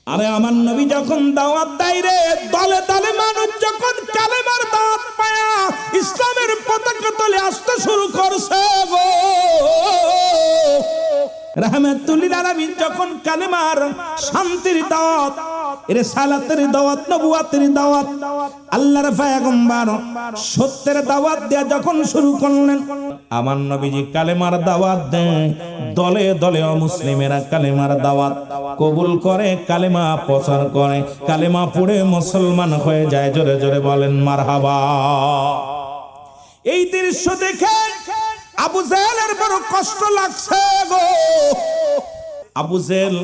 আরে আমার নবী যখন দাওয়াত দেয় রে, দলে দলে মানুষ যখন কালেমার দাওয়াত পায়া ইসলামের পতাকা তলে আসতে শুরু করছে গো। রাহমাতুল লিল আলামিন যখন কালেমার শান্তির দাওয়াত, এর সালাতের দাওয়াত, নবুয়তের দাওয়াত, আল্লাহর পয়গম্বর সত্যের দাওয়াত দেয়া যখন শুরু করলেন, আমার নবীজি কালেমার দাওয়াত দেন, দলে দলে অমুসলিমেরা কালেমার দাওয়াত কবুল করে, কালেমা প্রচার করে, কালেমা পড়ে মুসলমান হয়ে যায়। জোরে জোরে বলেন মারহাবা। এই দৃশ্য দেখে আবু জেহেলের বড় কষ্ট লাগছে গো। আবু জেহেল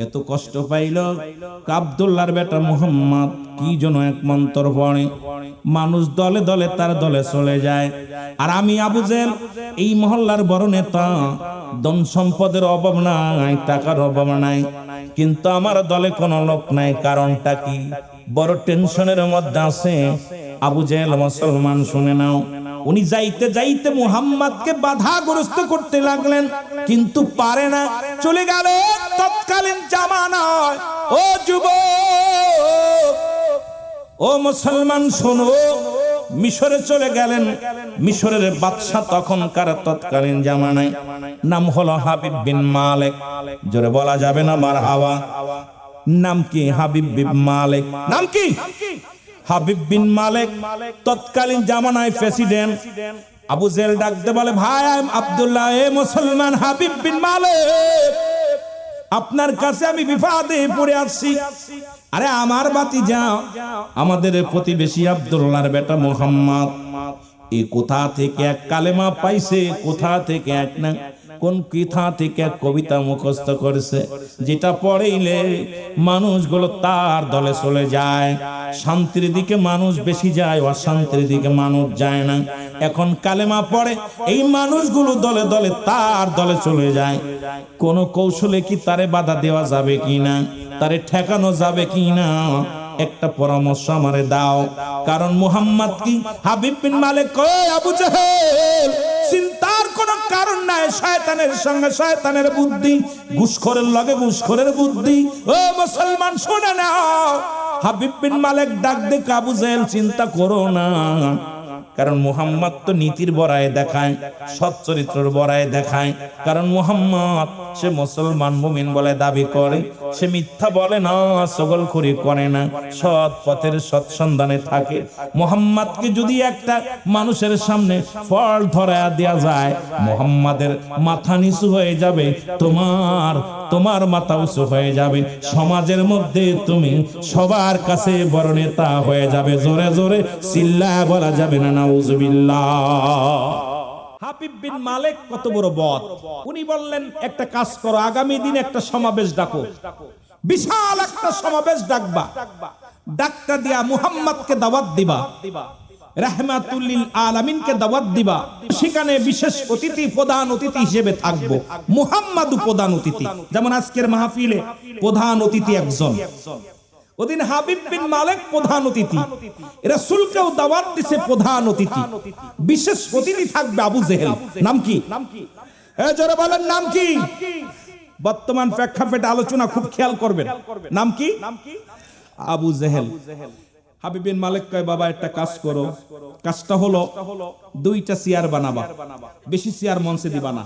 এত কষ্ট পাইল, আব্দুল্লাহর বেটা মুহাম্মদ কি যেন এক মন্ত্র পড়ে, মানুষ দলে দলে তার দলে চলে যায়। আর আমি আবু জেহেল এই মহল্লার বড় নেতা, ধন সম্পদের অভাব নাই, টাকার অভাব নাই, কিন্তু আমার দলে কোনো লোক নাই। কারণটা কি? বড় টেনশনের মধ্যে আছে আবু জেহেল মুসলমান। শুনে নাও, উনি যাইতে যাইতে মুহাম্মদকে বাধাগ্রস্ত করতে লাগলেন, কিন্তু পারে না। চলে গেল তৎকালীন জামানায়। ও যুবক, ও মুসলমান শোনো, মিশরে চলে গেলেন। মিশরের বাদশা তখনকার তৎকালীন জামানায় নাম হলো হাবিব বিন মালিক। জোরে বলা যাবে না মারহাবা? নাম কি? হাবিব বিন মালিক। নাম কি? হাবিব বিন মালিক। তৎকালীন জামানায় প্রেসিডেন্ট। আবু জেহেল ডাকতে বলে, ভাই আব্দুল্লাহ, এ মুসলমান হাবিব বিন মালিক, আপনার কাছে আমি বিপদে পড়ে আছি। আরে আমার ভাতিজা, আমাদের প্রতিবেশী আব্দুল্লাহর বেটা মুহাম্মদ, এই কোথা থেকে এক কালেমা পাইছে, কোথা থেকে এক না কোন কোথা থেকে এক কবিতা মুখস্থ করেছে, যেটা পড়েইলে মানুষগুলো তার দলে চলে যায়। শান্তির দিকে মানুষ বেশি যায়, অশান্তির দিকে মানুষ যায় না। এখন কালেমা পড়ে এই মানুষগুলো দলে দলে তার দলে চলে যায়। কোন কৌশলে কি তারে বাধা দেওয়া যাবে কিনা, তারে ঠেকানো যাবে কিনা, একটা পরামর্শ আমারে দাও। কারণ মুহাম্মদ কি হাবিব বিন মালিক কয়, আবু জেহেল চিন্তার কোনো কারণ নাই, শয়তানের সঙ্গে শয়তানের বুদ্ধি, ঘুষখোরের লগে ঘুষখোরের বুদ্ধি। ও মুসলমান শুনে নাও, হাবিব বিন মালিক ডাক দে, আবু জেহেল চিন্তা করো না। কারণ মুহাম্মদ তো নীতির বড়ায় দেখায়, সৎ চরিত্রের বড়ায় দেখায়। কারণ মুহাম্মদ সে মুসলমান মুমিন বলে দাবি করে, সে মিথ্যা বলে না, চগলখড়ি করে না, সৎ পথের সৎ সন্ধানে থাকে। মুহাম্মদকে যদি একটা মানুষের সামনে ফল ধরায়া দেয়া যায়, মুহাম্মাদের মাথা নিচু হয়ে যাবে, তোমার মাথা উঁচু হয়ে যাবে, সমাজের মধ্যে তুমি সবার কাছে বড় নেতা হয়ে যাবে। জোরে জোরে চিল্লায়া বলা যাবে না নাউজুবিল্লাহ। হাবিব বিন মালিক কত বড় বদ! উনি বললেন, একটা কাজ করো, আগামী দিন একটা সমাবেশ ডাকো, বিশাল একটা সমাবেশ ডাকবা, ডাকটা দিয়া মুহাম্মদকে দাওয়াত দিবা, রাহমাতুল লিল আলামিনকে দাওয়াত দিবা। সেখানে বিশেষ অতিথি, প্রধান অতিথি হিসেবে থাকবো মুহাম্মদ, প্রধান অতিথি। যেমন আজকের মাহফিলে প্রধান অতিথি একজন, ওদিন হাবিব বিন মালিক প্রধান অতিথি, রাসূলকেও দাওয়াত দিছে প্রধান অতিথি। বিশেষ অতিথি থাকবে আবু জেহেল। নাম কি? জোরে বলেন, নাম কি? বর্তমান প্রেক্ষাপটে আলোচনা খুব খেয়াল করবেন। নাম কি? আবু জেহেল। হাবিব বিন মালিক কয়, বাবা একটা কাজ করো, কাজটা হলো দুইটা চেয়ার বানাবা, বেশি চেয়ার মঞ্চে দিবা না,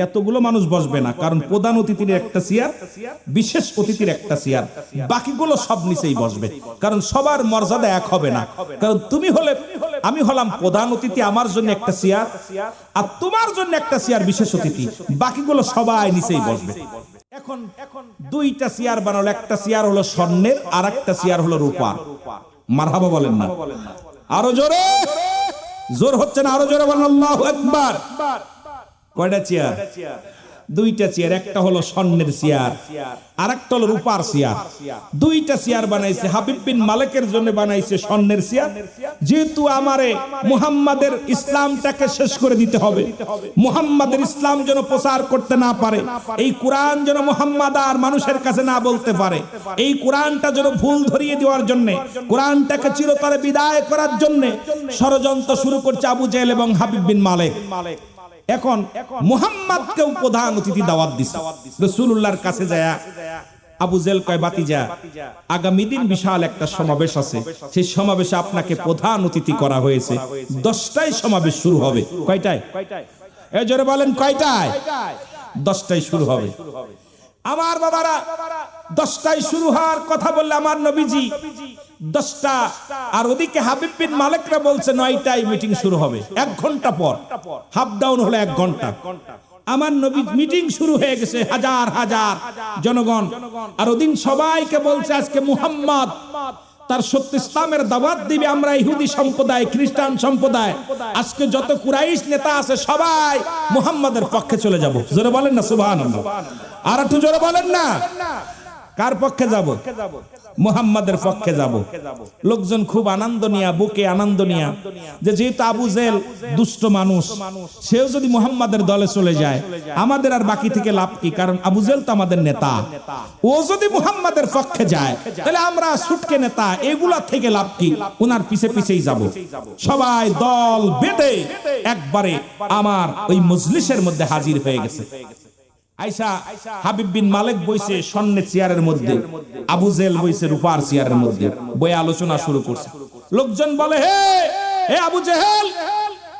এতগুলো মানুষ বসবে না। কারণ প্রধান অতিথির একটা চেয়ার, বিশেষ অতিথির একটা চেয়ার, বাকিগুলো সব নিচেই বসবে। কারণ সবার মর্যাদা এক হবে না। কারণ তুমি হলে, আমি হলাম প্রধান অতিথি, আমার জন্য একটা চেয়ার, আর তোমার জন্য একটা চেয়ার বিশেষ অতিথি, বাকিগুলো সবাই নিচেই বসবে। এখন দুইটা চেয়ার বানালো, একটা চেয়ার হলো স্বর্ণের, আর একটা চেয়ার হলো রূপার। মারহাবা বলেন না? আরো জোরে, জোর হচ্ছে না, আরো জোরে বলেন আল্লাহু আকবার। কয়টা চেয়ার? দুইটা চেয়ার, একটা হলো স্বর্ণের চেয়ার, আর একটা হলো রূপার চেয়ার। দুইটা চেয়ার বানাইছে। হাবিব বিন মালিকের জন্য বানাইছে স্বর্ণের চেয়ার, যেহেতু আমারে মুহাম্মাদের ইসলামটাকে শেষ করে দিতে হবে, মুহাম্মাদের ইসলাম যেন প্রচার করতে না পারে, এই কোরআন যেন মুহাম্মাদ আর মানুষের কাছে না বলতে পারে, এই কোরআনটা যেন ভুল ধরিয়ে দেওয়ার জন্য, কোরআনটাকে চিরতরে বিদায় করার জন্য ষড়যন্ত্র শুরু করছে আবু জেহেল এবং হাবিব বিন মালিক। এখন মুহাম্মদকেও প্রধান অতিথি দাওয়াত দিছে। রাসূলুল্লাহর কাছে যায় আবু জেল কয় বাতিজা, আগামী দিন বিশাল একটা সমাবেশ আছে, সেই সমাবেশে আপনাকে প্রধান অতিথি করা হয়েছে, 10টায় সমাবেশ শুরু হবে। কয়টায়? এই জোরে বলেন কয়টায়? 10টায় শুরু হবে। আমার বাবারা, 10টায় শুরু হওয়ার কথা বললে আমার নবীজি 10টা, আর ওদিকে হাবিব বিন মালিকরা বলছে 9টায় মিটিং শুরু হবে, 1 ঘন্টা পর। হাফ ডাউন হলো 1 ঘন্টা। আমার নবী মিটিং শুরু হয়ে গেছে, হাজার হাজার জনগণ, আর ওদিন সবাইকে বলছে আজকে মুহাম্মদ তার সত্য ইসলামের দাওয়াত দিবে। আমরা ইহুদি সম্প্রদায়, খ্রিস্টান সম্প্রদায়, আজকে যত কুরাইশ নেতা আছে সবাই মুহাম্মাদের পক্ষে চলে যাব। জোরে বলেন না সুবহানাল্লাহ। আর একটু জোরে বলেন না, কার পক্ষে যাব? মুহাম্মাদের পক্ষে যাব। লোকজন খুব আনন্দ নিয়া, বুকে আনন্দ নিয়া, যে যেহেতু আবু জেল দুষ্ট মানুষ, সেও যদি মুহাম্মাদের দলে চলে যায় আমাদের আর বাকি থেকে লাভ কি? কারণ আবু জেল তো আমাদের নেতা, ও যদি মুহাম্মাদের পক্ষে যায় তাহলে আমরা ছুটকে নেতা, এগুলা থেকে লাভ কি? ওনার পিছে পিছেই যাব। সবাই দল বেঁধে একবারে আমার ওই মজলিসের মধ্যে হাজির হয়ে গেছে। আয়েশা, হাবিব বিন মালিক বইছে স্বর্ণের চেয়ারের মধ্যে, আবু জেল বইছে রূপার চেয়ারের মধ্যে, বই আলোচনা শুরু করছে। লোকজন বলে, হে আবু জেহেল,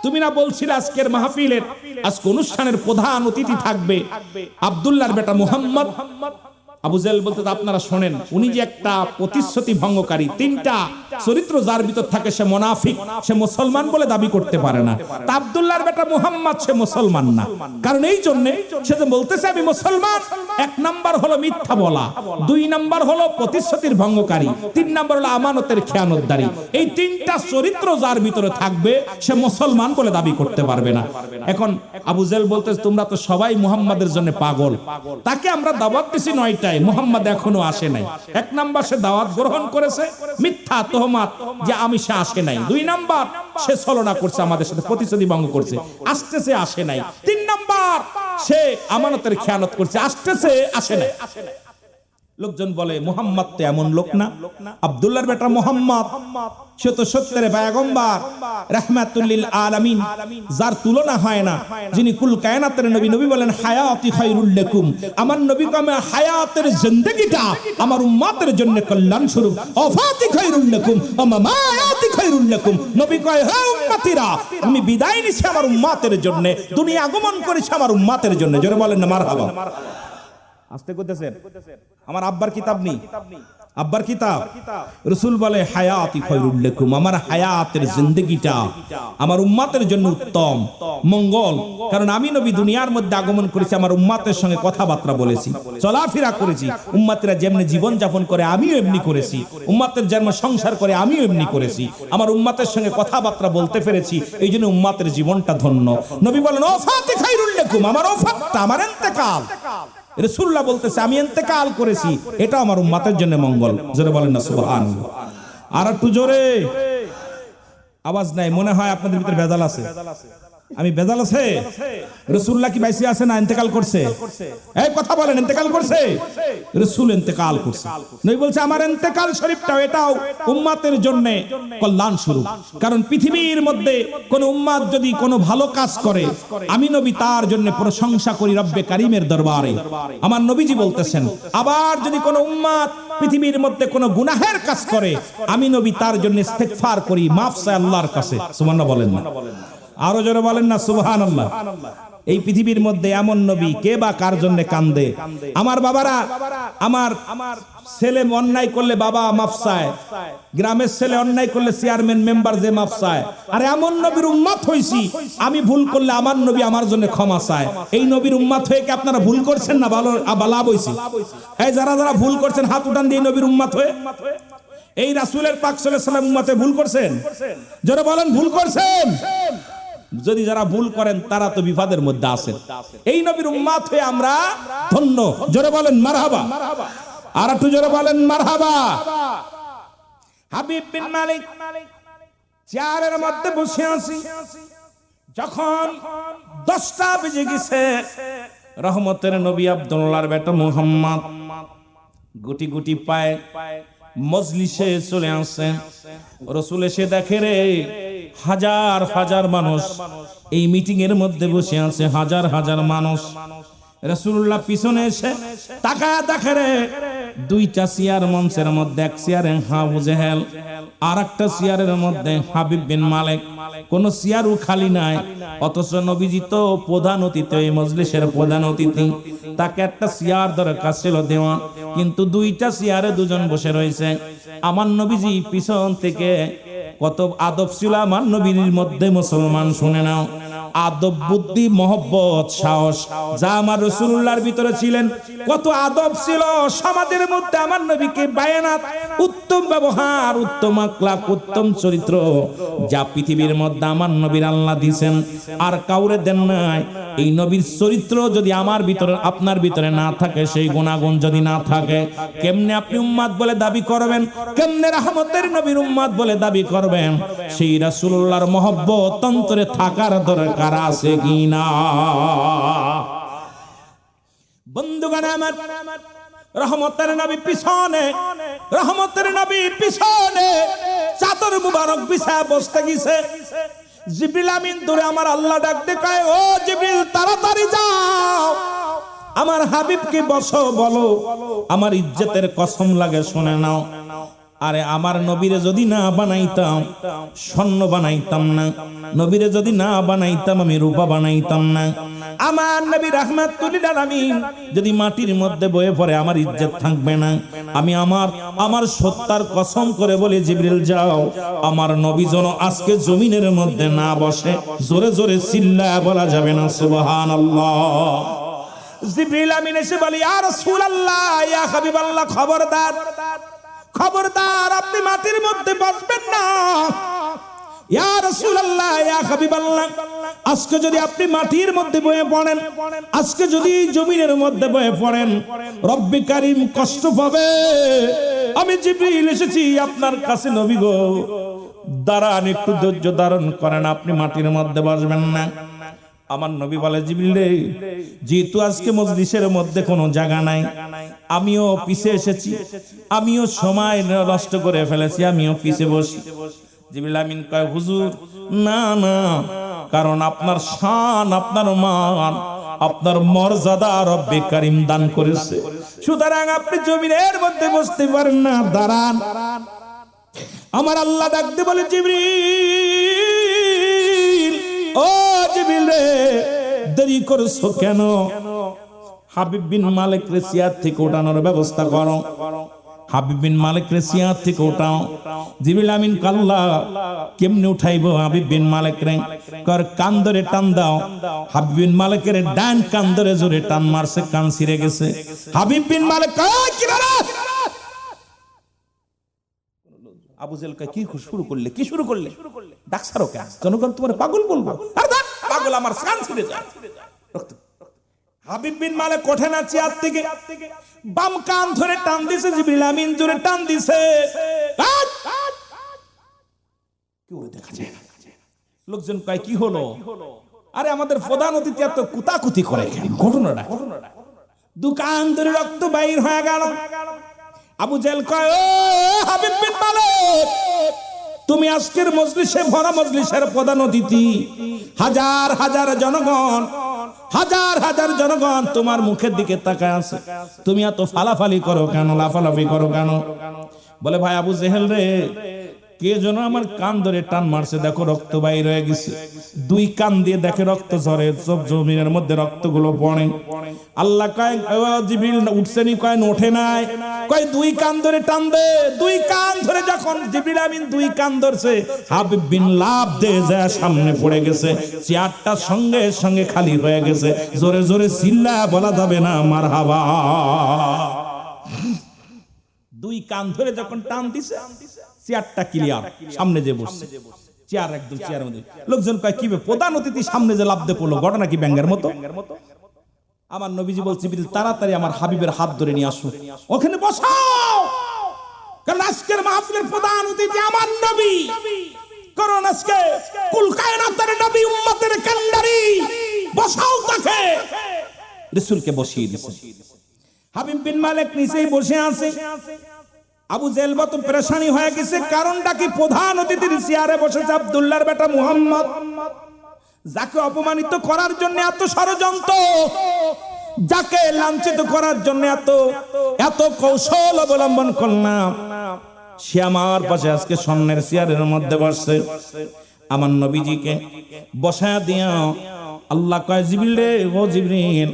তুমি না বলছিলে আজকের মাহফিলের, আজকে অনুষ্ঠানের প্রধান অতিথি থাকবে আব্দুল্লাহর বেটা মুহাম্মদ। আবু জেহেল বলতে, আপনারা শোনেন, উনি যে একটা প্রতিশ্রুতি ভঙ্গকারী, 3টা চরিত্র যার ভিতর থাকে সে মুনাফিক, সে মুসলমান বলে দাবি করতে পারে না। তা আব্দুল্লাহর বেটা মুহাম্মদ সে মুসলমান না, কারণ এই জন্য সে যে বলতেছে আমি মুসলমান, 1 নাম্বার হলো মিথ্যা বলা, 2 নাম্বার হলো প্রতিশ্রুতির ভঙ্গকারী, 3 নাম্বার হলো আমানতের খেয়ানতদারি। এই 3টা চরিত্র যার ভিতরে থাকবে সে মুসলমান বলে দাবি করতে পারবে না। এখন আবু জেহেল বলতেছে, তোমরা তো সবাই মুহাম্মাদের জন্য পাগল, তাকে আমরা দাওয়াত দিছি 9টায়, মুহাম্মদ এখনো আসে নাই। 1 নাম্বার সে দাওয়াত গ্রহণ করেছে, মিথ্যা তোহমাত যে আমি সে আসে নাই। 2 নাম্বার সে ছলনা করছে, আমাদের সাথে প্রতিশ্রুতি ভঙ্গ করছে, আসতেছে আসে নাই। 3 নাম্বার সে আমানতের খেয়ানত করছে, আসতেছে আসে নাই। লোকজন বলে, মুহাম্মদ তো এমন লোক না, আব্দুল্লাহর বেটা মুহাম্মদ সে তো সত্যের পয়গম্বর, রাহমাতুল লিল আলামিন, যার তুলনা হয় না, যিনি কুল কায়নাতের নবী। নবী বলেন, হায়াতি খায়রুল লাকুম, আমার নবী কমে হায়াতের জিন্দেগিটা আমার উম্মতের জন্য কল্যাণ স্বরূপ। ওয়াফাতি খায়রুল লাকুম ওয়া মামাতি খায়রুল লাকুম, নবী কয়, হে উম্মতিরা, আমি বিদায় নিছি আমার উম্মতের জন্য, দুনিয়া আগমন করেছি আমার উম্মতের জন্য। জোরে বলেন না মারহাবা। আস্তে করতেছেন, আমার আব্বার কিতাব নেই, আব্বার কিতাব। রাসূল বলে, হায়াতি খায়রুল লাকুম, আমার হায়াতের জিন্দেগিটা আমার উম্মতের জন্য উত্তম মঙ্গল, কারণ আমি নবী দুনিয়ার মধ্যে আগমন করেছি, আমার উম্মতের সঙ্গে কথাবার্তা বলেছি, চলাফেরা করেছি, উম্মতেরা যেমনি জীবন যাপন করে আমিও এমনি করেছি, উম্মতের যেমন সংসার করে আমিও এমনি করেছি, আমার উম্মতের সঙ্গে কথাবার্তা বলতে পেরেছি, এই জন্য উম্মতের জীবনটা ধন্য। নবী বলেন, ওয়াফাতি খায়রুল লাকুম, আমার ওয়াফাতটা, আমার ইন্তেকাল, রাসূলুল্লাহ বলতেছে আমি ইন্তেকাল করেছি, এটা আমার উম্মতের জন্য মঙ্গল। জোরে বলেন না সুবহানাল্লাহ। আর একটু জোরে, আওয়াজ নাই, মনে হয় আপনাদের ভিতরে ভেজাল আছে। আমি ভেজাল আছে? রাসূলুল্লাহ কি বাইসে আছে না ইন্তেকাল করছে? এই কথা বলেন, ইন্তেকাল করছে? রাসূল ইন্তেকাল করছে। নবী বলছে আমার ইন্তেকাল শরীফটাও এটাও উম্মতের জন্য কল্যাণ স্বরূপ, কারণ পৃথিবীর মধ্যে কোন উম্মত যদি কোনো ভালো কাজ করে, আমি নবী তার জন্য প্রশংসা করি রব্বে কারীমের দরবারে। আমার নবীজি বলতেছেন, আবার যদি কোনো উম্মত পৃথিবীর মধ্যে কোনো গুনাহের কাজ করে, আমি নবী তার জন্য ইস্তেগফার করি, মাফ চাই আল্লাহর কাছে। সুবহানাল্লাহ বলেন না, আরো জোরে বলেন না সুবহানাল্লাহ। এই পৃথিবীর মধ্যে এমন নবী কে বা কার জন্য কান্দে? আমার বাবারা, আমার ছেলে অন্যায় করলে বাবা মাফ চায়, গ্রামের ছেলে অন্যায় করলে চেয়ারম্যান মেম্বার যে মাফ চায়। আর এমন নবীর উম্মত হইছি, আমি ভুল করলে আমার নবী আমার জন্য ক্ষমা চায়। এই নবীর উম্মত হয়ে কি আপনারা ভুল করছেন না ভালো লাভ হইছে? এই যারা যারা ভুল করছেন হাত উঠান দিয়ে নবীর উম্মত হয়ে। এই রাসূলের পাক সাল্লাল্লাহু আলাইহি ওয়াসাল্লাম উম্মতে ভুল করছেন? যারা বলেন ভুল করছেন। যদি যারা ভুল করেন তারা তো বিপদের মধ্যে আছেন। এই নবীর উম্মত হয়ে আমরা ধন্য। জোরে বলেন মারহাবা। আর একটু জোরে বলেন মারহাবা। হাবিব বিন মালিক চেয়ারের মধ্যে বসে আছি, যখন 10টা বেজে গেছে, রহমতের নবী আব্দুল্লাহর বেটা মুহাম্মদ গুটি গুটি পায় মজলিসে চলে আসে। রাসূল এসে দেখে রে হাজার হাজার মানুষ এই মিটিং এর মধ্যে বসে আছে, হাজার হাজার মানুষ। রাসূলুল্লাহ পিছনে এসে তাকায় দেখে রে দুইটা চেয়ার মঞ্চের মধ্যে, এক চেয়ারে আবু জেহেল, আর একটা চেয়ারের মধ্যে হাবিব বিন মালিক। কোন চেয়ারও খালি নাই, অথচ নবীজি তো প্রধান অতিথি, এই মজলিসের প্রধান অতিথি, তাকে একটা চেয়ার দরকার ছিল দেওয়া, কিন্তু দুইটা চেয়ারে দুজন বসে রয়েছে। আমার নবীজি পিছন থেকে কত আদব ছিল আমার নবীর মধ্যে, মুসলমান শুনে নাও, আদব, বুদ্ধি, মহব্বত, সাহস যা আমার রাসূলুল্লাহর ভিতরে ছিলেন, কত আদব ছিল সমাজের মধ্যে। আমার নবীকে বায়ানাত, উত্তম ব্যবহার, উত্তম আখলাক, উত্তম চরিত্র যা পৃথিবীর মধ্যে আমার নবীর আল্লাহ দিয়েছেন, আর কাউরে দেন নাই। এই নবীর চরিত্র যদি আমার ভিতরে, আপনার ভিতরে না থাকে, সেই গুণাগুণ যদি না থাকে, কেমনে আপনি উম্মাত বলে দাবি করবেন? কেমনে রহমতের নবীর উম্মাত বলে দাবি করবেন? সেই রাসূলুল্লাহর মহব্বত অন্তরে থাকার দরকার আছে কিনা? বন্ধুগণ আমার, রহমতের নবী পিছনে, রহমতের নবী পিছনে চাদর মুবারক বিছায় বসতে গেছে। জিবরিল আমিন দূরে, আমার আল্লাহ ডাকতে কয়, ও জিবরিল তাড়াতাড়ি যাও, আমার হাবিবকে বসো, বলো আমার ইজ্জতের কসম লাগে শুনে নাও। আরে আমার নবীরে যদি না বানাইতাম, স্বর্ণ বানাইতাম না, নবীরে যদি না বানাইতাম, আমি রূপা বানাইতাম না। আমার নবী রাহমাতুল লিল আলামিন যদি মাটির মধ্যে বয়ে পড়ে, আমার ইজ্জত থাকবে না। আমি আমার সত্তার কসম করে বলি, জিবরিল যাও, আমার নবী যেন আজকে জমিনের মধ্যে না বসে। জোরে জোরে চিল্লায়া বলা যাবে না সুবহানাল্লাহ। জিবরিল আমিন এসে বলে, ইয়া রাসূলুল্লাহ, ইয়া হাবিবাল্লাহ, খবরদার, খবরদার, আপনি মাটির মধ্যে বসবেন না। ইয়া রাসূলুল্লাহ, ইয়া হাবিবাল্লাহ, আজকে যদি আপনি মাটির মধ্যে বয়ে পড়েন, আজকে যদি জমিনের মধ্যে বয়ে পড়েন, রব্বে কারীম কষ্ট পাবে। আমি জিবরিল এসেছি আপনার কাছে, নবী গো দাঁড়ান, একটু ধৈর্য ধারণ করেন, আপনি মাটির মধ্যে বসবেন না। আমার নবী বলে, জিবরিল রে, যেহেতু আজকে মজলিসের মধ্যে কোনো জায়গা নাই, আমিও পিছে এসেছি, আমিও সময় নষ্ট করে ফেলেছি, আমিও পিছে বসি। জিবরিল আমিন কয়, হুজুর না না, কারণ আপনার শান, আপনার মান, আপনার মর্যাদা রব্বে কারীম দান করেছে, সুতরাং আপনি জমিনের মধ্যে বসতে পারেন না, দাঁড়ান। আমার আল্লাহ ডাকতে বলে, জিবরিল, ও জিবরিল রে, দেরি করছো কেন? হাবিব বিন মালিক রে চেয়ার থেকে ওঠানোর ব্যবস্থা করো, হাবিব বিন মালিক রে চেয়ার থেকে ওঠাও। জিবরিল আমিন কাল্লা, কেমনে উঠাইবো হাবিব বিন মালিক রে? কর কান ধরে টান দাও। হাবিব বিন মালিকের ডান কান ধরে জোরে টান মারছে, কান ছিঁড়ে গেছে। হাবিব বিন মালিক কয়, কি বলো? আবু জেহেল কয়, কি শুরু করলে, কি শুরু করলে? ডাকছারো কেন? জনগণ তোমার পাগল বলবো? আরে দেখ, পাগল, আমার কান ছিঁড়ে যায়। হাবিব বিন মালিক ওঠে না চেয়ার থেকে, বাম কান ধরে টান দিছে, জিবরিল আমিন জোরে টান দিছে, কেউ দেখা যায় না। লোকজন কয়, কি হলো? আরে আমাদের প্রধান অতিথি এত কুতাকুতি করে কেন? ঘটনাটা, দুকান ধরে রক্ত বাইর হয়ে গেল। আবু জেহেল কয়, ও হাবিব বিন মালিক, তুমি আজকের মজলিসে, ভরা মজলিসের প্রধান অতিথি, হাজার হাজার জনগণ, হাজার হাজার জনগণ তোমার মুখের দিকে তাকায় আছে, তুমি এত ফালাফালি করো কেন, লাফালাফি করো কেন? বলে, ভাই আবু জেহেল রে, কে যেন আমার কান ধরে টান মারছে, দেখো রক্ত বাইর হয়ে গেছে। দুই কান দিয়ে দেখে রক্ত ঝরে, সব জমিনের মধ্যে রক্তগুলো পড়ে। আল্লাহ কয়, জিবরিল উঠছেনি? কয় ওঠে নাই। কয় দুই কান ধরে টান দে। দুই কান ধরে যখন জিবরিল আমিন দুই কান ধরছে, হাবিব বিন লাভ দিয়ে যায় সামনে পড়ে গেছে, চেয়ারটা সঙ্গে সঙ্গে খালি হয়ে গেছে। জোরে জোরে চিল্লা বলা যাবে না মারহাবা। দুই কান ধরে যখন টান দিছে, চেয়ারটা ক্লিয়ার, সামনে যে বসছে চেয়ার, একদম চেয়ারের মধ্যে। লোকজন কয়, কি প্রধান অতিথি সামনে যে লাফ দিয়ে পড়লো, ঘটনা কি ব্যাঙ্গের মতো? আমার নবীজি বলছে, তাড়াতাড়ি আমার হাবিবের হাত ধরে নিয়ে আসো, ওখানে বসাও, কারণ আজকের মাহফিলের প্রধান অতিথি আমার নবী, কারণ আজকে কুল কায়নাতের নবী, উম্মতের কান্ডারি, বসাও তাকে। রাসূলকে বসিয়ে দিয়েছে। হাবিব বিন মালিক নিচেই বসে আছে। আবু জেহেল তো পেরেশানি হয়ে গেছে, কারণটা কি? প্রধান অতিথির চেয়ারে বসেছে আব্দুল্লাহর বেটা মুহাম্মদ, যাকে অপমানিত করার জন্য এত ষড়যন্ত্র, যাকে লাঞ্ছিত করার জন্য এত কৌশল অবলম্বন করলাম, সে আমার পাশে আজকে সামনের চেয়ারের মধ্যে বসছে। আমার নবীজিকে বসায়া দিয়া আল্লাহ কয়, জিবরিল রে, ও জিবরিল,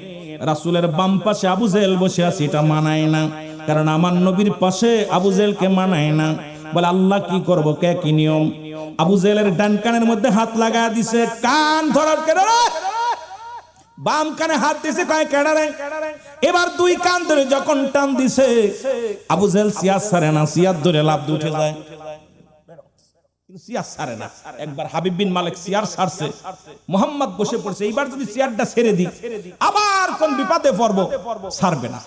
রাসূলের বাম পাশে আবু জেহেল বসে আছে, এটা মানায় না, কারণ আমার নবীর পাশে আবু জেহেলকে মানায় না। বলে আল্লাহ কি করব, কে কি নিয়ম? আবু জেহেলের ডান কানের মধ্যে হাত লাগায় দিছে, কান ধরার কেন রে, বাম কানে হাত দিছে, কয় কেডা রে। এবার দুই কান ধরে যখন টান দিছে, আবু জেহেল সিয়ার ছাড়ে না, সিয়ার ধরে লাফ দিয়ে উঠে যায়, সিয়ার ছাড়ে না। একবার হাবিব বিন মালিক সিয়ার ছাড়ছে, মুহাম্মদ বসে পড়ছে, এইবার যদি সিয়ারটা ছেড়ে দিই আবার কোন বিপদে পড়বো, ছাড়বে না।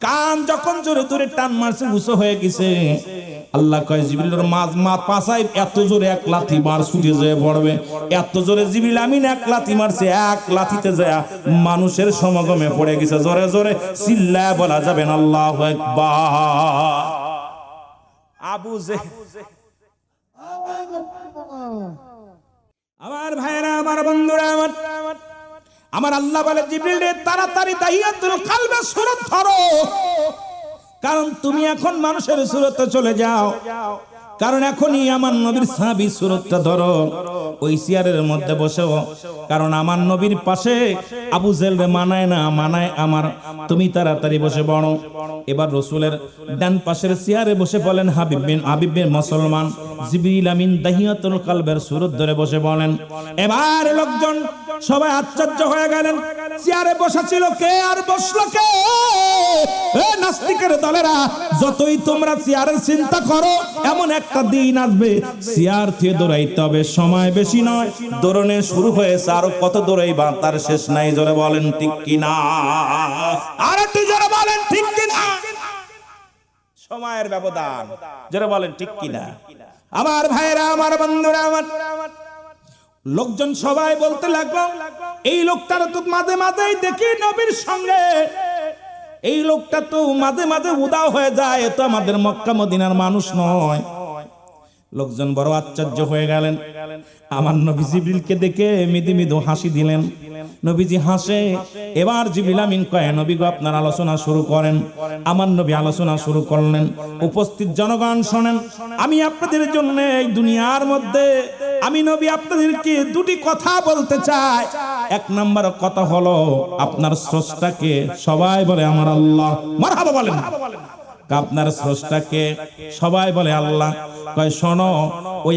কান যখন জোরে জোরে টান মারছে, উঁচু হয়ে গেছে। আল্লাহ কয়, জিবরিলের মা পাছায় এত জোরে এক লাথি মার ছুটে যেয়ে পড়বে, এত জোরে জিবরিল আমিন এক লাথি মারছে, এক লাথিতে যায় মানুষের সমাগমে পড়ে গেছে। জোরে জোরে চিল্লায় বলা যাবে না আল্লাহু আকবার। আবু জেহেল, আমার ভাইরা, আমার বন্ধুরা, আমার আল্লাহ বলে, জিবরিল রে, তাড়াতাড়ি তাহিয়াতুল কালবের সূরত ধরো, কারণ তুমি এখন মানুষের সূরতে চলে যাও, কারণ এখনই আমার নবীর সাহাবী সূরতটা ধরো, ওই চেয়ারের মধ্যে বসো, কারণ আমার নবীর পাশে আবু জেহেল রে মানায় না, মানায় আমার, তুমি তাড়াতাড়ি বসে পড়ো। এবার রাসূলের ডান পাশের চেয়ারে বসে বলেন, হাবিব বিন মুসলমান জিবরিল আমিন দাহিয়াতুল কালবের সূরত ধরে বসে বলেন। এবার লোকজন সবাই আশ্চর্য হয়ে গেলেন, চেয়ারে বসা ছিল কে আর বসলো কে? এ নাস্তিকের দলেরা, যতই তোমরা চেয়ারের চিন্তা করো, এমন একটা দিন আসবে চেয়ার থেকে দৌড়াইতে হবে, সময় বেশি নয়, দৌড়নে শুরু হয়েছে, আরো কত দৌড়াইবা তার শেষ নাই। জোরে বলেন ঠিক কিনা, আর একটু জোরে বলেন ঠিক কিনা, সময়ের ব্যবধান, জোরে বলেন ঠিক কিনা। আমার ভাইরা, আমার বন্ধুরা, আমার লোকজন সবাই বলতে লাগলো, এই লোকটার তো মাঝে মাঝেই দেখি নবীর সঙ্গে, এই লোকটা তো মাঝে মাঝে উদাও হয়ে যায়, এ তো আমাদের মক্কা মদিনার মানুষ নয়। লোকজন বড় আশ্চর্য হয়ে গেলেন। আমার নবী জিবরিলকে দেখে মৃদু মৃদু হাসি দিলেন। নবীজি হাসে। এবার জিবরিল আমিন কয়, নবী গো, আপনার আলোচনা শুরু করেন। আমার নবী আলোচনা শুরু করলেন। উপস্থিত জনগণ শোনেন, আমি আপনাদের জন্য এই দুনিয়ার মধ্যে আমি নবী আপনাদেরকে দুটি কথা বলতে চাই। এক নাম্বার কথা হলো, আপনার স্রষ্টাকে, সবাই বলে আমার আল্লাহ, মারহাবা বলেন। আপনার স্রষ্টাকে, সবাই বলে আল্লাহ। কয়, শোনো, ওই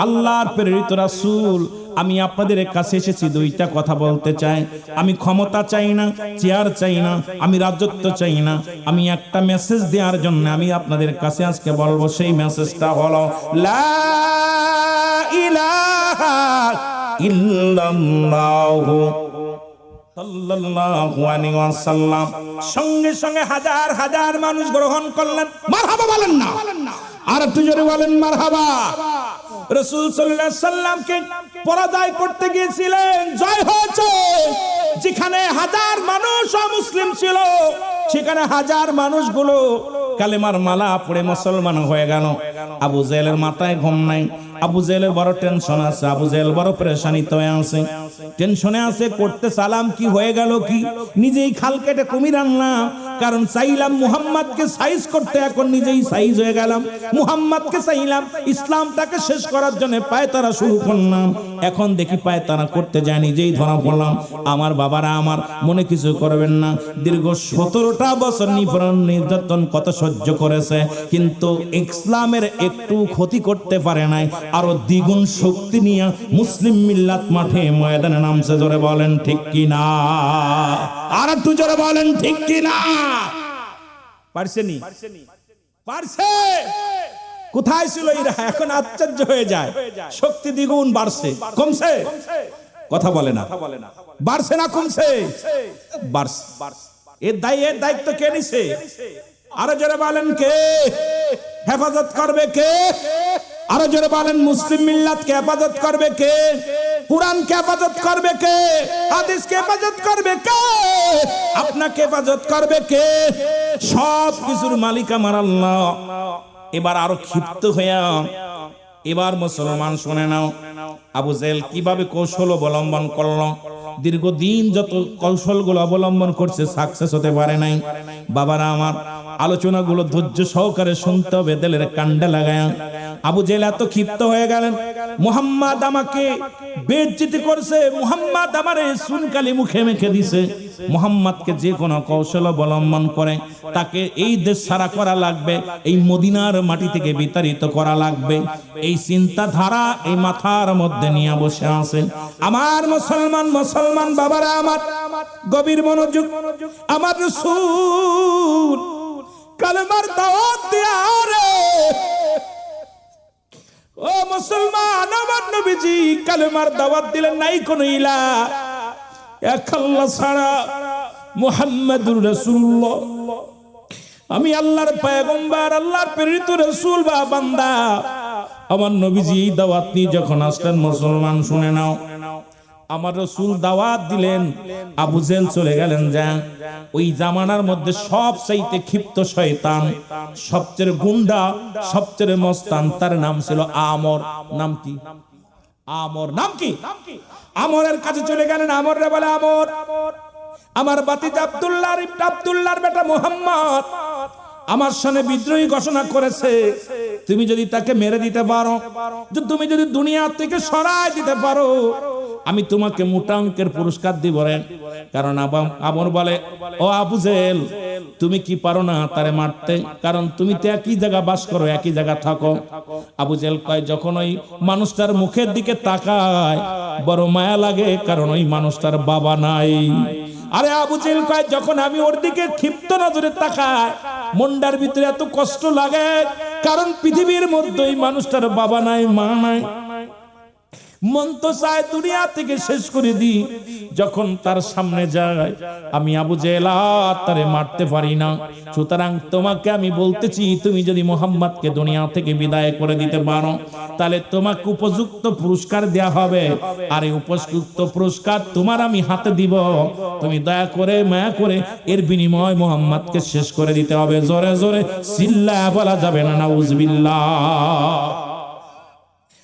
আল্লাহর প্রেরিত রাসূল, আমি আপনাদের কাছে এসেছি দুইটা কথা বলতে চাই। আমি ক্ষমতা চাই না, চেয়ার চাই না, আমি রাজত্ব চাই না, আমি একটা মেসেজ দেওয়ার জন্য আমি আপনাদের কাছে আজকে বলবো। সেই মেসেজটা হলো, লা ইলাহা ইল্লাল্লাহু সাল্লাল্লাহু আলাইহি ওয়াসাল্লাম। সঙ্গে সঙ্গে হাজার হাজার মানুষ গ্রহণ করলেন। মারহাবা বলেন না, আর একটু জোরে বলেন মারহাবা। রাসূল সাল্লাল্লাহু আলাইহি সাল্লামকে পরাজয় করতে গিয়েছিলেন, জয় হয়েছে। যেখানে হাজার মানুষ অমুসলিম ছিল, সেখানে হাজার মানুষগুলো কালেমার মালা পড়ে মুসলমান হয়ে গেল। আবু জেহেলের মাথায় ঘুম নাই, আবু জেহেলের বড় টেনশন আছে, আবু জেহেল বড় পেরেশানিতে আছে, টেনশনে আছে, করতে সালাম কি হয়ে গেল, কি নিজেই খাল কেটে কুমির আনলাম, কারণ চাইলাম মুহাম্মদকে সাইজ করতে, এখন নিজেই সাইজ হয়ে গেলাম। মুহাম্মদকে চাইলাম ইসলামটাকে শেষ করার জন্য পায়তারা শুরু করলাম, এখন দেখি পায়তারা করতে যায় নিজেই ধরা পড়লাম। আমার বাবারা, আমার মনে কিছু করবেন না, দীর্ঘ 17টা বছর নির্যাতন কত সহ্য করেছে, কিন্তু ইসলামের একটু ক্ষতি করতে পারে নাই। আরো দ্বিগুণ শক্তি নিয়ে মুসলিম মিল্লাত মাঠে ময়দানে নামছে। জোরে বলেন ঠিক কিনা, আর একটু জোরে বলেন ঠিক কিনা। পারছেনি? পারছে। কোথায় ছিল এরা? এখন আশ্চর্য হয়ে যায়, শক্তি দ্বিগুণ বাড়ছে, কমছে? কথা বলে না, বাড়ছে না কমছে? বাড়ছে। এর দায়িত্ব কে নিছে? আরো জোরে বলেন কে? হেফাজত করবে কে? আরো জোরে বলেন, মুসলিম মিল্লাতকে হেফাজত করবে কে? কুরআনকে হেফাজত করবে কে? হাদিসকে হেফাজত করবে কে? আপনাকে হেফাজত করবে কে? সব কিছুর মালিক আমার আল্লাহ। এবার আরো ক্ষিপ্ত হইয়া, এবার মুসলমান শুনে নাও, আবু জেহেল কিভাবে কৌশল অবলম্বন করলো। দীর্ঘদিন যত কৌশলগুলো অবলম্বন করছে সাকসেস হতে পারে নাই। বাবারা আমার, আলোচনাগুলো ধৈর্য সহকারে শুনতে হবে, দিলের কান্ডা লাগায়া। আবু জেহেল এত ক্ষিপ্ত হয়ে গেলেন, মুহাম্মদ আমাকে বেইজ্জতি করছে, মুহাম্মদ আমারে সুনকালি মুখে মেখে দিছে, মুহাম্মদকে যে কোনো কৌশল অবলম্বন করে তাকে এই দেশ ছাড়া করা লাগবে, এই মদিনার মাটি থেকে বিতাড়িত করা লাগবে। এই চিন্তাধারা এই মাথার মধ্যে নিয়ে বসে আছে। আমার মুসলমান বাবারা আমার, গভীর মনোযোগ। আমার রাসূল কালেমার দাওয়াত দিয়া রে, ও মুসলমান, আমার নবীজি কালেমার দাওয়াত দিলেন, নাই কোন ইলা, এক আল্লাহ ছাড়া, মুহাম্মাদুর রাসূলুল্লাহ, আমি আল্লাহর পয়গম্বর, আল্লাহর প্রেরিত রাসূল বা বান্দা। আমার নবীজি এই দাওয়াত নিয়ে যখন আসলেন, মুসলমান শুনে নাও, আমার রাসূল দাওয়াত দিলেন, আবু জেহেল চলে গেলেন। যা ওই জামানার মধ্যে সবচাইতে ক্ষিপ্ত শয়তান, সবচেয়ে গুন্ডা, সবচেয়ে মস্তান, তার নাম ছিল আমর। নাম কি? আমর। নাম কি? আমরের কাছে চলে গেলেন। আমর রে বলে, আমর, আমার ভাতিজা আব্দুল্লাহর বেটা মুহাম্মদ আমার সামনে বিদ্রোহী ঘোষণা করেছে, তুমি যদি তাকে মেরে দিতে পারো, তুমি যদি দুনিয়া থেকে সরাই দিতে পারো, আমি তোমাকে মোটা অঙ্কের পুরস্কার দিব রে। কারণ আমর বলে, ও আবু জেহেল, তুমি কি পারো না তারে মারতে? কারণ তুমি তো একই জায়গা বাস করো, একই জায়গা থাকো। আবু জেহেল কয়, যখন ওই মানুষটার মুখের দিকে তাকায় বড় মায়া লাগে, কারণ ওই মানুষটার বাবা নাই। আরে আবু জেহেল কয়, যখন আমি ওর দিকে ক্ষিপ্ত নজরে তাকাই, মনটার ভিতরে এত কষ্ট লাগে, কারণ পৃথিবীর মধ্যে ওই মানুষটার বাবা নাই, মা নাই, মন তো চায় দুনিয়া থেকে শেষ করে দি। যখন তার সামনে যায়, আমি আবু জেহেল তারে মারতে পারি না। সুতরাং তোমাকে আমি বলতেছি, তুমি যদি মুহাম্মদকে দুনিয়া থেকে বিদায় করে দিতে পারো, তাহলে তোমাকে উপযুক্ত পুরস্কার দেয়া হবে, আর এই উপযুক্ত পুরস্কার তোমার আমি হাতে দিব। তুমি দয়া করে, মায়া করে এর বিনিময় মুহাম্মদকে শেষ করে দিতে হবে। জোরে জোরে চিল্লায়া বলা যাবে না নাউজুবিল্লাহ।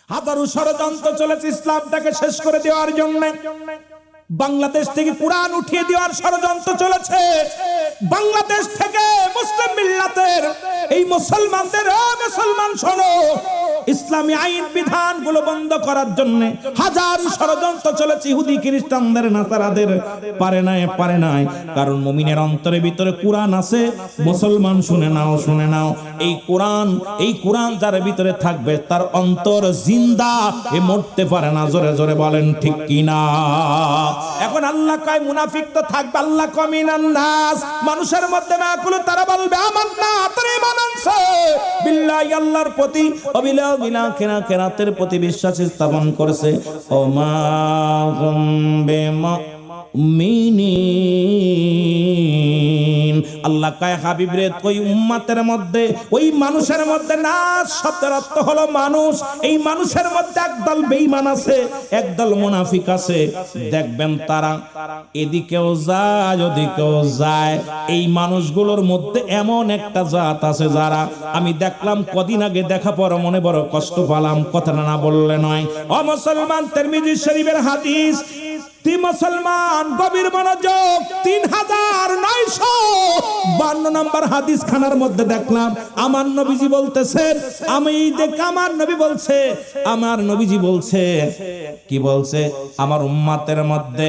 হাজারো ষড়যন্ত্র চলেছে ইসলামটাকে শেষ করে দেওয়ার জন্য। বাংলাদেশ থেকে কুরআন উঠিয়ে দেওয়ার ষড়যন্ত্র চলেছে। বাংলাদেশ থেকে মুসলিম মিল্লাতের এই মুসলমানদের, মুসলমান শোনো, ইসলামী আইন বিধান গুলো বন্ধ করার জন্য হাজারো ষড়যন্ত্র চলেছে। ইহুদি খ্রিস্টানদের, নাসারাদের পারে নাই। কারণ মুমিনের অন্তরের ভিতরে কুরআন আছে। মুসলমান শুনে নাও, এই কোরআন যার ভিতরে থাকবে তার অন্তর জিন্দা, এ মরতে পারে না। জোরে জোরে বলেন ঠিক কিনা? এখন আল্লাহ কয় মুনাফিক তো থাকবে, আল্লাহ কয় মিনান নাস, মানুষের মধ্যে না কুল, তারা বলবে আমান্না, তারা ঈমান আনছে বিল্লাহি, আল্লাহর প্রতি, অবিলা কেরাতের প্রতি বিশ্বাস স্থাপন করেছে। ও মা হুম বিমুমিনিন, আল্লাহ কয় হাবিব রে, ওই উম্মতের মধ্যে, ওই মানুষের মধ্যে, নাস শব্দের অর্থ হলো মানুষ, এই মানুষের মধ্যে একদল বেঈমান আছে, একদল মুনাফিক আছে। দেখবেন তারা এদিকেও যায়, ওদিকেও যায়। এই মানুষগুলোর মধ্যে এমন একটা জাত আছে যারা, আমি দেখলাম কদিন আগে, দেখা পর মনে বড় কষ্ট পেলাম, কথাটা না বললে নয়। ও মুসলমান, তিরমিজি শরীফের হাদিস, মুসলমান গভীর মনোযোগ, 3952 নম্বর হাদিস খানার মধ্যে দেখলাম আমার নবীজি বলতেছেন, আমার নবীজি বলছে, কি বলছে? আমার উম্মতের মধ্যে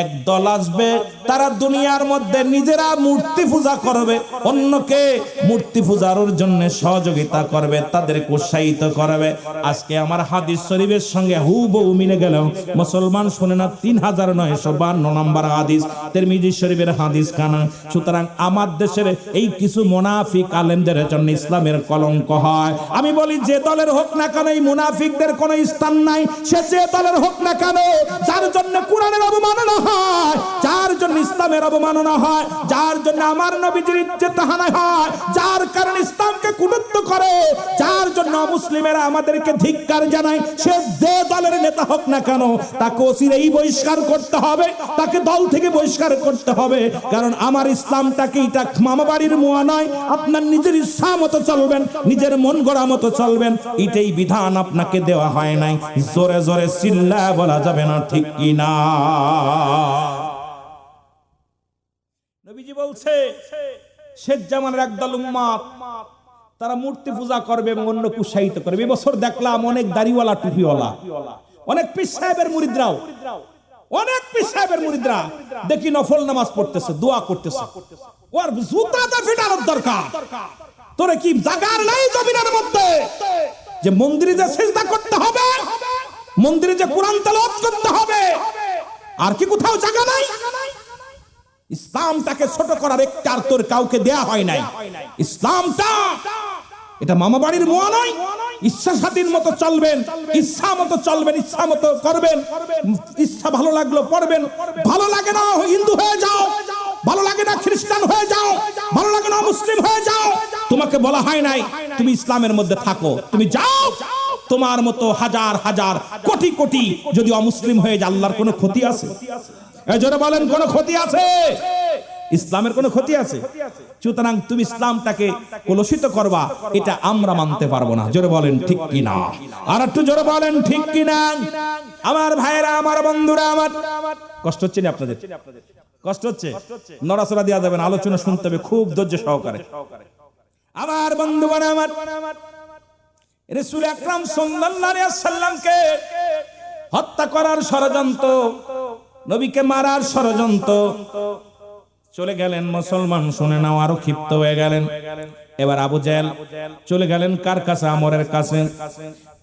একদল আসবে, তারা দুনিয়ার মধ্যে নিজেরা মূর্তি পূজা করবে, অন্যকে মূর্তি পূজার জন্য সহযোগিতা করবে, তাদেরকে উৎসাহিত করবে। আজকে আমার হাদিস শরীফের সঙ্গে হুবহু মিলে গেল। মুসলমান শুনে না, 3952 নম্বর হাদিস, তিরমিজি শরীফের হাদিস খানা। সুতরাং আমার দেশের এই কিছু মুনাফিক আলেমদের জন্য ইসলামের কলঙ্ক হয়। আমি বলি, যে দলের হোক না কেন, এই মুনাফিকদের কোনো স্থান নাই। সে যে দলের হোক না কেন, যার জন্য কোরআনের অবমাননা হয়, যার জন্য ইসলামের অবমাননা হয়, যার জন্য আমার নবীজির ইজ্জত হানি হয়, যার কারণে ইসলামকে কুটুত্ব করে, যার জন্য মুসলিমেরা আমাদেরকে ধিক্কার জানায়, সে যে দলের নেতা হোক না কেন, তাকে অচিরেই বহিষ্কার করতে হবে, তাকে দল থেকে বহিষ্কার করতে হবে। কারণ আমার ইসলামটাকে, এটা মামা বাড়ির মোয়া নয়। আপনার নিজের ইচ্ছা মতো চলবেন, নিজের মন গড়া মতো চলবেন, এটাই বিধান আপনাকে দেওয়া হয় নাই। জোরে জোরে চিল্লা বলা যাবে না ঠিক কিনা? নবীজি বলছে শেষ জামানের একদল উম্মত তারা মূর্তি পূজা করবে এবং অন্য উৎসাহিত করবে। এবছর দেখলাম অনেক দাড়িওয়ালা টুপিওয়ালা, অনেক পীর সাহেবের মুরিদরাও, অনেক পীর সাহেবের মুরিদরা দেখি নফল নামাজ পড়তেছে, দোয়া করতেছে। ওর জুতাটা ফেটানোর দরকার। তোরে কি জাগার নাই জমিনের মধ্যে যে মন্দিরে যে সিজদা করতে হবে, মন্দিরে যে কোরআন তেলাওয়াত করতে হবে, আর কি কোথাও জায়গা নাই? ইসলামটাকে ছোট করার একটার তোর কাউকে দেয়া হয় নাই। ইসলামটা এটা মামা বাড়ির মোয়া নয়। ইচ্ছা স্বাধীন মতো চলবেন, ইচ্ছা মতো চলবেন, ইচ্ছা মতো করবেন, ইচ্ছা ভালো লাগলো পড়বেন, ভালো লাগে না হিন্দু হয়ে যাও, ভালো লাগে না খ্রিস্টান হয়ে যাও, ভালো লাগে না মুসলিম হয়ে যাও। তোমাকে বলা হয় নাই তুমি ইসলামের মধ্যে থাকো, তুমি যাও। তোমার মতো হাজার হাজার কোটি কোটি যদি অমুসলিম হয়ে যায়, আল্লাহর কোনো ক্ষতি আছে? এজন্য বলেন কোনো ক্ষতি আছে? ইসলামের কোনো ক্ষতি আছে? সুতরাং তুমি ইসলামটাকে কলুষিত করবা, এটা আমরা মানতে পারবো না। জোরে বলেন ঠিক কিনা? আর একটু জোরে বলেন ঠিক কিনা? আমার ভাইরা, আমার বন্ধুরা, আমার কষ্ট হচ্ছে না? আপনাদের কষ্ট হচ্ছে? নড়াচড়া দেওয়া যাবে না, আলোচনা শুনতে হবে খুব ধৈর্য সহকারে। আমার বন্ধুগণ, আমার রাসূল আকরাম সাল্লাল্লাহু আলাইহি ওয়াসাল্লামকে হত্যা করার ষড়যন্ত্র, নবীকে মারার ষড়যন্ত্র, চলে গেলেন মুসলমান শুনে নাও, আরো ক্ষিপ্ত হয়ে গেলেন। এবার আবু জেহেল চলে গেলেন কার কাছে? আমরের কাছে।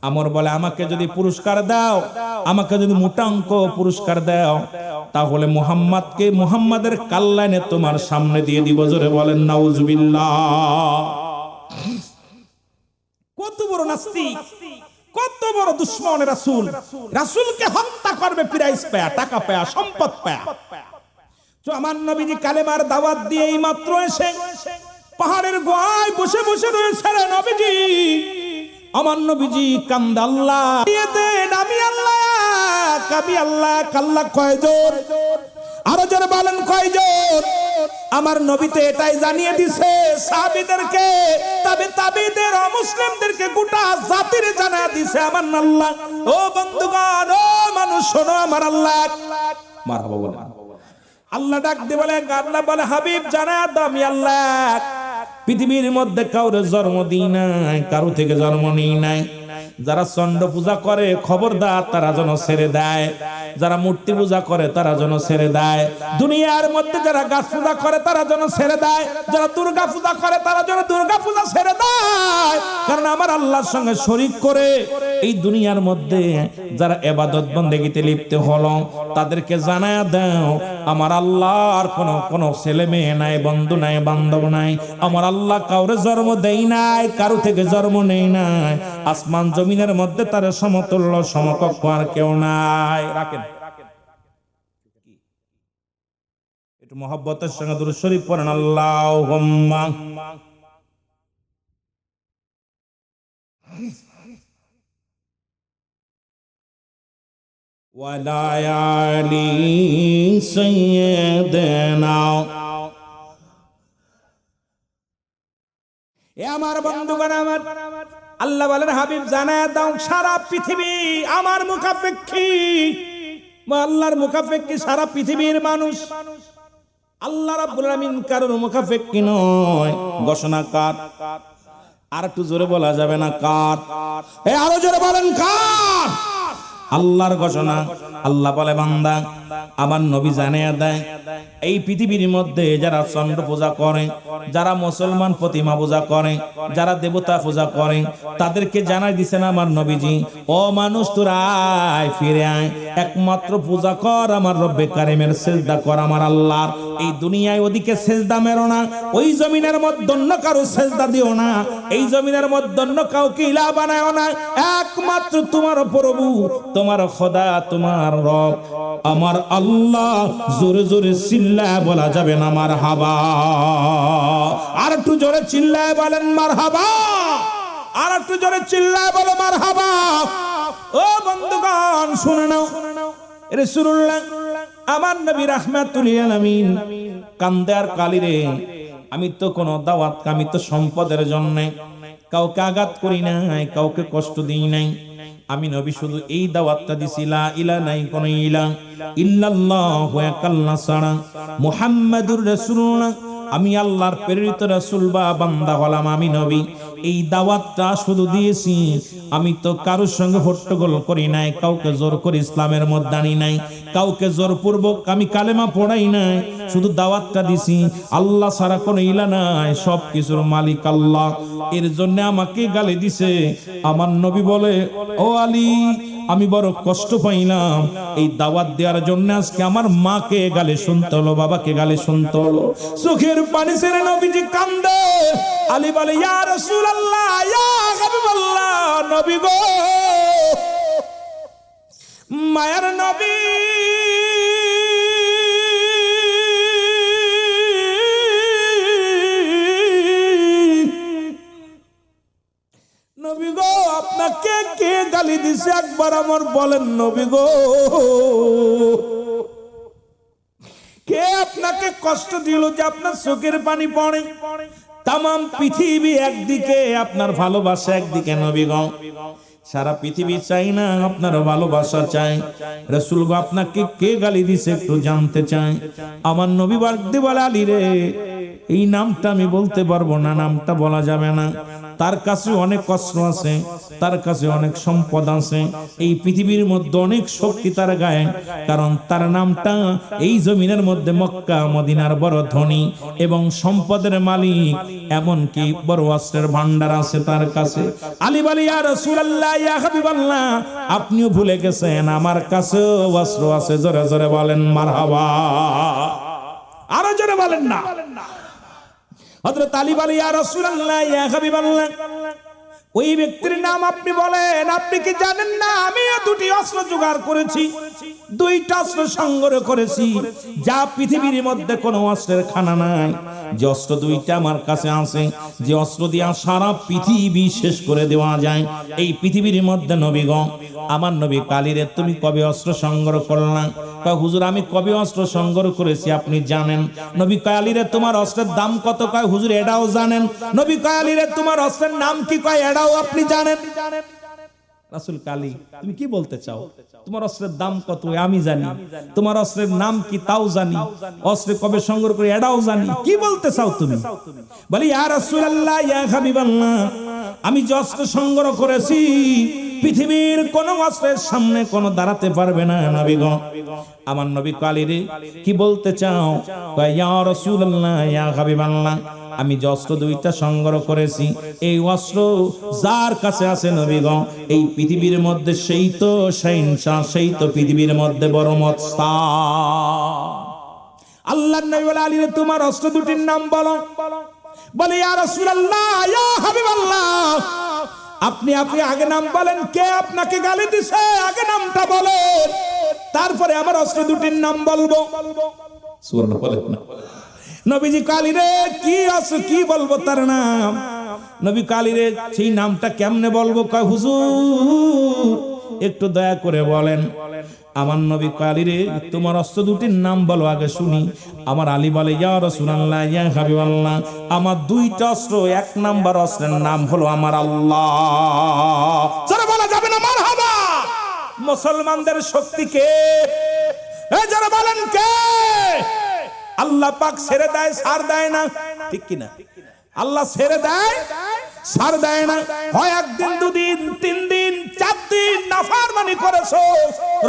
আমর বলে, আমাকে যদি পুরস্কার দাও, আমাকে যদি মোটা অঙ্ক পুরস্কার দাও, তাহলে মুহাম্মাদকে, মুহাম্মাদের কাল্লানে তোমার সামনে দিয়ে দিব। জোরে বলেন নাউজুবিল্লাহ। কত বড় নাস্তিক, কত বড় দুশমন রাসূল! রাসূলকে হত্যা করবে প্রাইজ পায়া, টাকা পায়া, সম্পদ পায়া। তো আমার নবীজি কালেমার দাওয়াত দিয়ে এই মাত্র এসে পাহাড়ের গোয়ায় বসে বসে রয়েছে নবীজি। আমার নবীজি কান্দে, আল্লাহ দিয়ে দেন, আমি আল্লাহ, কাবি আল্লাহ, কাল্লা কয়জন? আরো যারা বলেন কয়জন? আমার নবী তো এটাই জানিয়ে দিছে সাহাবীদেরকে, তবে তাবিদের অমুসলিমদেরকে গোটা জাতির জানা দিছে আমার আল্লাহ। ও বন্ধুগণ, ও মানুষ শোনো, আমার আল্লাহ। মারহাবা বলেন। আল্লাহ ডাক দিয়ে বলে, আল্লাহ বলে, হাবিব জানা দাও আমি আল্লাহ পৃথিবীর মধ্যে কাউরে জন্ম দিই নাই, কারো থেকে জন্ম নিই নাই। যারা চন্ড পূজা করে খবরদার তারা যেন ছেড়ে দেয়, যারা মূর্তি পূজা করে তারা যেন ছেড়ে দেয়, দুনিয়ার মধ্যে যারা গাছ পূজা করে তারা যেন ছেড়ে দেয়, যারা দুর্গা পূজা করে তারা যেন দুর্গা পূজা ছেড়ে দেয়। কারণ আমার আল্লাহর সঙ্গে শরীক করে এই দুনিয়ার মধ্যে যারা ইবাদত বন্দেগীতে লিপ্ত হলো, তাদেরকে জানায়া দাও আমার আল্লাহর কোনো ছেলে মেয়ে নাই, বন্ধু নাই, বান্ধব নাই। আমার আল্লাহ কাউরে জন্ম দেই নাই, কারো থেকে জন্ম নেই নাই। আসমান জমিনের মধ্যে তার সমতুল্য সমকক্ষ আর কেউ নাই। রাখেন একটু মহব্বতের সঙ্গে দুরূদ শরীফ পড়েন। আল্লাহুম্মা ওয়ালা আলি সাইয়্যিদিনা। এ আমার বন্ধুগণ, আমার আল্লাহ বলেন, হাবিব জানায়া দাও সারা পৃথিবী আমার মুখাপেক্ষী, আল্লাহর মুখাপেক্ষী সারা পৃথিবীর মানুষ। আল্লাহ রাব্বুল আলামিন কারোর মুখাপেক্ষী নয়। ঘোষণা কার? আর একটু জোরে বলা যাবে না কার? এ আরো জোরে বলেন কার? আল্লাহর ঘোষণা। আল্লাহ বলে, বান্দা আমার নবী জানিয়ে দেয় এই পৃথিবীর মধ্যে যারা চন্দ্র পূজা করে, যারা মুসলমান প্রতিমা পূজা করে, যারা দেবতা পূজা করে, তাদেরকে জানাই দিছেন আমার নবীজি, ও মানুষ তোরা আয়, ফিরে আয়, একমাত্র পূজা কর আমার রব্বে কারিমের, সিজদা কর আমার আল্লাহর। এই দুনিয়ায় ওদিকে সিজদা মেরো না, ওই জমিনের মধ্যে অন্য কারো সিজদা দিও না, এই জমিনের মধ্যে অন্য কাউকে ইলা বানায়ও না। একমাত্র তোমার প্রভু, তোমার খোদা, তোমার রব আমার আল্লাহ। জোরে জোরে চিল্লায় বলা যাবে না মারহাবা? আর একটু জোরে চিল্লায় বলেন মারহাবা? আর একটু জোরে চিল্লায় বলো মারহাবা? ও বন্ধুগণ শুনে নাও, রাসূলুল্লাহ আমার নবী রাহমাতুল লিল আলামিন কান্দে আর কালিরে, আমি তো কোনো দাওয়াত, আমি তো সম্পদের জন্য কাউকে আঘাত করি নাই, কাউকে কষ্ট দিই নাই, আমি নবী শুধু এই দাওয়াতটা দিছি, লা ইলাহা নাই কোন ইলাহ ইল্লাল্লাহু আল্লাহ ছাড়া, মুহাম্মাদুর রাসূলুল্লাহ আমি আল্লাহর প্রেরিত রাসূল বা বান্দা হলাম, আমি নবী। এই দাওয়াতটা শুধু দিয়েছি, আমি তো কারোর সঙ্গে হট্টগোল করি নাই, কাউকে জোর করে ইসলামের মধ্যে আনি নাই, কাউকে জোরপূর্বক আমি কালেমা পড়াই নাই, শুধু দাওয়াতটা দিছি। আল্লাহ ছাড়া কোনো ইলাহ নাই, সব কিছুর মালিক আল্লাহ। এর জন্য আমাকে গালি দিছে। আমার নবী বলে, ও আলী, আমি বড় কষ্ট পাইলাম এই দাওয়াত দেওয়ার জন্য। আজকে আমার মাকে গালি শুনতে হলো, বাবাকে গালি শুনতে হলো। চোখের পানি ছেড়ে নবীজি কান্দে। আলী বলে, ইয়া রাসূলুল্লাহ, ইয়া হাবিবাল্লাহ, নবী গো, মায়ার নবী, নবী গো, আপনাকে কে গালি দিছে একবার আমার বলেন নবী গো, কে আপনাকে কষ্ট দিল যে আপনার চোখের পানি পড়ে? তামাম পৃথিবী একদিকে, আপনার ভালোবাসা একদিকে নবী গো, সারা পৃথিবী চাই না, আপনার ভালোবাসা চাই। রাসূল গো, আপনাকে কে গালি দিছে একটু জানতে চাই। আমার নবী বলে, আলী রে, এই নামটা আমি বলতে পারবো না, নামটা বলা যাবে না। তার কাছে অনেক কষ্ট আছে, তার কাছে অনেক সম্পদ আছে, এই পৃথিবীর মধ্যে অনেক শক্তি তার গায়ে, কারণ তার নামটা এই জমিনের মধ্যে মক্কা মদিনার বড় ধনী এবং সম্পদের মালিক, এমনকি বড় অস্ত্রের ভান্ডার আছে তার কাছে। আলী বলে, ইয়া রাসূলুল্লাহ, ইয়া হাবিবাল্লাহ, আপনিও ভুলে গেছেন আমার কাছেও অস্ত্র আছে। জোরে জোরে বলেন মারহাবা, আরো জোরে বলেন না। হযরত আলী বলে, ইয়া রাসূলুল্লাহ, ইয়া হাবিবাল্লাহ, ওই ব্যক্তির নাম আপনি বলেন। আপনি কি জানেন না আমিও দুটি অস্ত্র জোগাড় করেছি, দুইটা অস্ত্র সংগ্রহ করেছি, যা পৃথিবীর মধ্যে কোনো অস্ত্রের খানা নাই। যে অস্ত্র দুইটা আমার কাছে আছে, যে অস্ত্র দিয়া সারা পৃথিবী শেষ করে দেওয়া যায় এই পৃথিবীর মধ্যে। নবী গো, আমার নবী কালীরে তুমি কবে অস্ত্র সংগ্রহ করলাম? কয়, হুজুর, আমি কবে অস্ত্র সংগ্রহ করেছি আপনি জানেন? নবী কালীরে, তোমার অস্ত্রের দাম কত? কয়, হুজুর, এটাও জানেন। নবী কালীরে, তোমার অস্ত্রের নাম কি? কয়, এটাও আপনি জানেন। রাসূল, কালী, তুমি কি বলতে চাও? তোমার অস্ত্রের দাম কত আমি জানি, তোমার অস্ত্রের নাম কি তাও জানি, অস্ত্র কবে সংগ্রহ করে এটাও জানি, কি বলতে চাও তুমি? বলি, ইয়া রাসূলুল্লাহ, ইয়া হাবিবাল্লাহ, আমি যে অস্ত্র সংগ্রহ করেছি পৃথিবীর কোন অস্ত্রের সামনে কোন দাঁড়াতে পারবে না নবী গো। আমার নবী কালীরে কি বলতে চাও? কয়, ইয়া রাসূলুল্লাহ, ইয়া হাবিবাল্লাহ, আমি যে অস্ত্র দুইটা সংগ্রহ করেছি, এই অস্ত্র যার কাছে আছে নবী গো, এই পৃথিবীর মধ্যে সেই তো শাহিনশাহ, সেই তো পৃথিবীর মধ্যে বড় মস্তা। আল্লাহর নবী বলে, আলী রে, তোমার অস্ত্র দুটির নাম বলো। বলে, ইয়া রাসূলুল্লাহ, ইয়া হাবিবাল্লাহ, আপনি আগে নাম বলেন। কে আপনাকে গালি দিছে আগে নামটা বলেন, তারপরে আমার অস্ত্র দুটির নাম বলবো। সুবহানাল্লাহ বলেন না। নবীজি, কালীরে, কি আছে, কি বলবো তার নাম? নবী কালীরে, সেই নামটা কেমনে বলবো? কয়, হুজুর, একটু দয়া করে বলেন। আমার নবী কালীরে, তোমার অস্ত্র দুটির নাম বলো আগে শুনি। আমার আলী বলে, ইয়া রাসূলুল্লাহ, ইয়া হাবিবাল্লাহ, আমার দুইটা অস্ত্র, এক নাম্বার অস্ত্রের নাম হলো আমার আল্লাহ। যারা বলা যাবে না মারহাবা। মুসলমানদের শক্তি কে? যারা বলেন কে? আল্লাহ পাক ছেড়ে দেয়, ছাড় দেয় না, ঠিক কিনা? আল্লাহ ছেড়ে দেয়, ছাড় দেয় না। হয় একদিন, দুদিন, 3 দিন, 4 দিন নাফরমানি করেছো,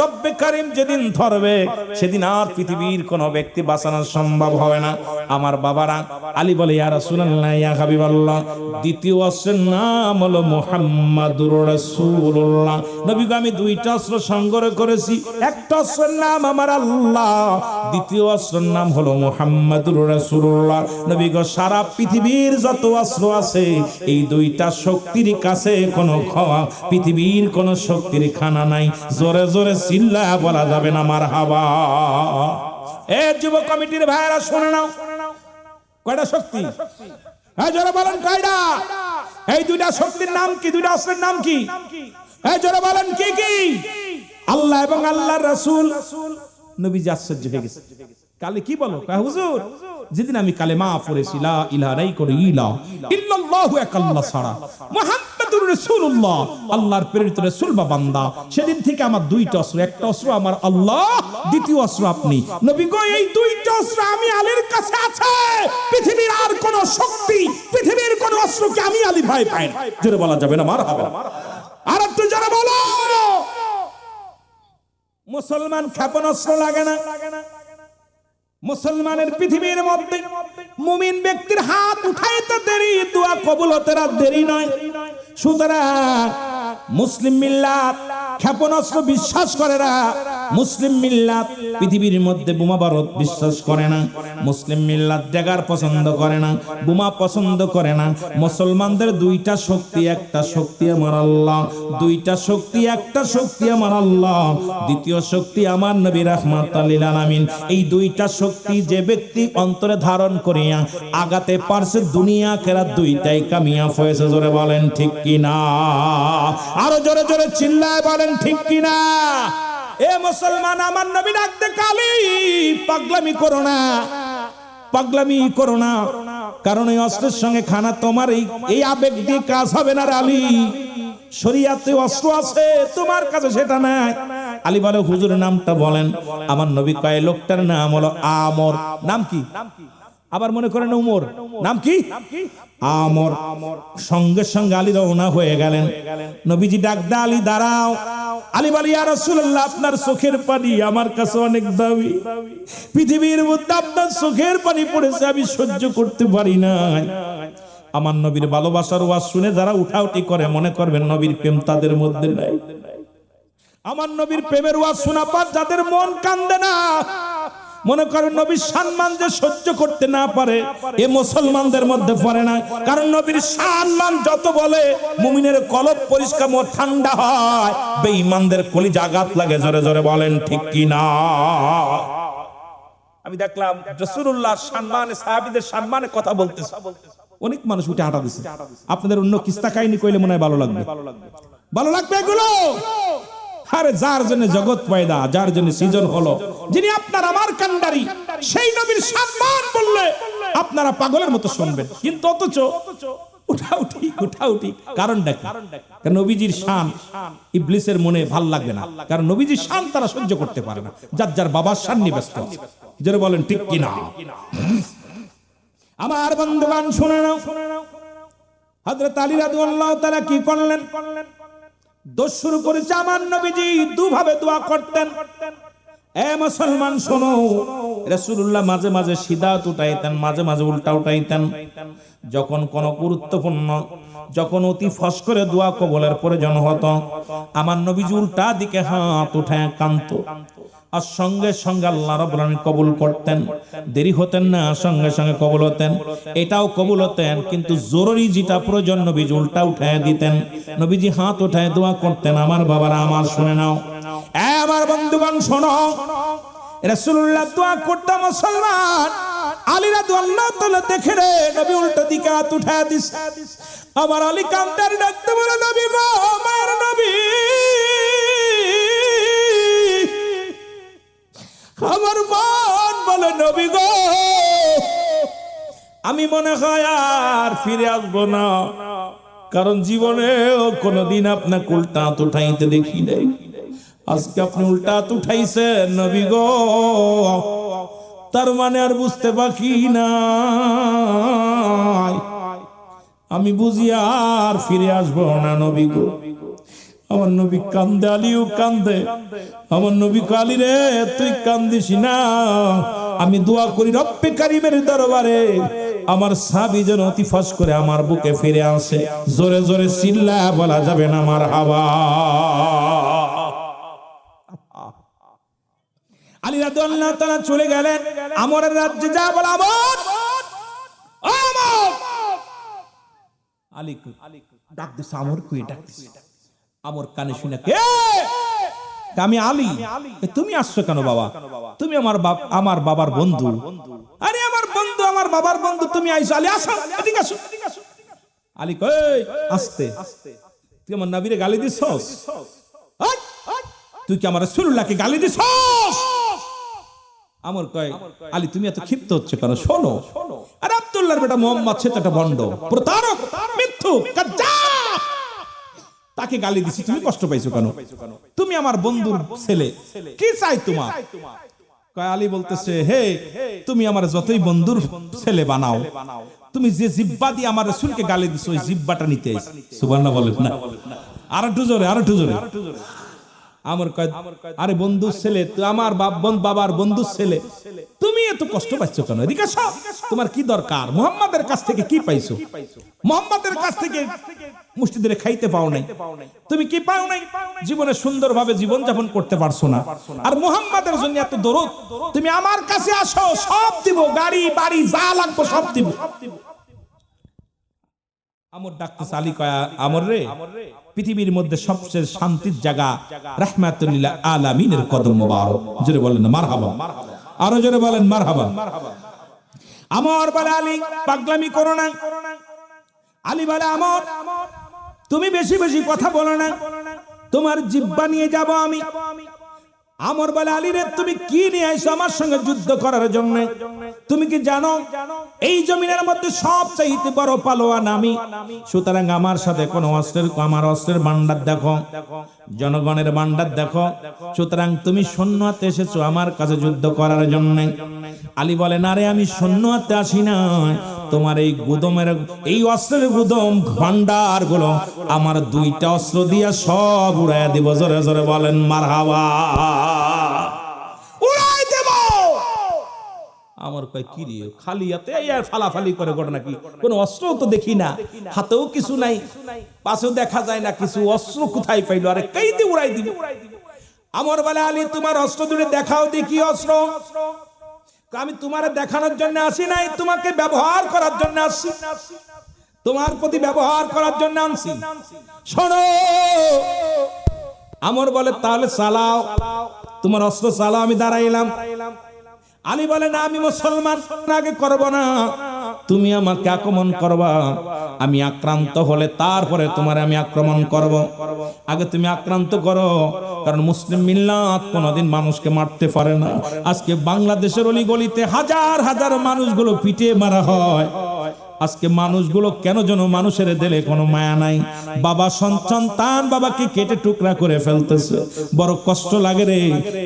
রব্বে কারীম যেদিন ধরবে সেদিন আর পৃথিবীর কোন ব্যক্তি বাঁচানো সম্ভব হবে না। আমার বাবারা, আলী বলে, ইয়া রাসূলুল্লাহ, ইয়া হাবিবাল্লাহ, দ্বিতীয় অস্ত্রের নাম হলো মুহাম্মাদুর রাসূলুল্লাহ। নবী গো, আমি দুইটা অস্ত্র সংগ্রহ করেছি, একটা অস্ত্রের নাম আমার আল্লাহ, দ্বিতীয় অস্ত্রের নাম হলো মুহাম্মাদুর রাসূলুল্লাহ। নবী গো, সারা পৃথিবীর যত অস্ত্র আছে, এই দুইটা শক্তির কাছে কোনো পৃথিবীর কোন শক্তির খানা নাই। জোরে জোরে চিল্লা বলা যাবে না মারহাবা। এ যুব কমিটির ভাইরা, শুনে নাও, কয়টা শক্তি? হ্যাঁ, জোরে বলেন, কয়টা? এই দুইটা শক্তির নাম কি? দুইটা অস্ত্রের নাম কি? হ্যাঁ, জোরে বলেন, কি কি? আল্লাহ এবং আল্লাহর রাসূল। নবীজি আশ্চর্য হয়ে গেছে। কালে কি বলো? কয়, হুজুর, যেদিন আমি কালেমা পড়েছি, লা ইলাহা ইল্লাল্লাহু এক আল্লাহ ছাড়া, মুহাম্মদ মুহাম্মাদুর রাসূলুল্লাহ, আল্লাহর প্রেরিত রাসূল বা বান্দা। সেদিন থেকে আমার দুইটা অস্ত্র, একটা অস্ত্র আমার আল্লাহ, দ্বিতীয় অস্ত্র আপনি। নবী গো, এই দুইটা অস্ত্র আমি আলীর কাছে আছে। পৃথিবীর আর কোন শক্তি, পৃথিবীর কোন অস্ত্রকে আমি আলী ভয় পাই না। জোরে বলা যাবে না মারহাবা? আর একটু জোরে বলো। মুসলমান ক্ষেপণাস্ত্র লাগে না। মুসলমানের পৃথিবীর মধ্যে মুমিন ব্যক্তির হাত উঠাইতে দেরি, দোয়া কবুল হতে রাত দেরি নয়। সুতরাং মুসলিম মিল্লাত ক্ষেপণাস্ত্র বিশ্বাস করে না। মুসলিম মিল্লাত পৃথিবীর মধ্যে বোমা বারুদ বিশ্বাস করে না। মুসলিম মিল্লাত ড্যাগার পছন্দ করে না, বোমা পছন্দ করে না। মুসলমানদের দুইটা শক্তি, একটা শক্তি আমার আল্লাহ, দুইটা শক্তি, একটা শক্তি আমার আল্লাহ, দ্বিতীয় শক্তি আমার নবী রাহমাতুল লিল আলামিন। এই দুইটা শক্তি যে ব্যক্তি অন্তরে ধারণ করিয়া আগাতে পারছে, দুনিয়া আখিরাত দুইটাই কামিয়াব হয়েছে। জোরে বলেন ঠিক কিনা? আরো জোরে জোরে চিল্লায় বলেন ঠিক কিনা? এ মুসলমান, আমার নবী ডাকতে, কালী পাগলামি করো না, পাগলামি করো না। কারণ এই অস্ত্রের সঙ্গে খানা তোমার এই আবেগ দিয়ে কাজ হবে না রে আলী। শরীয়তে অস্ত্র আছে, তোমার কাছে সেটা নাই। আলী বলে, হুজুরের নামটা বলেন। আমার নবী কয়, লোকটার নাম হলো আমর। নাম কি? আবার মনে করেন উমর। নাম কি? আমর। সঙ্গে সঙ্গে আলী রওনা হয়ে গেলেন। নবীজি ডাক দা, আলী দাঁড়াও। আলী বলে, ইয়া রাসূলুল্লাহ, আপনার চোখের পানি আমার কাছে অনেক দামি। পৃথিবীর মধ্যে আপনার চোখের পানি পড়েছে, আমি সহ্য করতে পারি না। আমার নবীর ভালোবাসার ওয়াজ শুনে যারা উঠাউটি করে, মনে করবেন নবীর প্রেম তাদের মধ্যে নাই। আমার নবীর প্রেমের ওয়াজ শোনা পর যাদের মন কান্দে না, মনে করেন নবীর সম্মান যে সহ্য করতে না পারে, এ মুসলমানদের মধ্যে পড়ে না। কারণ নবীর সম্মান যত বলে, মুমিনের কলব পরিষ্কার ও ঠান্ডা হয়, বেঈমানদের কলিজা আঘাত লাগে। জোরে জোরে বলেন ঠিক কি না? আমি দেখলাম রাসূলুল্লাহ সম্মানে, সাহাবীদের সম্মানে কথা বলতেছে, অনেক মানুষ উঠে হাঁটা দিচ্ছে। আপনাদের অন্য কিস্তা কাহিনী কইলে মনে হয় ভালো লাগবে, ভালো লাগবে এগুলো। আরে যার জন্য জগৎ পয়দা, যার জন্য সৃজন হলো, যিনি আপনার আমার কান্ডারি, সেই নবীর সম্মান বললে আপনারা পাগলের মতো শুনবেন। কিন্তু অথচ উঠাউঠি কারণটা কি? কারণ নবীজির শান ইবলিসের মনে ভাল লাগবে না। কারণ নবীজির শান তারা সহ্য করতে পারে না। যার যার বাবার শান নিয়ে ব্যস্ত। যারা বলেন ঠিক কিনা? আমার বন্ধুগণ শুনে নাও, হযরত আলী রাদিয়াল্লাহু তাআলা কি করলেন? দোষ শুরু করেছে। আমার নবীজি দুভাবে দোয়া করতেন। এ মুসলমান শোনো, রাসূলুল্লাহ মাঝে মাঝে সিধাত উঠাইতেন, মাঝে মাঝে উল্টা উঠাইতেন। যখন কোন গুরুত্বপূর্ণ, যখন অতি ফস করে দোয়া কবুলের প্রয়োজন হতো, আমার নবীজি উল্টা দিকে হাত উঠায় কাঁদতো। আর সঙ্গে সঙ্গে আল্লাহ রাব্বুল আলামিন কবুল করতেন। দেরি হতেন না, সঙ্গে সঙ্গে কবুল হতেন। এটাও কবুল হতেন, কিন্তু জরুরি যেটা প্রয়োজন নবীজি উল্টা উঠায় দিতেন। নবীজি হাত উঠায় দোয়া করতেন। আমার বাবারা আমার শুনে নাও, আমার বন্ধুগণ শোনো, রাসূলুল্লাহ দোয়া করতেন। মুসলমান আলী রাদিয়াল্লাহু তাআলা দেখে রে, নবী উল্টা দিকে হাত উঠায় দিছে। আমার আলী কান্দার ডাকতে বলে, নবী গো, আমার নবী, আমার মন বলে, নবী গো, আমি মনে হয় আর ফিরে আসবো না। কারণ জীবনেও কোনোদিন আপনাকে উল্টা হাত উঠাইতে দেখি নাই। আজকে আপনি উল্টা হাত উঠাইছেন নবী গো, তার মানে আর বুঝতে বাকি না, আমি বুঝি আর ফিরে আসবো না নবী গো। আমার নবী কান্দে, আলীও কান্দে। আমার নবী আলী রে, তুই কান্দিস না। আমি দোয়া করি রব্বে কারীমের দরবারে আমার সাহাবী যেন অতি ফাঁস করে আমার বুকে ফিরে আসে। জোরে জোরে চিল্লা বলা যাবে না মারহাবা। আলী রাদিয়াল্লাহু তাআলা চলে গেলেন আমরের রাজ্যে। যা বল আমর, আমর, আলী ডাক দিছে, আমর কই ডাক দিছে। আমর কানে শুনে, কে? আমি আলী। তুমি আসছো কেন বাবা? তুমি আমার বাবার বন্ধু। আরে আমার বন্ধু, আমার বাবার বন্ধু, তুমি আইছো? আলী আসো, এদিকে আসো। আলী কই, আস্তে। তুই আমার নবীরে গালি দিছস? তুই কি আমার রাসূলুল্লাহকে গালি দিছস? আমর কয়, আলী তুমি এত ক্ষিপ্ত হচ্ছে কেন? শোনো, আরে আব্দুল্লাহর বেটা মুহাম্মদ সে তো একটা ভণ্ড, প্রতারক, মিথ্যুক, কাজ্জাব। তাকে গালি দিছি, তুমি কষ্ট পাইছো কেন? তুমি আমার বন্ধুর ছেলে, কি চাই তোমার? আলী বলতেছে, হে তুমি আমার যতই বন্ধুর ছেলে বানাও, তুমি যে জিব্বা দিয়ে আমার রাসূলকে গালি দিছো ওই জিব্বাটা নিতে আইছি। সুবহানাল্লাহ বলেন না? আর একটু জোরে, আর একটু জোরে। আমার কয়, আরে বন্ধুর ছেলে, তুই আমার বাবার বন্ধুর ছেলে, তুমি এত কষ্ট পাচ্ছ কেন? এদিকে আসো, তোমার কি দরকার? মুহাম্মাদের কাছ থেকে কি পাইছো? মুহাম্মাদের কাছ থেকে মুষ্টি ধরে খাইতে পাও নাই, তুমি কি পাও নাই? জীবনে সুন্দরভাবে জীবন যাপন করতে পারছো না, আর মুহাম্মাদের জন্য এত দরদ। তুমি আমার কাছে আসো, সব দিব, গাড়ি বাড়ি যা লাগবে সব দিব। আমর ডাকতেছে, আলী কয়া, আমর রে, পৃথিবীর মধ্যে সবচেয়ে শান্তির জায়গা রাহমাতুল লিল আলামিনের কদম মোবারক। জোরে বলেন মারহাবা, আরো জোরে বলেন মারহাবা। আমর বলে, আলী পাগলামি করো না। আলী বলে, আমর তুমি বেশি বেশি কথা বলো না, তোমার জিহ্বা নিয়ে যাব আমি। আমর বলে, আলী রে, তুমি কি নিয়ে আইছো আমার সঙ্গে যুদ্ধ করার জন্য? তুমি কি জানো এই জমিনের মধ্যে সবচাইতে বড় পালোয়ান আমি? সুতরাং আমার সাথে কোন আমার অস্ত্রের ভান্ডার দেখো, জনগণের ভান্ডার দেখো। সুতরাং তুমি সৈন্য হাতে এসেছো আমার কাছে যুদ্ধ করার জন্য। আলী বলে, না রে, আমি সৈন্য হাতে আসি না, তোমার এই গুদমের, এই অস্ত্রের গুদম ভান্ডার গুলো আমার দুইটা অস্ত্র দিয়া সব উড়াইয়া দিব। জোরে জোরে বলেন মারহাবা। উড়াই দেব। আমার কয়, কি রে, খালি হাতে আর ফালাফালি করে ঘটনা কি? কোন অস্ত্রও তো দেখি না, হাতেও কিছু নাই, পাশেও দেখা যায় না কিছু, অস্ত্র কোথায় পাইলো? আরে কাইতে উড়াই দিব। আমার বলে, আলী তোমার অস্ত্র দুটো দেখাও, দেখি অস্ত্র। আমি তোমার দেখানোর জন্য আসি নাই, তোমাকে ব্যবহার করার জন্য আসছি, তোমার প্রতি ব্যবহার করার জন্য আনছি। শোনো, আমর বলে, তাহলে চালাও, তোমার অস্ত্র চালাও, আমি দাঁড়াইলাম। আলী বলে, না, আমি মুসলমান, আগে করব না, তুমি আমাকে আক্রমণ করবা, আমি আক্রান্ত হলে তারপরে তোমার আমি আক্রমণ করব। আগে তুমি আক্রান্ত করো, কারণ মুসলিম মিল্লাত কোনদিন মানুষকে মারতে পারে না। আজকে বাংলাদেশের অলিগলিতে হাজার হাজার মানুষগুলো পিটিয়ে মারা হয়। আজকে মানুষগুলো কেন যেন মানুষের দিলে কোনো মায়া নাই। বাবা সন্তান বাবাকে কেটে টুকরা করে ফেলতেছে, বড় কষ্ট লাগে রে।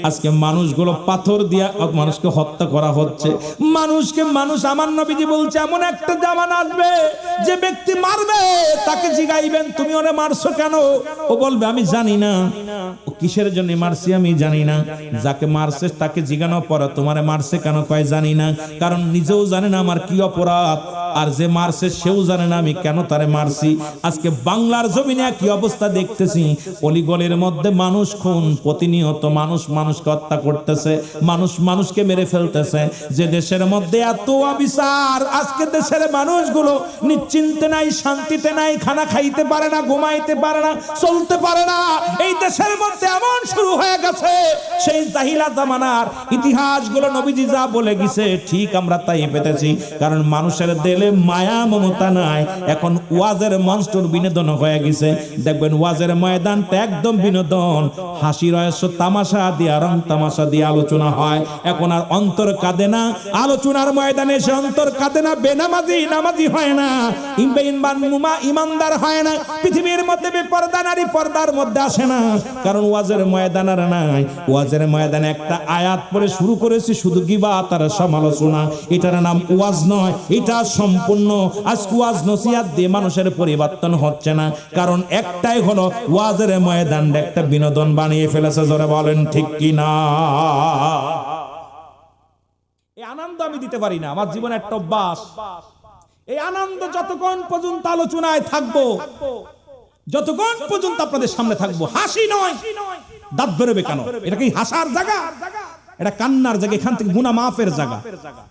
আজকে মানুষগুলো পাথর দিয়া মানুষকে হত্যা করা হচ্ছে। মানুষকে মানুষ, আমার নবীজি বলছে, এমন একটা জামানা আসবে যে ব্যক্তি মারবে তাকে জিগাইবেন, তুমি ওরে মারছো কেন? ও বলবে, আমি জানি না, ও কিসের জন্য মারছি আমি জানি না। যাকে মারছে তাকে জিগানো পরে তোমারে মারছে কেন? কয় জানি না, কারণ নিজেও জানে না আমার কি অপরাধ, আর যে মারছে সেও জানে না আমি কেন তারে মারছি। আজকে বাংলার জমিনে কি অবস্থা দেখতেছি, অলিগলির মধ্যে মানুষ খুন, প্রতিনিয়ত মানুষ মানুষকে হত্যা করতেছে, মানুষ মানুষকে মেরে ফেলতেছে। যে দেশের মধ্যে এত অবিচার, আজকে দেশের মানুষগুলো নিশ্চিন্তে নাই, শান্তিতে নাই, খানা খাইতে পারে না, ঘুমাইতে পারে না, চলতে পারে না। এই দেশের মধ্যে এমন শুরু হয়ে গেছে, সেই জাহিলা জামানার ইতিহাসগুলো নবীজি যা বলে গেছে ঠিক আমরা তাই পেতেছি। কারণ মানুষের দিলে মায়া মমতা নাই। এখন ওয়াজের মঞ্চের বিনোদন হয়ে গেছে। দেখবেন ওয়াজের ময়দানটা একদম বিনোদন, হাসি রহস্য তামাশা দিয়া, রং তামাশা দিয়ে আলোচনা হয়। এখন আর অন্তর কাঁদে না, আলোচনার ময়দানে এসে অন্তর কাঁদে না, বেনামাজি নামাজি হয় না, ইমানদার হয় না। পৃথিবীর মধ্যে বেপরদা নারী পর্দার মধ্যে আসে না, কারণ ওয়াজের ময়দান আর নাই। ওয়াজের ময়দানে একটা আয়াত পড়ে শুরু করেছি শুধু গিবত আর সমালোচনা। এটার নাম ওয়াজ নয়, এটা সম্পূর্ণ আজকে ওয়াজ নসিহত দিয়ে মানুষের পরিবর্তন হচ্ছে না। কারণ একটাই হলো, ওয়াজের ময়দান একটা বিনোদন বানিয়ে ফেলেছে। জোরে বলেন ঠিক কি না? এই আনন্দ আমি দিতে পারি না, আমার জীবনে একটা অভ্যাস। এই আনন্দ যতক্ষণ পর্যন্ত আলোচনায় থাকবো, যতক্ষণ পর্যন্ত আপনাদের সামনে থাকবো, হাসি নয়, দাঁত বেরোবে কেন? এটা কি হাসার জায়গা? এটা কান্নার জায়গা, এখান থেকে গুনাহ মাফের জায়গা।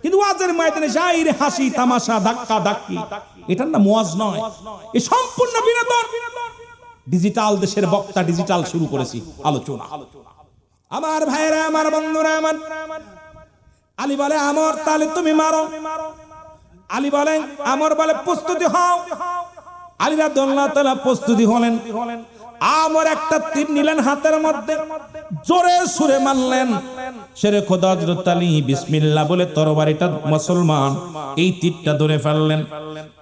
কিন্তু ওয়াজের ময়দানে যাই রে হাসি তামাশা ধাক্কা ধাক্কি, এটার নাম ওয়াজ নয়, এ সম্পূর্ণ বিনোদন। ডিজিটাল দেশের বক্তা ডিজিটাল শুরু করেছি আলোচনা। আমার ভাইরা, আমার বন্ধুরা, আমার আলী বলে, আমর তাহলে তুমি মারো। আলী বলেন, আমর বলে প্রস্তুতি হও। আলী রাদিয়াল্লাহু তাআলা প্রস্তুতি হলেন। আমর একটা তীর নিলেন হাতের মধ্যে, জোরে সুরে মারলেন। শেরে খোদা হযরত আলী বিসমিল্লাহ বলে তরবারিটা মুসলমান এই তীরটা ধরে ফেললেন।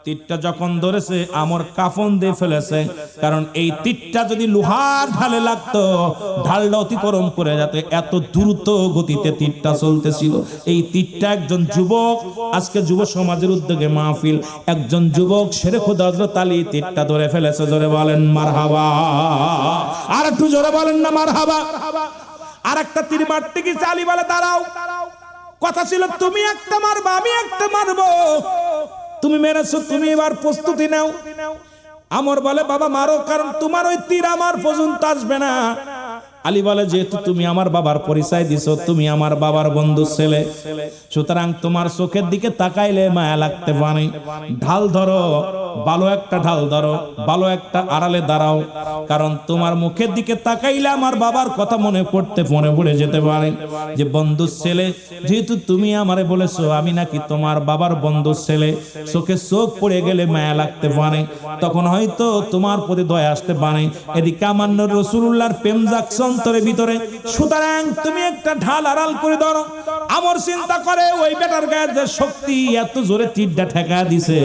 তীরটা যখন ধরেছে আমর কাফন দিয়ে ফেলেছে, কারণ এই তীরটা যদি লোহার ঢালে লাগতো ঢালটা অতিক্রম করে যেত, এত দ্রুত গতিতে তীরটা চলতেছিল। এই তীরটা একজন যুবক, আজকে যুব সমাজের উদ্যোগে মাহফিল, একজন যুবক শেরে খোদা হযরত আলী তীরটা ধরে ফেলেছে। জোরে বলেন মারহাবা, আর একটু জোরে বলেন না মারহাবা। আর একটা তীর মারতে গিয়ে আলী বলে দাঁড়াও, কথা ছিল তুমি একটা মারবা আমি একটা মারবো, তুমি মেরেছো, তুমি এবার প্রস্তুতি নাও। আমর বলে বাবা মারো, কারণ তোমার ওই তীর আমার পর্যন্ত আসবে না। আলী বলে যেহেতু তুমি আমার বাবার পরিচয় দিছো, তুমি আমার বাবার বন্ধু ছেলে, সুতরাং তোমার চোখের দিকে তাকাইলে মায়া লাগতে পারে। ঢাল ধরো, ভালো একটা ঢাল ধরো, ভালো একটা আড়ালে দাঁড়াও, কারণ তোমার মুখের দিকে তাকাইলে আমার বাবার কথা মনে পড়ে যেতে পারে যে বন্ধু ছেলে, যেহেতু তুমি আমারে বলেছো আমি নাকি তোমার বাবার বন্ধু ছেলে, চোখে চোখ পড়ে গেলে মায়া লাগতে পারে, তখন হয়তো তোমার প্রতি দয়া আসতে পারে। এদিকে আমার রাসূলুল্লাহর প্রেম জাগছে অন্তরের ভিতরে, সুতরাং তুমি একটা ঢাল আড়াল করে ধরো। আমর চিন্তা করে ওই বেটার গায়ে যে শক্তি, এত জোরে তীরটা ঠেকা দিছে,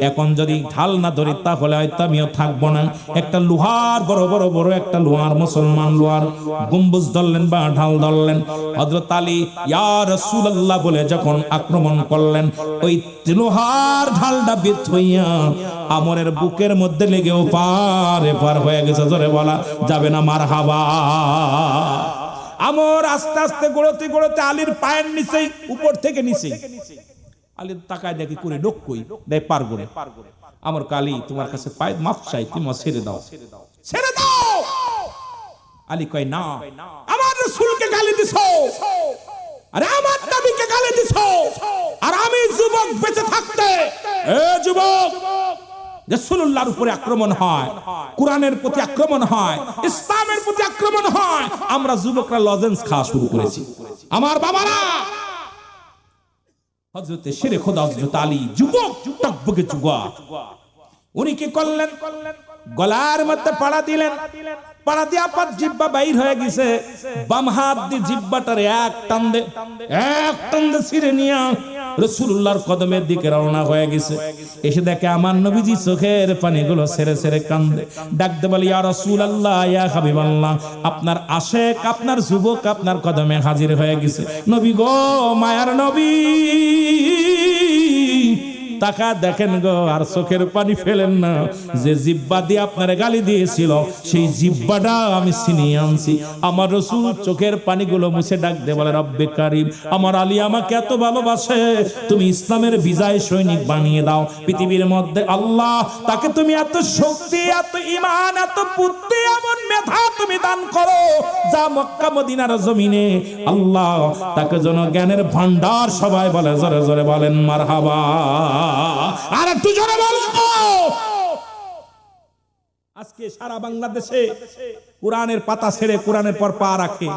এখন যদি ঢাল না ধরি তাহলে হয়তো আমিও থাকবো না। একটা লোহার বড় একটা লোহার মুসলমান লোহার গম্বুজ ধরলেন বা ঢাল ধরলেন। হযরত আলী ইয়া রাসূলুল্লাহ বলে যখন আক্রমণ করলেন, ওই লোহার ঢালটা বেত হইয়া আমরের বুকের মধ্যে লেগেও পার হয়ে গেছে। জোরে বলা যাবে না মারহাবা। আমর আস্তে আস্তে গড়তে গড়তে আলীর পায়ের নিচে, উপর থেকে নিচে, আলীর তাকায় দেখি করে লোক কই দেয় পার করে। আমর কালী তোমার কাছে পায়ে মাফ চাই, তুমি ছেড়ে দাও, ছেড়ে দাও। আলী কয় না, আমার রাসূলকে গালি দিছো, আরে আমার নবীকে গালি দিছো, আর আমি যুবক বেঁচে থাকতে, এ যুবক, রাসূলুল্লাহর উপরে আক্রমণ হয়, কোরআনের প্রতি আক্রমণ হয়, ইসলামের প্রতি আক্রমণ হয়, আমরা যুবকরা লজেন্স খাওয়া শুরু করেছি। আমার বাবারা, হযরতে শেরে খোদা হযরত আলী যুবক, টকবকে যুবক, উনি কি করলেন, গলার মধ্যে পাড়া দিলেন, পাড়া দিয়ে আপাত জিহ্বা বাইর হয়ে গেছে, বাম হাত দিয়ে জিহ্বাটার এক টান দে ছিঁড়ে নিয়ে রাসূলুল্লাহর কদমের দিকে রওনা হয়ে গেছে। এসে দেখে আমার নবীজি চোখের পানিগুলো ছেড়ে ছেড়ে কান্দে, ডাকতে বলে ইয়া রাসূলুল্লাহ, ইয়া হাবিবাল্লাহ, আপনার আশেক, আপনার যুবক আপনার কদমে হাজির হয়ে গেছে। নবী গো, মায়ার নবী, তাকা দেখেন গো, আর চোখের পানি ফেলেন না। যে জিহ্বা দিয়ে আপনার গালি দিয়েছিল সেই জিহ্বাটা আমি ছিনিয়ে আনছি। আমার রাসূল চোখের পানিগুলো মুছে ডাক দিয়ে বলে রব্বে কারীম, আমার আলী আমাকে এত ভালোবাসে, তুমি ইসলামের বিজয় সৈনিক বানিয়ে দাও পৃথিবীর মধ্যে। আল্লাহ, তাকে তুমি এত শক্তি, এত ঈমান, এত বুদ্ধি, এমন মেধা তুমি দান করো, যা মক্কা মদিনার জমিনে আল্লাহ তাকে যেন জ্ঞানের ভান্ডার। সবাই বলে জোরে জোরে বলেন মারহাবা। আর একটু জোরে বলো। আজকে সারা বাংলাদেশে কোরআনের পাতা ছেড়ে কোরআনের পর পা রাখে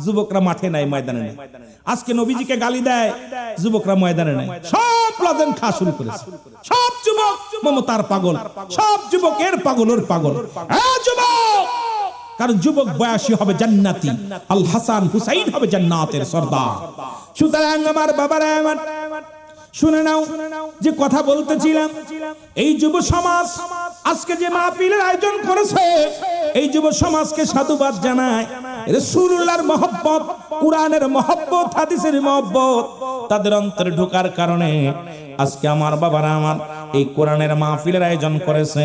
যুবকরা মাঠে নাই, ময়দানে নাই। আজকে নবীজিকে গালি দেয় যুবকরা ময়দানে নাই। সব লজেন খাওয়া শুরু করেছে, সব যুবক মমতার পাগল, সব যুবকের পাগলের পাগল। যুবক, কারণ যুবক বয়সী হবে জান্নাতি, আল হাসান হুসাইন হবে জান্নাতের সর্দার। সুতরাং আমার বাবারা, আমার শুনে নাও যে কথা বলতেছিলাম, এই যুব সমাজ আজকে যে মাহফিলের আয়োজন করেছে, এই যুব সমাজকে সাধুবাদ জানায়। রাসূলুল্লাহর মহব্বত, কোরআনের মহব্বত, হাদিসের মহব্বত তাদের অন্তরে ঢোকার কারণে আজকে আমার বাবারা আমার এই কোরআনের মাহফিলের আয়োজন করেছে,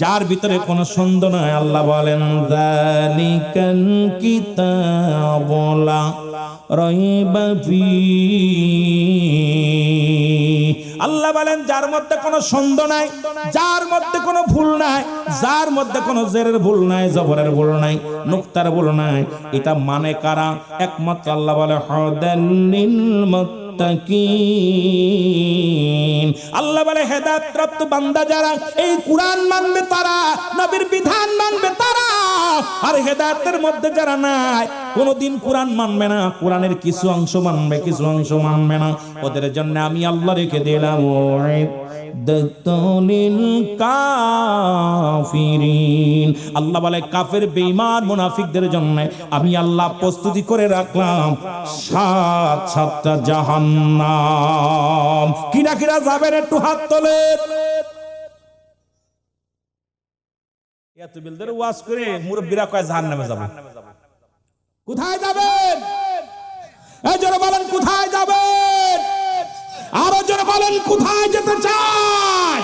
যার ভিতরে কোনো সন্দেহ নাই। আল্লাহ বলেন যালিকাল কিতাবু লা রাইবা ফীহি, আল্লাহ বলেন যার মধ্যে কোনো সন্দেহ নাই, যার মধ্যে কোনো ভুল নাই, যার মধ্যে কোনো জেরের ভুল নাই, জবরের ভুল নাই, নুকতার ভুল নাই, এটা মানে কারা? একমাত্র আল্লাহ বলে হুদাল লিল মুত্তাকিন। আল্লাহ বলে হেদায়েত প্রাপ্ত বান্দা যারা, এই কোরআন মানবে তারা, নবীর বিধান মানবে তারা। আর হেদায়েতের মধ্যে যারা নাই, কোনদিন কোরআন মানবে না, কোরআনের কিছু অংশ মানবে, কিছু অংশ মানবে না, ওদের জন্য আমি আল্লাহ রেখে দিলাম উ'ইদ্দাতুল কাফিরিন। আল্লাহ বলে কাফের বেঈমান মুনাফিকদের জন্য আমি আল্লাহ প্রস্তুতি করে রাখলাম সাতটা জাহান্নাম। কিরা কিরা যাবেন একটু হাত তোলেন। এত বিলদের ওয়াজ করে মুরব্বিরা কয় জাহান্নামে যাব। কোথায় যাবেন? এই জোরে বলেন কোথায় যাবেন? আরো জোরে বলেন কোথায় যেতে চায়?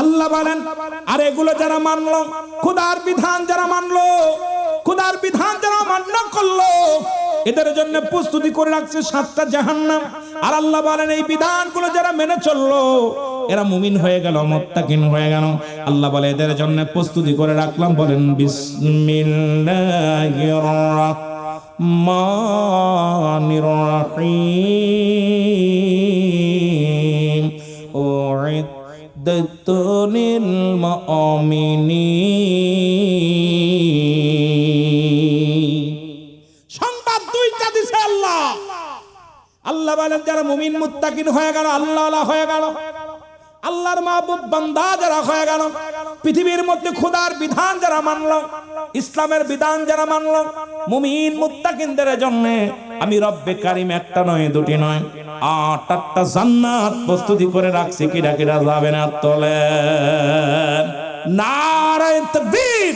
আল্লাহ বলেন আর এগুলো যারা মানলো, খোদার বিধান যারা মানলো, খোদার বিধান যারা মান্য করলো, এদের জন্য প্রস্তুতি করে রাখছে সাতটা জাহান্নাম। আর আল্লাহ বলেন এই বিধানগুলো যারা মেনে চললো এরা মুমিন হয়ে গেল, মুত্তাকিন হয়ে গেল। আল্লাহ বলে এদের জন্য প্রস্তুতি করে রাখলাম। বলেন বিসমিল্লাহির রাহমানির রাহিম। উ'ইদ্দাতুল মুমিনিন। সংবাদ দুইটা দিছে আল্লাহ। আল্লাহ বলেন যারা মুমিন মুত্তাকিন হয়ে গেল, আল্লাহ হয়ে গেল, আল্লাহর মাহবুব বান্দা যারা হয়ে গেল, পৃথিবীর মধ্যে খোদার বিধান যারা মানলো, ইসলামের বিধান যারা মানলো, মুমিন মুত্তাকিনদের জন্য আমি রব্বে কারিম একটা নয় দুটি নয় 8টা জান্নাত প্রস্তুতি করে রাখছি। কিরা কিরা যাবে না তোলেন নারায়ে তাকবীর।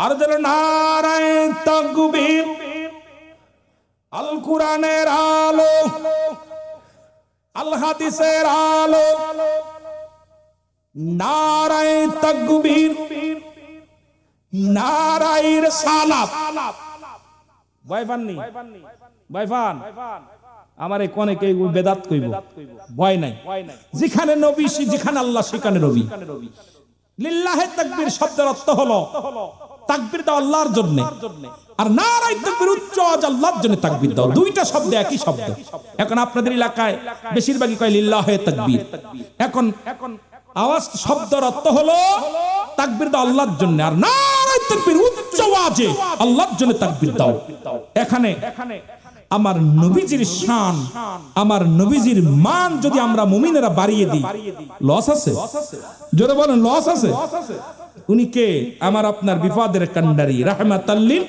আর যেন নারায়ে তাকবীর। আল কোরআনের আলো, আল হাদিসের আলো, নারায়ে তাকবীর, নারায়ে রিসালাত। ভয়পাননি? ভয়পান? আমার এই কোনে কে বেদাত কইব? ভয় নাই। যেখানে নবী যেখানে আল্লাহ সেখানে নবী। লিল্লাহে তাকবীর শব্দের অর্থ হলো তাকবীর দাও আল্লাহর জন্য, আর নারায়ে তাকবীর উচ্চ আওয়াজ আল্লাহর জন্য তাকবীর দাও। দুইটা শব্দ একই শব্দ। এখন আপনাদের এলাকায় বেশিরভাগই কয় লিল্লাহে তাকবীর। এখন আওয়াজ শব্দের অর্থ হলো তাকবীর দাও আল্লাহর জন্য, আর নারায়ে তাকবীর উচ্চ আওয়াজে আল্লাহর জন্য তাকবীর দাও। এখানে আমার নবীজির শান, আমার নবীজির মান যদি আমরা মুমিনেরা বাড়িয়ে দিই, লস আছে? জোরে বলেন লস আছে? উনি কে? আমার আপনার বিপদের কান্ডারি, রাহমাতাল লিল,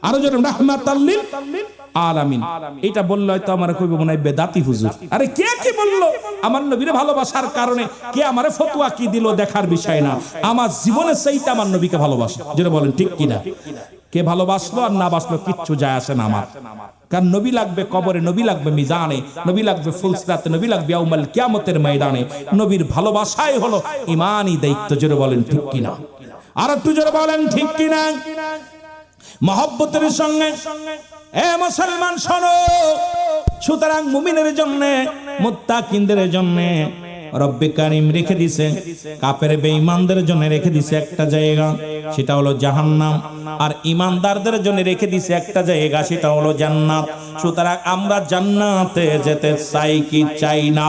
আরো জোরে রাহমাতাল লিল আলামিন। এটা বললে হয়তো আমার কইব মনে হয় বেদাতি হুজুর। আরে কে কি বললো? আমার নবীর ভালোবাসার কারণে কে আমারে ফতোয়া কি দিল দেখার বিষয় না। আমার জীবনের চাইতে আমার নবীকে ভালোবাসে। যেটা বলেন ঠিক কিনা? কে ভালোবাসলো আর না বাসলো কিচ্ছু যায় আসে না আমার। কারণ নবী লাগবে কবরে, নবী লাগবে মিজানে, নবী লাগবে ফুলসিরাতে, নবী লাগবে ইয়াউমুল কিয়ামতের ময়দানে। নবীর ভালোবাসাই হলো ঈমানি দায়িত্ব। জোরে বলেন ঠিক কিনা? আর একটু জোরে বলেন ঠিক কিনা? মহব্বতের সঙ্গে এ মুসলমান শোনো, সুতরাং মুমিনের জন্য, মুত্তাকিনদের জন্য রব্বে কারিম রেখে দিছে, কাফের বেঈমানদের জন্য রেখে দিছে একটা জায়গা, সেটা হলো জাহান্নাম। আর ঈমানদারদের জন্য রেখে দিছে একটা জায়গা, সেটা হলো জান্নাত। সুতরাং আমরা জান্নাতে যেতে চাই কি চাই না?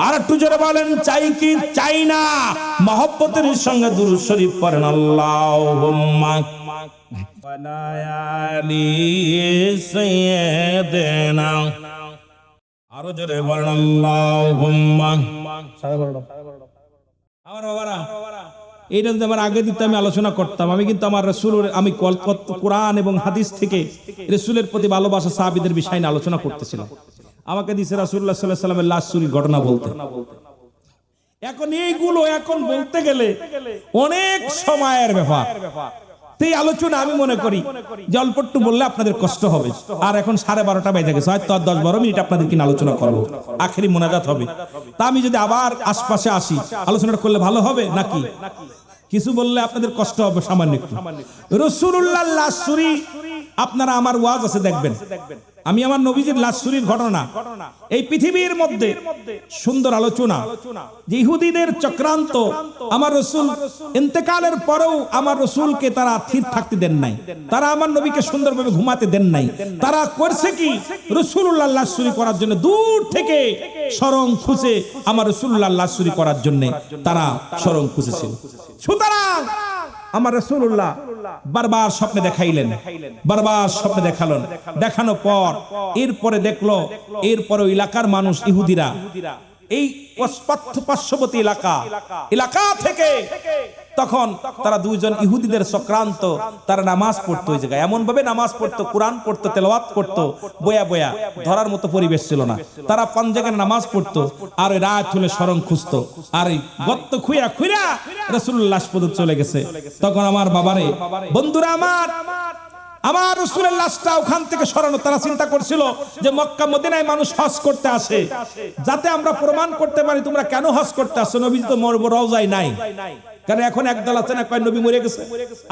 আর একটু জোরে বলেন চাই কি চাই না? মহব্বতের সঙ্গে দুরূদ শরীফ পড়েন। আল্লাহুম্মা আলি সাইয়্যিদিনা। আরো জোরে বলেন আল্লাহুম্মা। আমার বাবারা, এইটা যদি আমার আগে দিতে আমি আলোচনা করতাম। আমি কিন্তু আমার রাসূলের, আমি কোরআন এবং হাদিস থেকে রাসূলের প্রতি ভালোবাসা সাহাবীদের বিষয় নিয়ে আলোচনা করতেছিলাম। আমাকে দিছে রাসূলুল্লাহ সাল্লাল্লাহু আলাইহি ওয়াসাল্লামের লাশ চুরির ঘটনা বলতে। এখন এইগুলো এখন বলতে গেলে অনেক সময়ের ব্যাপার। এই আলোচনা আমি মনে করি যে অল্প একটু বললে আপনাদের কষ্ট হবে। আর এখন 12:30 বেজে গেছে, হয়তো 10-12 মিনিট আপনাদের কিনা আলোচনা করবো, আখেরি মোনাজাত হবে। তা আমি যদি আবার আশপাশে আসি, আলোচনা করলে ভালো হবে নাকি? কিছু বললে আপনাদের কষ্ট হবে সামান্য একটু। রাসূলুল্লাহর লাশ চুরি, আপনারা আমার ওয়াজ আছে দেখবেন। আমি আমার নবীজির লাশ চুরির ঘটনা, এই পৃথিবীর মধ্যে সুন্দর আলোচনা। যে ইহুদিদের চক্রান্ত, আমার রাসূল ইন্তেকালের পরেও আমার রাসূলকে তারা স্থির থাকতে দেন নাই, তারা আমার নবীকে সুন্দরভাবে ঘুমাতে দেন নাই। তারা করছে কি? রাসূলুল্লাহর লাশ চুরি করার জন্য দূর থেকে শরং খুঁজে আমার রাসূলুল্লাহর লাশ চুরি করার জন্য তারা শরং খুঁজেছিল। সুতরাং আমার রাসূলুল্লাহ বারবার স্বপ্নে দেখাইলেন, বারবার স্বপ্নে দেখালেন। দেখানোর পর এরপরে দেখলো, এরপরে এলাকার মানুষ ইহুদিরা এই পার্শ্ববর্তী এলাকা থেকে তখন তারা দুইজন ইহুদিদের চক্রান্ত, তারা নামাজ পড়তো ওই জায়গায়, এমন ভাবে নামাজ পড়তো, কোরআন পড়তো, তেলাওয়াত করতো, বয়া বয়া, ধরার মতো পরিবেশ ছিল না। তারা পান জায়গায় নামাজ পড়তো আর ওই রাত হলে শরণ খুঁজতো, আর এই গর্ত খুঁড়া রাসূলুল্লাহ লাশ পর্যন্ত চলে গেছে। তখন আমার বাবারে, বন্ধুরা আমার রাসূলের লাশটা ওখান থেকে সরানো, তারা চিন্তা করছিল যে মক্কা মদিনায় মানুষ হজ করতে আসে, যাতে আমরা প্রমাণ করতে পারি তোমরা কেন হজ করতে আসছো, নবী তো রওজায় নাই। কারণ এখন একদল আছে না, কয় নবী মরে গেছে।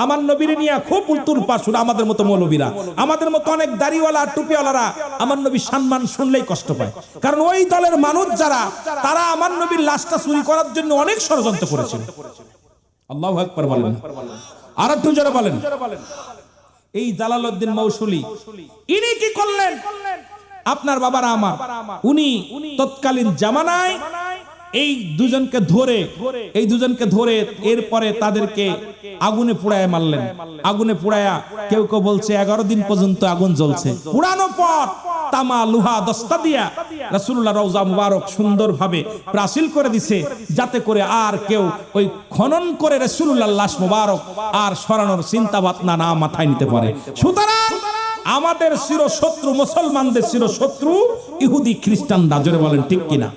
আমার নবীর নিয়ে খুব উল্টুর পাশ, আমাদের মতো মৌলবীরা, আমাদের মতো অনেক দাড়িওয়ালা টুপিওয়ালারা আমার নবীর সম্মান শুনলেই কষ্ট পায়। কারণ ওই দলের মানুষ যারা, তারা আমার নবীর লাশটা চুরি করার জন্য অনেক ষড়যন্ত্র করেছিল। আল্লাহু আকবার বলেন, আর একটু জোরে বলেন। এই জালালউদ্দিন মৌসুলি ইনি কি করলেন, আপনার বাবারা আমার, উনি তৎকালীন জামানায় এই দুজনকে ধরে এরপরে তাদেরকে আগুনে পুড়ায় মারলেন। আগুনে পুড়ায়া, কেউ কেউ বলছে 11 দিন পর্যন্ত আগুন জ্বলছে। পুরানো পর তামা লোহা দস্তা দিয়া রাসূলুল্লাহ রওজা মুবারক সুন্দরভাবে প্রাচীল করে দিছে, যাতে করে আর কেউ ওই খনন করে রাসূলুল্লাহ লাশ মুবারক আর সরানোর চিন্তা ভাবনা না মাথায় নিতে পারে। সুতরাং আমাদের চিরশত্রু, মুসলমানদের চিরশত্রু ইহুদি খ্রিস্টানরা। জোরে বলেন ঠিক কিনা,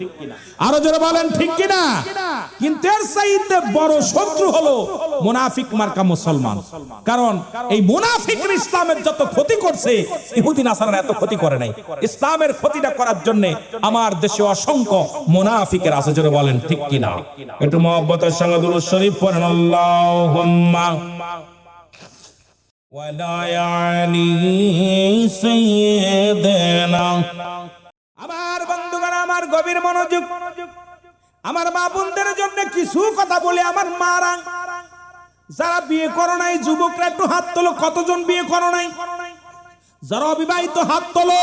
আরো জোরে বলেন ঠিক কিনা। কিন্তু এর চাইতে বড় শত্রু হলো মুনাফিক মার্কা মুসলমান। কারণ এই মুনাফিক ইসলামের যত ক্ষতি করছে, ইহুদি নাসারারা এত ক্ষতি করে নাই। ইসলামের ক্ষতিটা করার জন্য আমার দেশে অসংখ্য মুনাফিকের আছে। জোরে বলেন ঠিক কিনা। একটু মহব্বতের সঙ্গে দুরূদ শরীফ পড়েন, আল্লাহুম্মা আমার বন্ধুগণ, আমার গভীর মনোযোগ, আমার মা বোনদের জন্য কিছু কথা বলে। আমার মারা যারা বিয়ে করো নাই, যুবকরা একটু হাত তোলো। কতজন বিয়ে করো নাই? যারা অবিবাহিত হাত তোলো।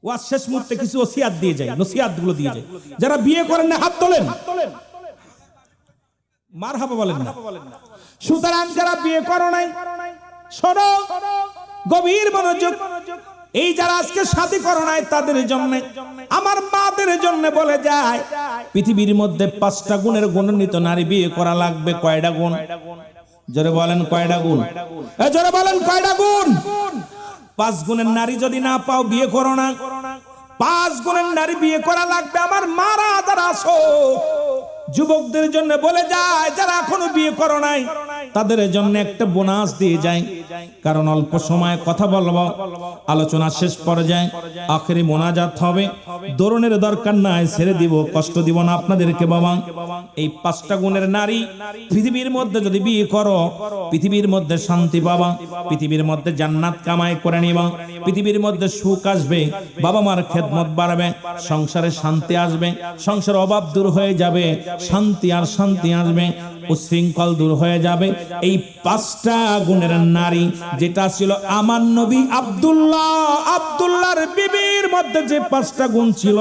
ওয়াজ শেষ মুহূর্তে কিছু ওসিয়াত দিয়ে যায়, নসিহত গুলো দিয়ে যায়। যারা বিয়ে করেন না হাত তোলেন, মারহাবা বলেন না। সুতরাং যারা বিয়ে করো নাই, শোনো, গভীর মনোযোগ। এই যারা আজকে শাদী করো নাই, তাদের জন্য, আমার মাদের জন্য বলে যায়, পৃথিবীর মধ্যে 5টা গুণের গুণান্বিত নারী বিয়ে করা লাগবে। কয়টা গুণ? জোরে বলেন কয়টা গুণ? জোরে বলেন কয়টা গুণ? 5 গুণের নারী যদি না পাও, বিয়ে করো না। 5 গুণের নারী বিয়ে করা লাগবে। আমার মারা যারা আছো, যুবকদের জন্য বলে যায়, যারা এখনো বিয়ে করো নাই, তাদের জন্য একটা বোনাস দিয়ে যায়। কারণ অল্প সময় কথা বলবো, আলোচনা শেষ পর্যায়ে আখেরি মোনাজাত হবে। দরুনের দরকার নাই, ছেড়ে দিব, কষ্ট দিব না আপনাদেরকে। বাবা, এই 5টা গুণের নারী পৃথিবীর মধ্যে যদি বিয়ে করো, পৃথিবীর মধ্যে শান্তি পাবা, পৃথিবীর মধ্যে জান্নাত কামাই করে নিবা, পৃথিবীর মধ্যে সুখ আসবে, বাবা মার খেদমত বাড়বে, সংসারে শান্তি আসবে, সংসার অভাব দূর হয়ে যাবে, শান্তি আর শান্তি আসবে, উশৃঙ্খল দূর হয়ে যাবে। এই 5টা গুণের নারী, যেটা ছিল আমার নবী আব্দুল্লাহর বিবির মধ্যে যে 5টা গুণ ছিল,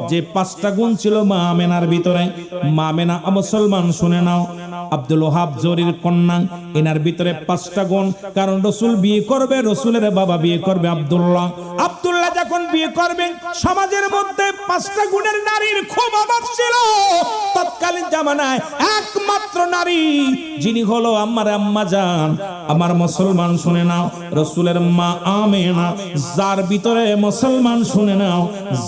যে 5টা গুণ ছিল মা আমেনার ভিতরে। মা আমেনা মুসলমান শুনে নাও, আব্দুল ওহাব জরির কন্যা, এনার ভিতরে 5টা গুণ। কারণ রসুল বিয়ে করবে, রসুলের বাবা বিয়ে করবে আব্দুল্লাহ যখন বিয়ে করবে, সমাজের মধ্যে 5টা গুণের নারীর খুব অভাব ছিল। তৎকালীন জামানায় একমাত্র নারী যিনি হলো আমার আম্মা জান, আমার মুসলমান শুনে নাও, রসুলের মা আমেনা, যার ভিতরে মুসলমান শুনে নাও,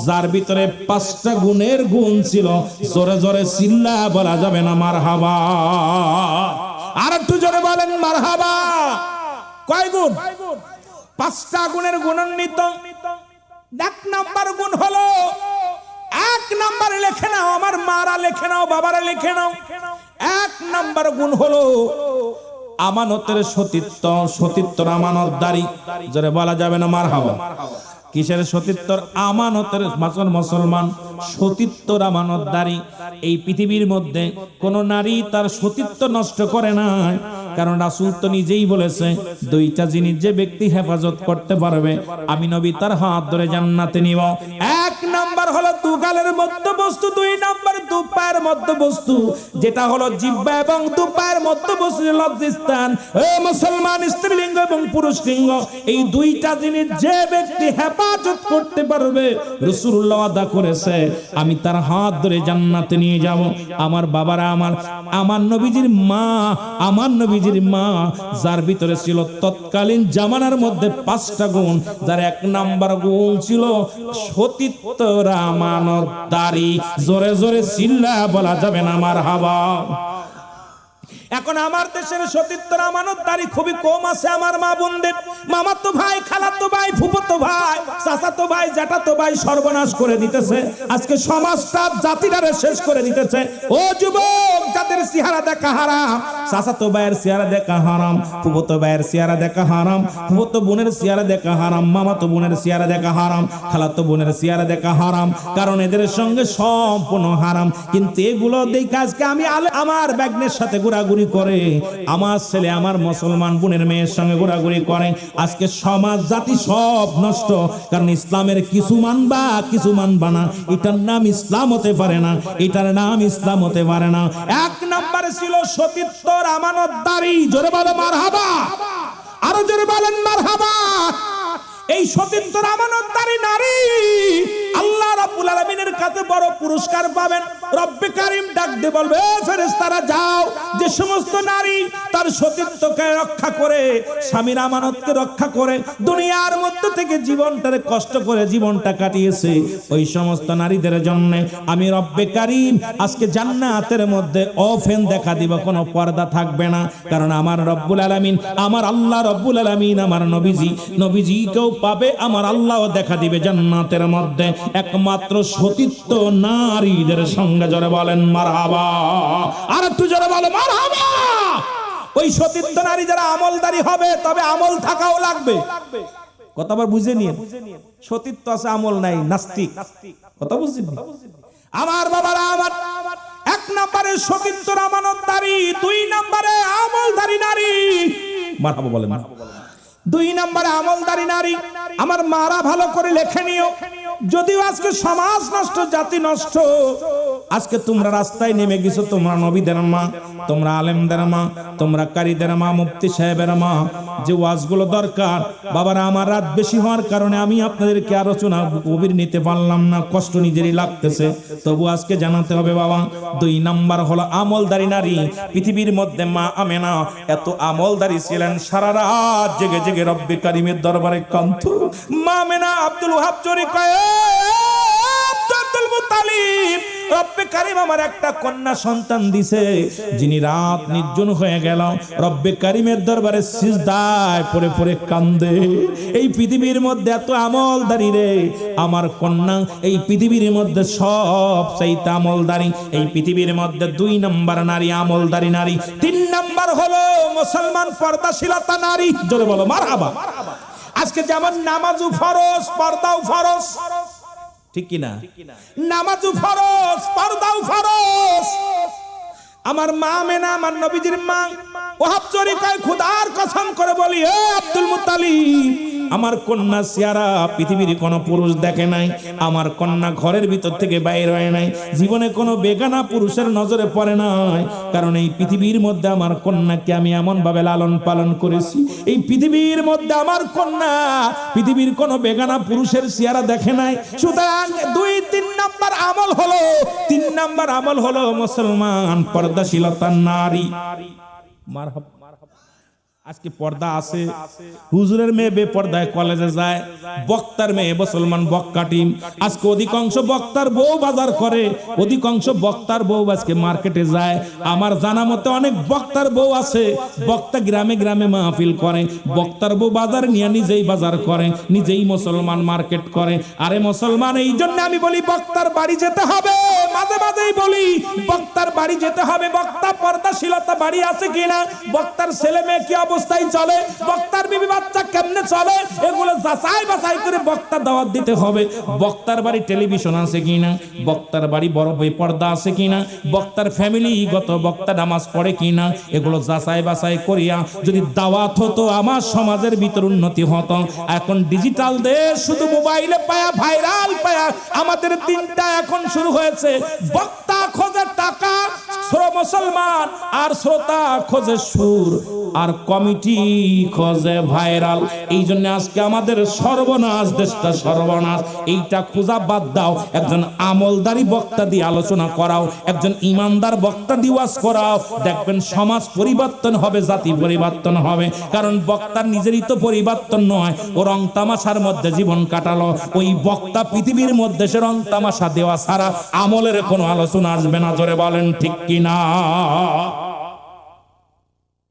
যার ভিতরে 5টা গুণের গুণ ছিল। জোরে জোরে চিল্লা বলা যাবে না মারহাবা? আর একটু জোরে বলেন মারহাবা। কয় গুণ? 5টা গুণের গুণান্বিত। 1 নাম্বার গুণ হলো, 1 নাম্বারে লেখে নাও, আমার মারা লেখে নাও, বাবারা লেখে নাও। 1 নাম্বার গুণ হলো আমানতের সতীত্বর আমানতদারি। জোরে বলা যাবে না মারহাবা? কিসের সতীত্বর? আমানতের। মুসলমান সতীত্বর আমানতদারি। এই পৃথিবীর মধ্যে কোন নারী তার সতীত্ব নষ্ট করে না। কারণ রাসূল তো নিজেই বলেছে, 2টা জিনিস যে ব্যক্তি হেফাজত করতে পারবে, আমি নবী তার হাত ধরে জান্নাতে নিব। 1 নাম্বার হলো দুগালের মধ্যবস্তু, 2 নাম্বার দুপায়ের মধ্যবস্তু যেটা হলো জিহ্বা এবং দুপায়ের মধ্যবস্তু লজ্জাস্থান। ও মুসলমান, স্ত্রীলিঙ্গ এবং পুরুষ লিঙ্গ, এই দুইটা জিনিস যে ব্যক্তি হেফাজত করতে পারবে, রাসূলুল্লাহ ওয়াদা করেছে আমি তার হাত ধরে জান্নাতে নিয়ে যাব। আমার বাবারা, আমার নবীজির মা যার ভিতরে ছিল তৎকালীন জামানার মধ্যে 5টা গুণ, যার 1 নাম্বার গুণ ছিল সতীত্বর আমানতদারি। জোরে জোরে চিল্লা বলা যাবে না মারহাবা। এখন আমার দেশের সতীত্বর আমানতদারি খুবই কম আছে। আমার মা বোনদের মামাতো ভাই, খালাতো ভাই, ফুফাতো ভাই, চাচাতো ভাই, জ্যাঠাতো ভাই সর্বনাশ করে দিতেছে। আজকে সমাজটা জাতিটারে শেষ করে দিতেছে। ও যুবক, যাদের চেহারা দেখা হারাম, চাচাতো ভাইয়ের চেহারা দেখা হারাম, ফুফাতো ভাইয়ের চেহারা দেখা হারাম, ফুফাতো বোনের চেহারা দেখা হারাম, মামাতো বোনের চেহারা দেখা হারাম, খালাতো বোনের চেহারা দেখা হারাম, কারণ এদের সঙ্গে সম্পূর্ণ হারাম। কিন্তু এগুলো দেখে আজকে আমি আমার ব্যাগনের সাথে ঘোরাঘুরি করে, আমার ছেলে আমার মুসলমান বোনের মেয়ের সঙ্গে ঘোরাঘুরি করে। আজকে সমাজ জাতি সব নষ্ট, কারণ ইসলামের কিছু মানবা কিছু মানবা না, এটার নাম ইসলাম হতে পারে না, এটার নাম ইসলাম হতে পারে না। 1 নম্বরে ছিল সতীত্বর আমানতদারি। জোরে বলো মারহাবা, আরো জোরে বলেন মারহাবা। এই সতীত্বর আমানতদারি নারী আল্লাহ রাব্বুল আলামিনের কাছে বড় পুরস্কার পাবেন। রব্বে কারীম ডাক দিয়ে বলবে, ফেরেশতারা যাও, যে সমস্ত নারী তার সতীত্বকে রক্ষা করে, স্বামীর আমানতকে রক্ষা করে, দুনিয়ার মধ্যে থেকে জীবনটারে কষ্ট করে জীবনটা কাটিয়েছে, ওই সমস্ত নারীদের জন্য আমি রব্বে কারীম আজকে জান্নাতের মধ্যে ওপেন দেখা দিব, কোনো পর্দা থাকবে না। কারণ আমার রব্বুল আলামিন, আমার আল্লাহ রব্বুল আলামিন, আমার নবীজিকেও পাবে, আমার আল্লাহও দেখা দিবে জান্নাতের মধ্যে একমাত্র সতীত্ব নারীদের সঙ্গে। জোরে বলেন মারহাবা, আর একটু জোরে বলো মারহাবা। ওই সতীত্ব নারী যারা আমলদারি হবে, তবে আমল থাকাও লাগবে। কতবার বুঝে নিয়ে, সতীত্ব আছে আমল নাই, নাস্তিক। কথা বুঝছেন? আমার বাবারা, আমার 1 নম্বরে সতীত্বর আমানতদারি, 2 নম্বরে আমলদারি নারী। মারহাবা বলেন। 2 নম্বরে আমলদারি নারী। আমার মারা ভালো করে লেখে নিও, যদিও আজকে সমাজ নষ্ট, জাতি নষ্ট, আজকে তোমরা রাস্তায় নেমে গেছো, তোমরা নবীদের মা, তোমরা আলেমদের মা, তোমরা কারীদের মা, মুফতি সাহেবের মা, যে ওয়াজগুলো দরকার বাবারা, আমার রাত বেশি হওয়ার কারণে আমি আপনাদেরকে আলোচনা গভীর নিতে পারলাম না, কষ্ট নিজেরই লাগতেছে, তবু আজকে জানাতে হবে বাবা। 2 নাম্বার হলো আমলদারি নারী। পৃথিবীর মধ্যে মা আমেনা এত আমলদারি ছিলেন, সারা রাত জেগে জেগে রব্বে কারীমের দরবারে কাঁদতো। মা আমেনা আব্দুল ওয়াহাব চুরি কয়, আব্দুল মুত্তালিব, রব্বে কারীম আমার একটা কন্যা সন্তান দিছে, যিনি রাত নির্জন হয়ে গেল রব্বে কারীমের দরবারে সিজদায় পড়ে পড়ে কান্দে। এই পৃথিবীর মধ্যে এত আমলদারি রে আমার কন্যা, এই পৃথিবীর মধ্যে সব চাইতে আমলদারি। এই পৃথিবীর মধ্যে 2 নম্বর নারী আমলদারি নারী। 3 নম্বর হলো মুসলমান পর্দাশীলতা নারী। জোরে বলো মারহাবা। আজকে যেমন নামাজও ফরজ, পর্দাও ফরজ, ঠিক কি না? নামাজও ফরজ, পর্দাও ফরজ। আমার মা আমেনা, আমার নবীজির মা, ওয়াহাব চুরি কয়, খোদার কসম করে বলি, হে আব্দুল মুত্তালিব, আমার কন্যা চেহারা পৃথিবীর কোনো পুরুষ দেখে নাই, আমার কন্যা ঘরের ভিতর থেকে বাইরে হয় নাই, জীবনে কোনো বেগানা পুরুষের নজরে পড়ে নাই, কারণ এই পৃথিবীর মধ্যে আমার কন্যাকে আমি এমন ভাবে লালন পালন করেছি, এই পৃথিবীর মধ্যে আমার কন্যা পৃথিবীর কোনো বেগানা পুরুষের চেহারা দেখে নাই। সুতরাং 2-3 নম্বর আমল হলো, 3 নম্বর আমল হলো মুসলমান পর্দাশীলতা নারী। মারহাবা। আজকে পর্দা আছে, হুজুরের মেয়ে বেপর্দায় কলেজে যায়, বক্তার মেয়ে মুসলমান বক্কা টিম। আজকে অধিকাংশ বক্তার বউ বাজার করে, অধিকাংশ বক্তার বউ আজকে মার্কেটে যায়। আমার জানা মতে অনেক বক্তার বউ আছে, বক্তা গ্রামে গ্রামে মাহফিল করে, বক্তার বউ বাজার নিয়ে নিজেই বাজার করে, নিজেই মুসলমান মার্কেট করে। আরে মুসলমান, এই জন্য আমি বলি বক্তার বাড়ি যেতে হবে, মাঝে মাঝেই বলি বক্তার বাড়ি যেতে হবে। বক্তা পর্দাশীলতা বাড়ি আছে কিনা, বক্তার ছেলে মেয়ে কি অবস্থায় চলে, বক্তার বিবি বাচ্চা কেমনে চলে, এগুলো যাচাই বাছাই করে বক্তা দাওয়াত দিতে হবে। বক্তার বাড়ি টেলিভিশন আছে কিনা, বক্তার বাড়ি বড় পর্দা আছে কিনা, বক্তার ফ্যামিলিগত বক্তা নামাজ পড়ে কিনা, এগুলো যাচাই বাছাই করিয়া যদি দাওয়াত হতো আমার সমাজের ভিতর উন্নতি হতো। এখন ডিজিটাল দেশ, শুধু মোবাইলে পায়া ভাইরাল পায়া আমাদের দিনটা এখন শুরু হয়েছে। বক্তা খোঁজে টাকা, মুসলমান আর শ্রোতা খোঁজে সুর, আর কমিটি খোঁজে ভাইরাল। এই জন্য আজকে আমাদের সর্বনাশ, দেশটা সর্বনাশ। এইটা খোঁজা বাদ দাও, একজন আমলদারি বক্তা দিয়ে আলোচনা করাও, একজন ইমানদার বক্তা দিয়ে ওয়াজ করাও, দেখবেন সমাজ পরিবর্তন হবে, জাতি পরিবর্তন হবে। কারণ বক্তার নিজেরই তো পরিবর্তন নয়, ও রং তামাশার মধ্যে জীবন কাটালো। ওই বক্তা পৃথিবীর মধ্যে সে রং তামাশা দেওয়া ছাড়া আমলের কোনো আলোচনা আসবে না। জোরে বলেন ঠিক কিনা?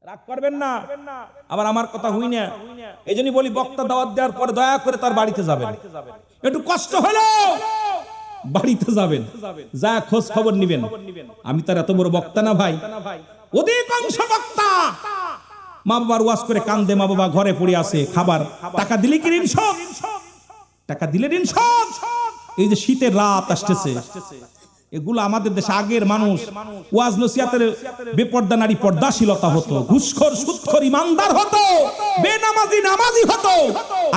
রাগ করবেন না, আবার আমার কথা হই না। এই জন্যই বলি, বক্তা দাওয়াত দেওয়ার পরে দয়া করে তার বাড়িতে যাবেন, একটু কষ্ট হলো বাড়িতে যাবেন, যা খোঁজ খবর নিবেন। আমি তার এত বড় বক্তা না ভাই, অধিকাংশ বক্তা মা বাবার ওয়াজ করে কান্দে, মা বাবা ঘরে পড়ে আছে, খাবার টাকা দিলে কি ঋণ শোধ, টাকা দিলে ঋণ শোধ। এই যে শীতের রাত আসতেছে, এগুলো আমাদের দেশে আগের মানুষ ওয়াজ নসিহতের বেপর্দা নারী পর্দাশীলতা হতো, ঘুষখোর সুদখোর ইমানদার হতো, বেনামাজি নামাজি হতো।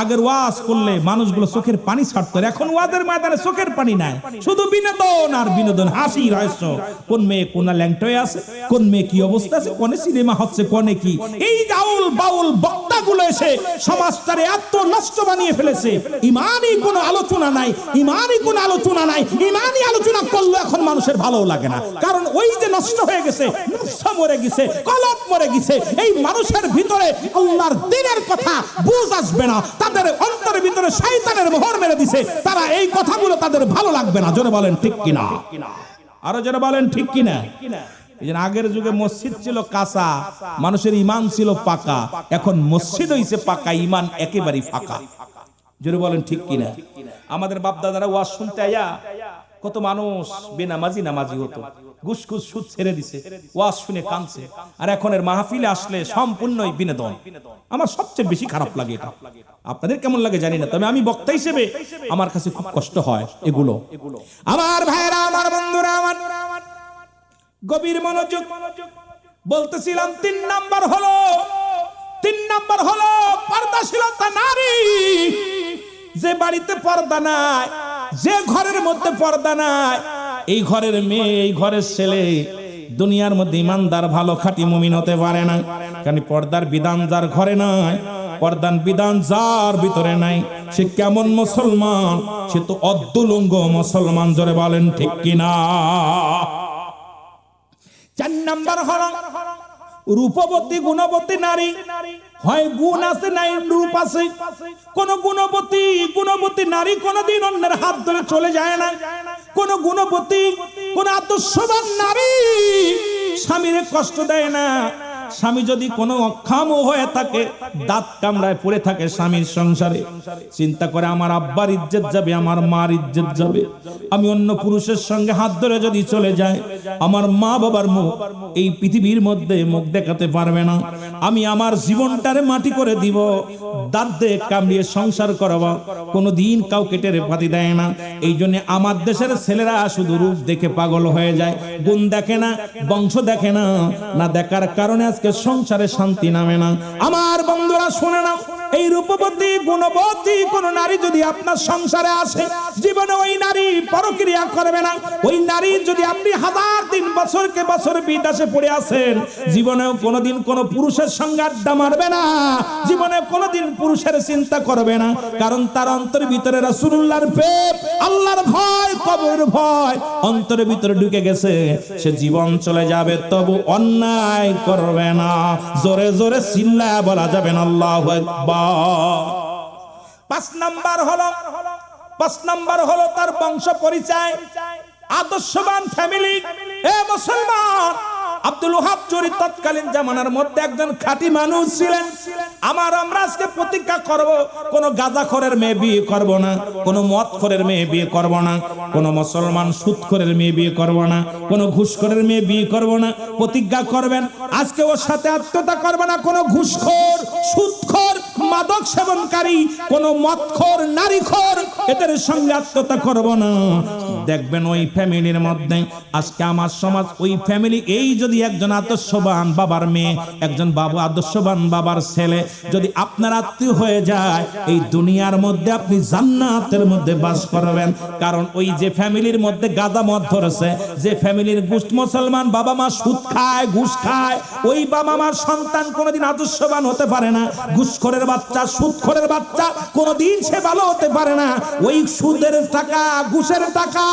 আগের ওয়াজ করলে মানুষগুলো চোখের পানি ছাড়তো। এখন ওয়াজের ময়দানে চোখের পানি নাই, শুধু বিনোদন আর বিনোদন, হাসি রহস্য। কোন মেয়ে কোন ল্যাংটয়ে আছে, কোন মেয়ে কি অবস্থা আছে, কোনে সিনেমা হচ্ছে, কোনে কি। এই গাউল বাউল বক্তাগুলো এসে সমাজটারে এত নষ্ট বানিয়ে ফেলেছে। ইমানই কোনো আলোচনা নাই, ইমানই কোনো আলোচনা নাই। ইমানই আলোচনা করলে এখন মানুষের ভালো লাগে না, কারণ ওই যে নষ্ট হয়ে গেছে, নফস মরে গেছে, কলব মরে গেছে। এই মানুষের ভিতরে আল্লাহর দ্বীনের কথা বুঝ আসবে না, তাদের অন্তরের ভিতরে শয়তানের মোহর মেরে দিছে। তারা এই কথাগুলো তাদের ভালো লাগবে না। জোরে বলেন ঠিক কিনা? আরো জোরে বলেন ঠিক কিনা? এই যে আগের যুগে মসজিদ ছিল কাঁচা, মানুষের ইমান ছিল পাকা। এখন মসজিদ হইছে পাকা, ইমান একেবারেই ফাঁকা। জোরে বলেন ঠিক কিনা? আমাদের বাপ দাদারা ওয়াজ শুনতে আয়া কত মানুষ বেনামাজি নামাজি হতো, ঘুষ ঘুষ সুদ ছেড়ে দিছে, ওয়াজ শুনে কাঁদছে। আর এখন এর মাহফিলে আসলে সম্পূর্ণই বিনোদন। আমার সবচেয়ে বেশি খারাপ লাগে এটা। আপনাদের কেমন লাগে জানি না, তবে আমি বক্তা হিসেবে আমার কাছে খুব কষ্ট হয় এগুলো। আমার ভাইরা, আমার বন্ধুরা, আমার গভীর মনোযোগ। বলতেছিলাম 3 নাম্বার হলো পর্দাশীলতা নারী। যে বাড়িতে পর্দা নাই, যে ঘরের মধ্যে পর্দা নাই, এই ঘরের মেয়ে, এই ঘরের ছেলে দুনিয়ার মধ্যে ইমানদার ভালো খাঁটি মুমিন হতে পারে না। কারণ পর্দার বিধান যার ঘরে নাই, পর্দার বিধান যার ভিতরে নাই, সে কেমন মুসলমান? সে তো অদ্দুলঙ্গ মুসলমান। জোরে বলেন ঠিক কিনা? 4 নাম্বার হলো রূপবতী গুণবতী নারী। হয় গুণ আছে নাই রূপ আছে। কোন গুণবতী নারী কোনদিন অন্যের হাত ধরে চলে যায় না। কোন গুণবতী, কোন আদর্শবান নারী স্বামীর কষ্ট দেয় না। স্বামী যদি কোনো অক্ষম হয়ে থাকে, দাঁত কামড়ায় পড়ে থাকে স্বামীর সংসারে, চিন্তা করে আমার আব্বার ইজ্জত যাবে, আমার মার ইজ্জত যাবে। আমি অন্য পুরুষের সঙ্গে হাত ধরে যদি চলে যায়, আমার মা বাবার মুখ এই পৃথিবীর মধ্যে মুখ দেখাতে পারবে না। আমি আমার জীবনটারে মাটি করে দিব, দাঁত দিয়ে কামড়িয়ে সংসার করবো। কোনোদিন কাউকে টেরে পাতি দেয় না। এই জন্য আমার দেশের ছেলেরা শুধু রূপ দেখে পাগল হয়ে যায়, গুণ দেখে না, বংশ দেখে না। না দেখার কারণে আজকে সংসারে শান্তি নামে না। আমার বন্ধুরা শুনে নাও, এই রূপবতী গুণবতী কোন নারী যদি আপনার সংসারে আসে, জীবনে ওই নারী পরক্রিয়া করবে না। ওই নারী যদি আপনি 1000 দিন বছরকে বছর বিদেশে পড়ে আছেন, জীবনেও কোনোদিন কোনো পুরুষের সঙ্গে আড্ডা মারবে না, জীবনে কোনোদিন পুরুষের চিন্তা করবে না। কারণ তার অন্তরের ভিতরে রাসূলুল্লাহর প্রেম, আল্লাহর ভয়, কবরের ভয় অন্তরের ভিতরে ঢুকে গেছে। সে জীবন চলে যাবে, তবু অন্যায় করবে না। জোরে জোরে চিল্লায়া বলা যাবে না আল্লাহু আকবার। 5 নাম্বার হলো তার বংশ পরিচয়, আদর্শবান ফ্যামিলি। এ মুসলমান, আব্দুল ওহাব চুরি তৎকালীন জামানার মধ্যে একজন খাঁটি মানুষ ছিলেন। আমরা আজকে প্রতিজ্ঞা করব, কোন গাঁজাখোরের মেয়ে বিয়ে করব না, কোন মদখোরের মেয়ে বিয়ে করব না, কোন মুসলমান সুদখোরের মেয়ে বিয়ে করব না, কোন ঘুষখোরের মেয়ে বিয়ে করব না। প্রতিজ্ঞা করবেন আজকে ওর সাথে আত্মীয়তা করবে না, কোন ঘুষখোর, সুদখোর, মাদক সেবনকারী, কোন মদখোর, নারীখোর, এদের সঙ্গে আত্মীয়তা করব না। দেখবেন ওই ফ্যামিলির মধ্যে আজকে আমার সমাজ, ওই ফ্যামিলি, এই যদি একজন আদর্শবান বাবার মেয়ে, একজন বাবা আদর্শবান বাবার ছেলে যদি আপনার আত্মীয় হয়ে যায়, এই দুনিয়ার মধ্যে আপনি জান্নাতের মধ্যে বাস করবেন। কারণ ওই যে ফ্যামিলির মধ্যে গাঁজা মদ ধরেছে, যে ফ্যামিলির মুসলমান বাবা মা সুদ খায়, ঘুষ খায়, ওই বাবা মার সন্তান কোনোদিন আদর্শবান হতে পারে না। ঘুষখোরের বাচ্চা, সুদখোরের বাচ্চা কোনোদিন সে ভালো হতে পারে না। ওই সুদের টাকা, ঘুষের টাকা,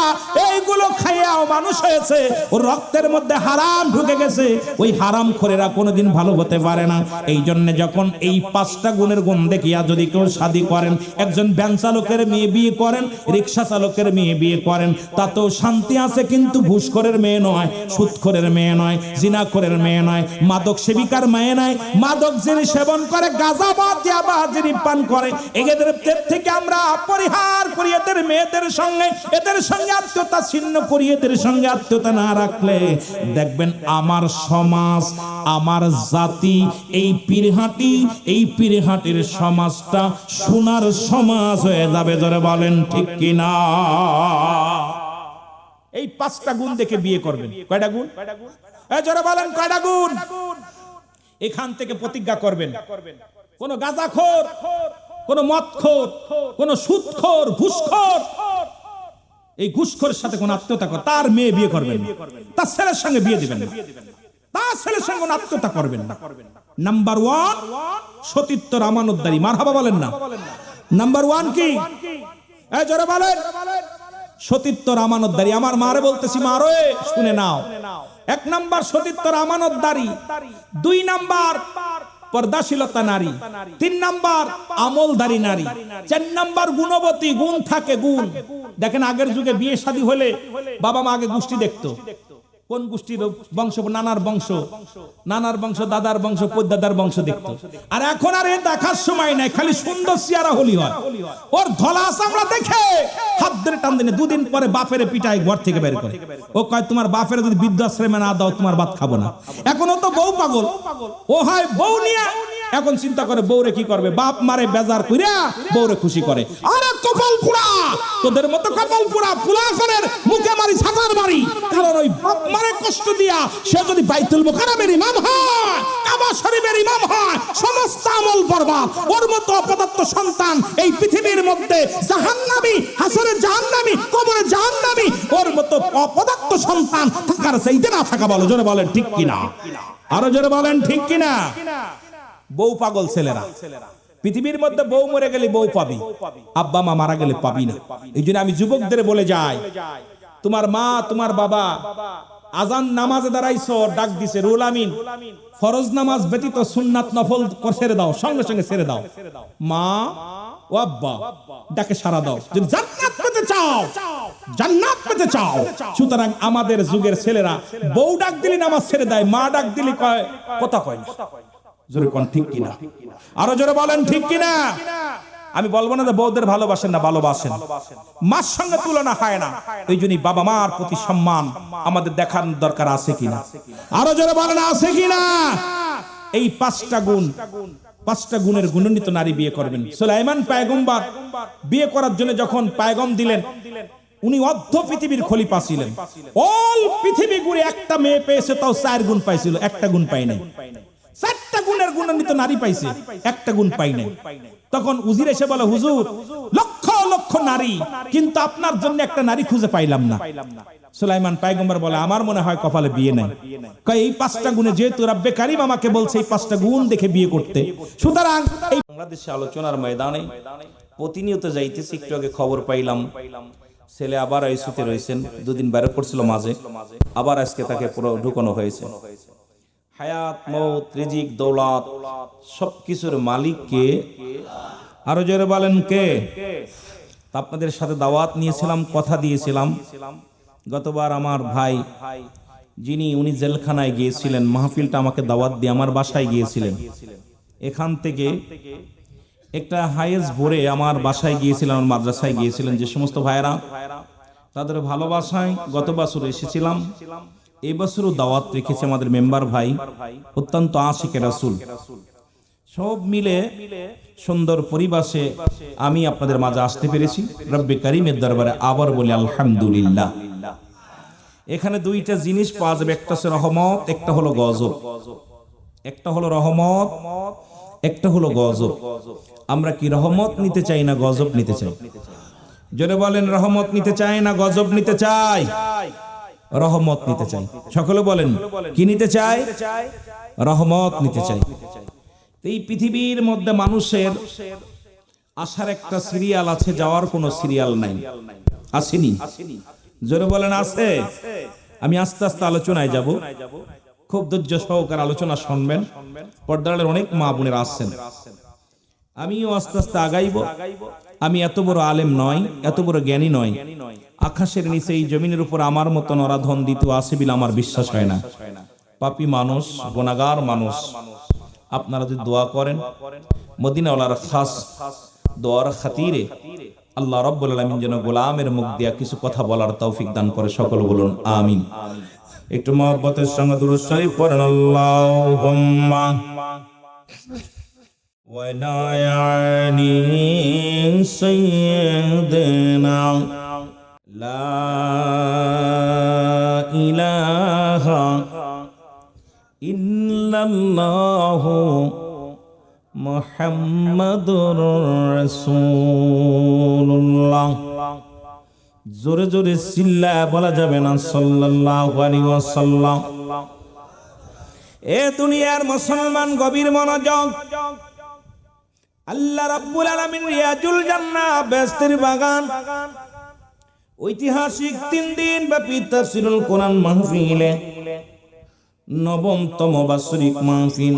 এইগুলো খাইয়াও মানুষ হয়েছে, ওর রক্তের মধ্যে হারাম ঢুকে গেছে। ওই হারামখোরেরা কোনোদিন ভালো হতে পারে না। এই জন্য যখন এই 5টা গুণের গুণ দেখিয়া যদি কেউ শাদী করেন, একজন ভ্যান চালকের মেয়ে বিয়ে করেন, রিক্সা চালকের মেয়ে বিয়ে করেন, তাতেও শান্তি আছে, কিন্তু ঘুষখোরের মেয়ে নয়, সুদখোরের মেয়ে নয়, জিনাখোরের মেয়ে নয়, মাদক সেবিকার মেয়ে নয়। মাদক যিনি সেবন করে, গাঁজা মদ ইয়াবা যিনি পান করে, এদের থেকে আমরা পরিহার করি। এদের মেয়েদের সঙ্গে, এদের সঙ্গে আত্মীয়তা ছিন্ন করি। এদের সঙ্গে আত্মীয়তা না রাখলে দেখবেন আমার সমাজ, আমার জাতি, এই পীরহাটি, এই পীরহাটির সমাজটা সোনার সমাজ হয়ে যাবে। জোরে বলেন ঠিক কিনা? এই 5টা গুণ দেখে বিয়ে করবেন। কয়টা গুণ? জোরে বলেন কয়টা গুণ? এখান থেকে প্রতিজ্ঞা করবেন, কোন গাঁজাখোর, কোন মদখোর, কোন সুদখোর, ঘুষখোর, এই ঘুষখোরের সাথে কোন আত্মীয়তা কর, তার মেয়ে বিয়ে করবেন, তার ছেলের সঙ্গে বিয়ে দিবেন, তার ছেলের সঙ্গে কোন আত্মীয়তা করবেন না। নাম্বার 1 সতীত্বর আমানতদারি। মারহাবা বলেন না? নাম্বার 1 কি? জোরে বলেন। সতীত্বর আমানতদারি। আমার মারে বলতেছি, মারে শুনে নাও। 1 নাম্বার সতীত্বর আমানতদারি, 2 নাম্বার পর্দাশীলতা নারী, 3 নাম্বার আমলদারি নারী, 4 নাম্বার গুণবতী। গুণ থাকে, গুণ দেখেন। আগের যুগে বিয়ে শাদী হলে বাবা মা আগে গোষ্ঠী দেখতো, কোন গোষ্ঠীর বংশ, নানার বংশ, নানার বংশ, দাদার বংশ, পদ্দাদার বংশ দেখতো। আর এখন আর এ দেখার সময় নাই, খালি সুন্দর চেহারা হলি হয়। ওর ধলা চামড়া দেখে হাত ধরে টান দিনে 2 দিন পরে বাপের পিটায় ঘর থেকে বের করে। ও কয় তোমার বাপের যদি বৃদ্ধাশ্রমে না দাও, তোমার ভাত খাবো না। এখনো তো বউ পাগল, ও হয় বউ নিয়ে এখন চিন্তা করে বউরে কি করবে, বাপ মারে বেজার কইরা বউরে খুশি করে। আরে কপাল পোড়া, তোদের মতো কপাল পোড়া ফুলাফানের মুখে মারি, ছাতার মারি। কারণ ওই বাপ মারে কষ্ট দিয়া সে যদি বাইতুল মুকাররমের ইমাম হয়, কাবা শরীফের ইমাম হয়, সমস্ত আমল বরবাদ। ওর মতো অপদার্থ সন্তান এই পৃথিবীর মধ্যে জাহান্নামী, হাসরে জাহান্নামী, কবরে জাহান্নামী। ওর মতো অপদার্থ সন্তান থাকার চাইতে না থাকা বলো। জোরে বলেন ঠিক কিনা? আরো জোরে বলেন ঠিক কিনা? বউ পাগল ছেলেরা পৃথিবীর মধ্যে, বউ মরে গেলে বউ পাবি, আব্বা মা মারা গেলে পাবি না। এই জন্য আমি যুবকদের বলে যাই, তোমার মা, তোমার বাবা আজান নামাজে দাঁড়াইছো, ডাক দিছে রুল আমিন, ফরজ নামাজ ব্যতীত সুন্নাত নফল ছেড়ে দাও, সঙ্গে সঙ্গে ছেড়ে দাও। মা ও আব্বা ডাকে সাড়া দাও, যদি জান্নাত পেতে চাও, জান্নাত পেতে চাও। সুতরাং আমাদের যুগের ছেলেরা বউ ডাক দিলি নামাজ ছেড়ে দেয়, মা ডাক দিলি কয় কথা কয় না। জোরে কোন ঠিক কিনা? আরো জোরে বলেন ঠিক কিনা? আমি বলবো না যে বউদের ভালোবাসেন না, ভালোবাসেন। মার সঙ্গে তুলনা হয় না। এই জন্যই বাবা মার প্রতি সম্মান আমাদের দেখার দরকার আছে কিনা? আরো জোরে বলেন আছে কিনা? এই 5টা গুণ, 5টা গুণের গুণান্বিত নারী বিয়ে করবেন। সুলাইমান পয়গম্বর বিয়ে করার জন্য যখন পয়গম দিলেন, উনি অর্ধ পৃথিবীর খলিফা ছিলেন। অল পৃথিবী ঘুরে একটা মেয়ে পেয়েছে, তাও 4 গুণ পাইছিল, একটা গুণ পাই নাই। 4টা গুণের গুণান্বিত নারী পাইছে, একটা গুণ পাই নাই। তখন উজির এসে বলে, হুজুর লক্ষ লক্ষ নারী, কিন্তু আপনার জন্য একটা নারী খুঁজে পাইলাম না। সুলাইমান পয়গম্বর বলে, আমার মনে হয় কপালে বিয়ে নাই। কয় এই 5টা গুণে, যেহেতু রব্বে কারীম আমাকে বলছে এই 5টা গুণ দেখে বিয়ে করতে, সুতরাং এই বাংলাদেশে আলোচনার ময়দানে প্রতিনিয়ত যাইতেছি। একটু আগে খবর পাইলাম ছেলে আবার আইসিতে রয়েছেন, 2 দিন বাইরে পড়ছিল মাঝে, আবার আজকে তাকে পুরো ঢুকানো হয়েছে। হায়াত, মৌত, রিজিক, দৌলত সবকিছুর মালিক কে? আরো জোরে বলেন কে? আপনাদের সাথে দাওয়াত নিয়েছিলাম, কথা দিয়েছিলাম। গতবার আমার ভাই উনি জেলখানায় গিয়েছিলেন, মাহফিলটা আমাকে দাওয়াত দিয়ে আমার বাসায় গিয়েছিলেন। এখান থেকে একটা হাইয়েস্ট ভরে আমার বাসায় গিয়েছিলেন, আমার মাদ্রাসায় গিয়েছিলেন। যে সমস্ত ভাইয়েরা তাদের ভালোবাসায় গত বছর এসেছিলাম, এই বছরও দাওয়াত রেখেছে আমাদের মেম্বার ভাই, অত্যন্ত আশিকে রাসূল। সব মিলে সুন্দর পরিবেশে আমি আপনাদের মাঝে আসতে পেরেছি। রব্বে কারীমের দরবারে আবার বলি আলহামদুলিল্লাহ। এখানে দুইটা জিনিস পাওয়া যাবে, একটা হলো রহমত, একটা হলো গজব। একটা হলো রহমত, একটা হলো গজব। আমরা কি রহমত নিতে চাই না গজব নিতে চাই? জোরে বলেন, রহমত নিতে চাই না গজব নিতে চাই? রহমত নিতে চাই। সকলে বলেন, কি নিতে চাই? রহমত নিতে চাই। এই পৃথিবীর মধ্যে মানুষের আসার একটা সিরিয়াল আছে, যাওয়ার কোনো সিরিয়াল নাই। আসেনি? জোরে বলেন, আছে? আমি আস্তে আস্তে আলোচনায় যাব, খুব ধৈর্য সহকারে আলোচনা শুনবেন। পর্দার অনেক মা বোনেরা আসছেন, আমিও আস্তে আস্তে আগাইব। আমি এত বড় আলেম নয়, এত বড় জ্ঞানী নয়। আকাশের নিচে এই জমিনের উপর আমার মতো নরাধন দ্বিতীয় আছে বলে আমার বিশ্বাস হয় না। পাপী মানুষ, গুনাহগার মানুষ। আপনারা যদি দোয়া করেন, মদিনাওয়ালার খাস দোয়ার খাতিরে আল্লাহ রাব্বুল আলামিন যেন গোলামের মুখ দিয়া কিছু কথা বলার তৌফিক দান করে, সকল বলুন আমিন। একটু মহব্বতের সঙ্গে দুরূদ শরীফ পড়েন, আল্লাহুম্মা ওয়া নায়ানি সাইয়্যিদিনা লা ইলাহা ইল্লাল্লাহু মুহাম্মাদুর রাসূলুল্লাহ। জোরে জোরে চিল্লায়া বলা যাবে না সাল্লাল্লাহু আলাইহি ওয়াসাল্লাম। এ দুনিয়ার মুসলমান গভীর মনোযোগ। আল্লাহ রাব্বুল আলামিন রিয়াজুল জান্নাহ বেহেশতের বাগান ঐতিহাসিক 3 দিন ব্যাপী তাফসীরুল কোরআন মাহফিলে, নবমতম বাৎসরিক মাহফিল,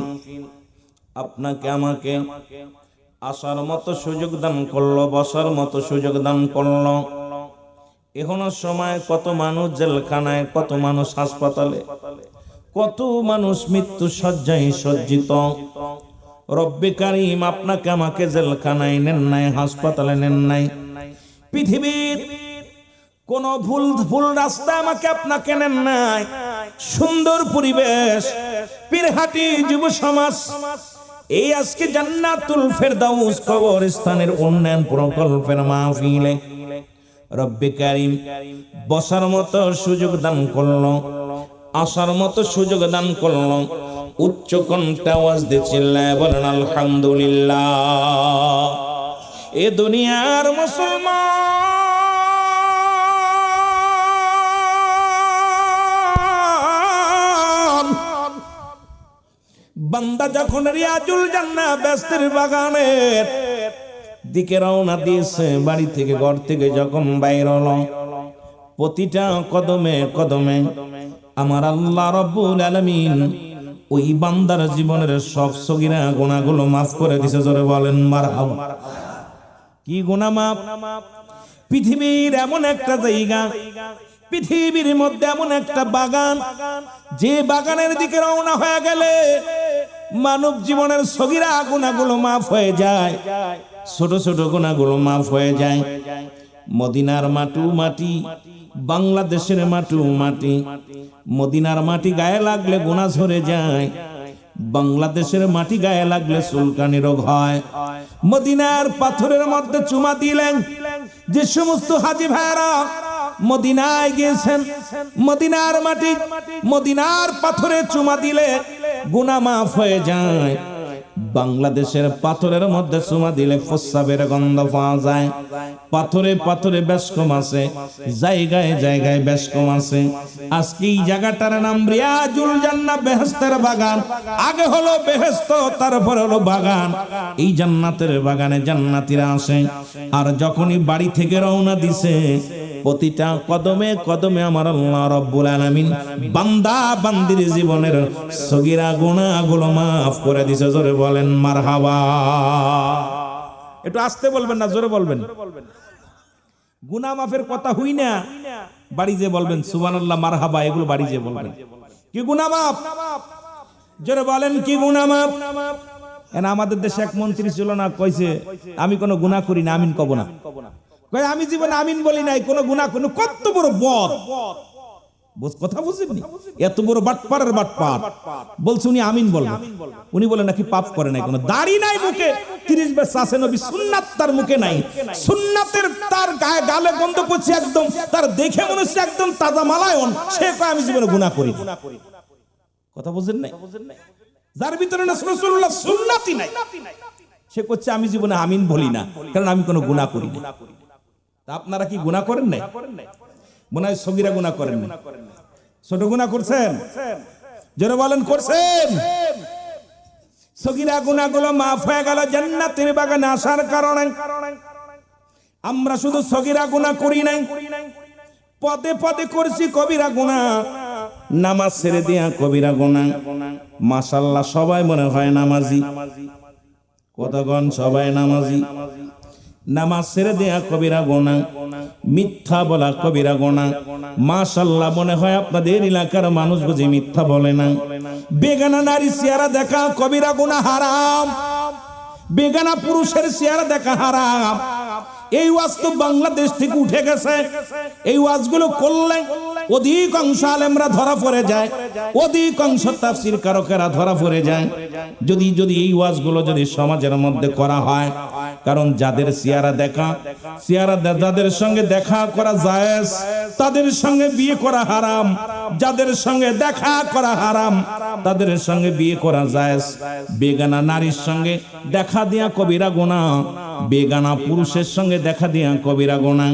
আপনাকে আমাকে আসার মতো সুযোগ দান করলো, বসার মতো সুযোগ দান করলো। এখনো সময় কত মানুষ জেলখানায়, কত মানুষ হাসপাতালে, কত মানুষ মৃত্যু শয্যায় সজ্জিত। রব্বে কারীম আপনাকে আমাকে জেলখানায় নেন নাই, হাসপাতালে নেন নাই। পৃথিবীর কোন ভুল রাস্তা আমাকে আপনাকে নেন নাই। সুন্দর পরিবেশ, পীরহাটি যুব সমাজ, এই আজকে জান্নাতুল ফেরদাউস কবরস্থানের উন্নয়ন প্রকল্পের মাহফিলে রব্বে কারীম বসার মতো সুযোগ দান করলো, আসার মতো সুযোগ দান করলো। উচ্চ কণ্ঠে আওয়াজ দিয়ে চিল্লায় বলেন আলহামদুলিল্লাহ। এ দুনিয়ার মুসলমান বান্দা যখন রিয়াজুল জান্নাহ বেহেশতের বাগানের দিকে রওনা দিয়েছে, বাড়ি থেকে, ঘর থেকে যখন বাইর হলো, প্রতিটা কদমে কদমে আমার আল্লাহ রাব্বুল আলামিন ওই বান্দার জীবনের সব সগীরা গুনাহগুলো মাফ করে দিয়েছে। জোরে বলেন মারহাবা। কি গুনাহ মাফ? পৃথিবীর এমন একটা জায়গা, পৃথিবীর মধ্যে এমন একটা বাগান, যে বাগানের দিকে রওনা হয়ে গেলে মানব জীবনের সগীরা গুনাহগুলো মাফ হয়ে যায়, ছোট ছোট গুনাহগুলো মাফ হয়ে যায়। মদিনার মাটি, বাংলাদেশের মাটি, মদিনার মাটি গায়ে লাগলে গুনাহ ঝরে যায়, বাংলাদেশের মাটি গায়ে লাগলে চুলকানি রোগ হয়। মদিনার পাথরের মধ্যে চুমা দিলেন যে সমস্ত হাজী ভাইরা মদিনায় গিয়েছেন, মদিনার মাটি, মদিনার পাথরে চুমা দিলে গুনাহ মাফ হয়ে যায়। বাংলাদেশের পাথরের মধ্যে চুমা দিলে প্রস্রাবের গন্ধ পাওয়া যায়। পাথরে পাথরে বেশ কম আছে, জায়গায় জায়গায় বেশ কম আছে। আজকে এই জায়গাটার নাম রিয়াজুল জান্নাহ বেহেশতের বাগান। আগে হলো বেহেশত, তারপর হলো বাগান। এই জান্নাতের বাগানে জান্নাতীরা আসে, আর যখনই বাড়ি থেকে রওনা দিছে, প্রতিটা কদমে কদমে আমার আল্লাহ রাব্বুল আলামিন বান্দা বান্দির জীবনের সগীরা গুনাহগুলো মাফ করে দিয়েছে। জোরে বলেন মারহাবা। একটু আস্তে বলবেন না, জোরে বলবেন। গুনাহ মাফের কথা হই না, বাড়ি যে বলবেন সুবহানাল্লাহ মারহাবা, এগুলো বাড়ি যে বলবেন। কি গুনাহ মাফ? জোরে বলেন কি গুনাহ মাফ? এনা আমাদের দেশে এক মন্ত্রী ছিল না, কইছে আমি কোনো গুনাহ করি না, আমিন কব না। কয় আমি জীবনে আমিন বলি নাই, কোনো গুনাহ করি না। কত বড় বদ, কথা বুঝেননি? এত বড় বাটপারের বাটপার বলছে উনি আমিন বলবেন। উনি বলে নাকি পাপ করে নাই, কোনো দাড়ি নাই মুখে, 30 বছর আছে নবী, সুন্নাত তার মুখে নাই, সুন্নাতের তার গায়ে গালে গন্ধ করছে একদম, তার দেখে মনে হচ্ছে একদম তাজা মালায়ন। সে কয় আমি জীবনে গুনাহ করি না। কথা বুঝেন নাই? যার ভিতরে না রাসূলুল্লাহ সুন্নাতই নাই, সে করছে আমি জীবনে আমিন বলি না, কারণ আমি কোনো গুনাহ করি না। তা আপনারা কি গুনাহ করেন নাই? মনে হয় সগীরা গুনাহ করেন না, ছোট গুনাহ করছেন? জোরে বলেন করছেন? সগীরা গুনাহগুলো মাফ হয়ে গেল জান্নাতের বাগানে আসার কারণে। আমরা শুধু সগীরা গুনাহ করি নাই, পদে পদে করছি কবিরা গুনাহ, নামাজ ছেড়ে দিয়া কবিরা গুনাহ। মাশাআল্লাহ সবাই মনে হয় নামাজি, কতক্ষণ সবাই নামাজি। নামাজ ছেড়ে দেয়া কবিরা গুনাহ, মিথ্যা বলা কবিরা গুনাহ। মাশাআল্লাহ মনে হয় আপনাদের এলাকার মানুষ বুঝি মিথ্যা বলে না। বেগানা নারী চেহারা দেখা কবিরা গুনাহ হারাম, বেগানা পুরুষের চেহারা দেখা হারাম। এই ওয়াজ তো বাংলাদেশ থেকে উঠে গেছে। এই ওয়াজগুলো করলে অধিকাংশ আলেমরা ধরা পড়ে যায়, অধিকাংশ তাফসীর কারকেরা ধরা পড়ে যায়। যদি এই ওয়াজগুলো যদি সমাজের মধ্যে করা হয়, কারণ যাদের চেহারা দেখা, যাদের সঙ্গে দেখা করা জায়েজ, তাদের সঙ্গে বিয়ে করা হারাম। যাদের সঙ্গে দেখা করা হারাম, তাদের সঙ্গে বিয়ে করা জায়েজ। বেগানা নারীর সঙ্গে দেখা দিয়া কবিরা গুনাহ, বেগানা পুরুষের সঙ্গে দেখা দিয়া কবিরা গুনাহ।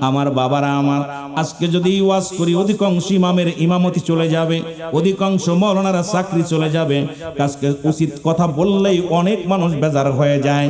আমার বাবারা আমার, আজকে যদি ওয়াজ করি অধিকাংশ ইমামের ইমামতি চলে যাবে, অধিকাংশ মাওলানার চাকরি চলে যাবে। আজকে উচিত কথা বললেই অনেক মানুষ বেজার হয়ে যায়।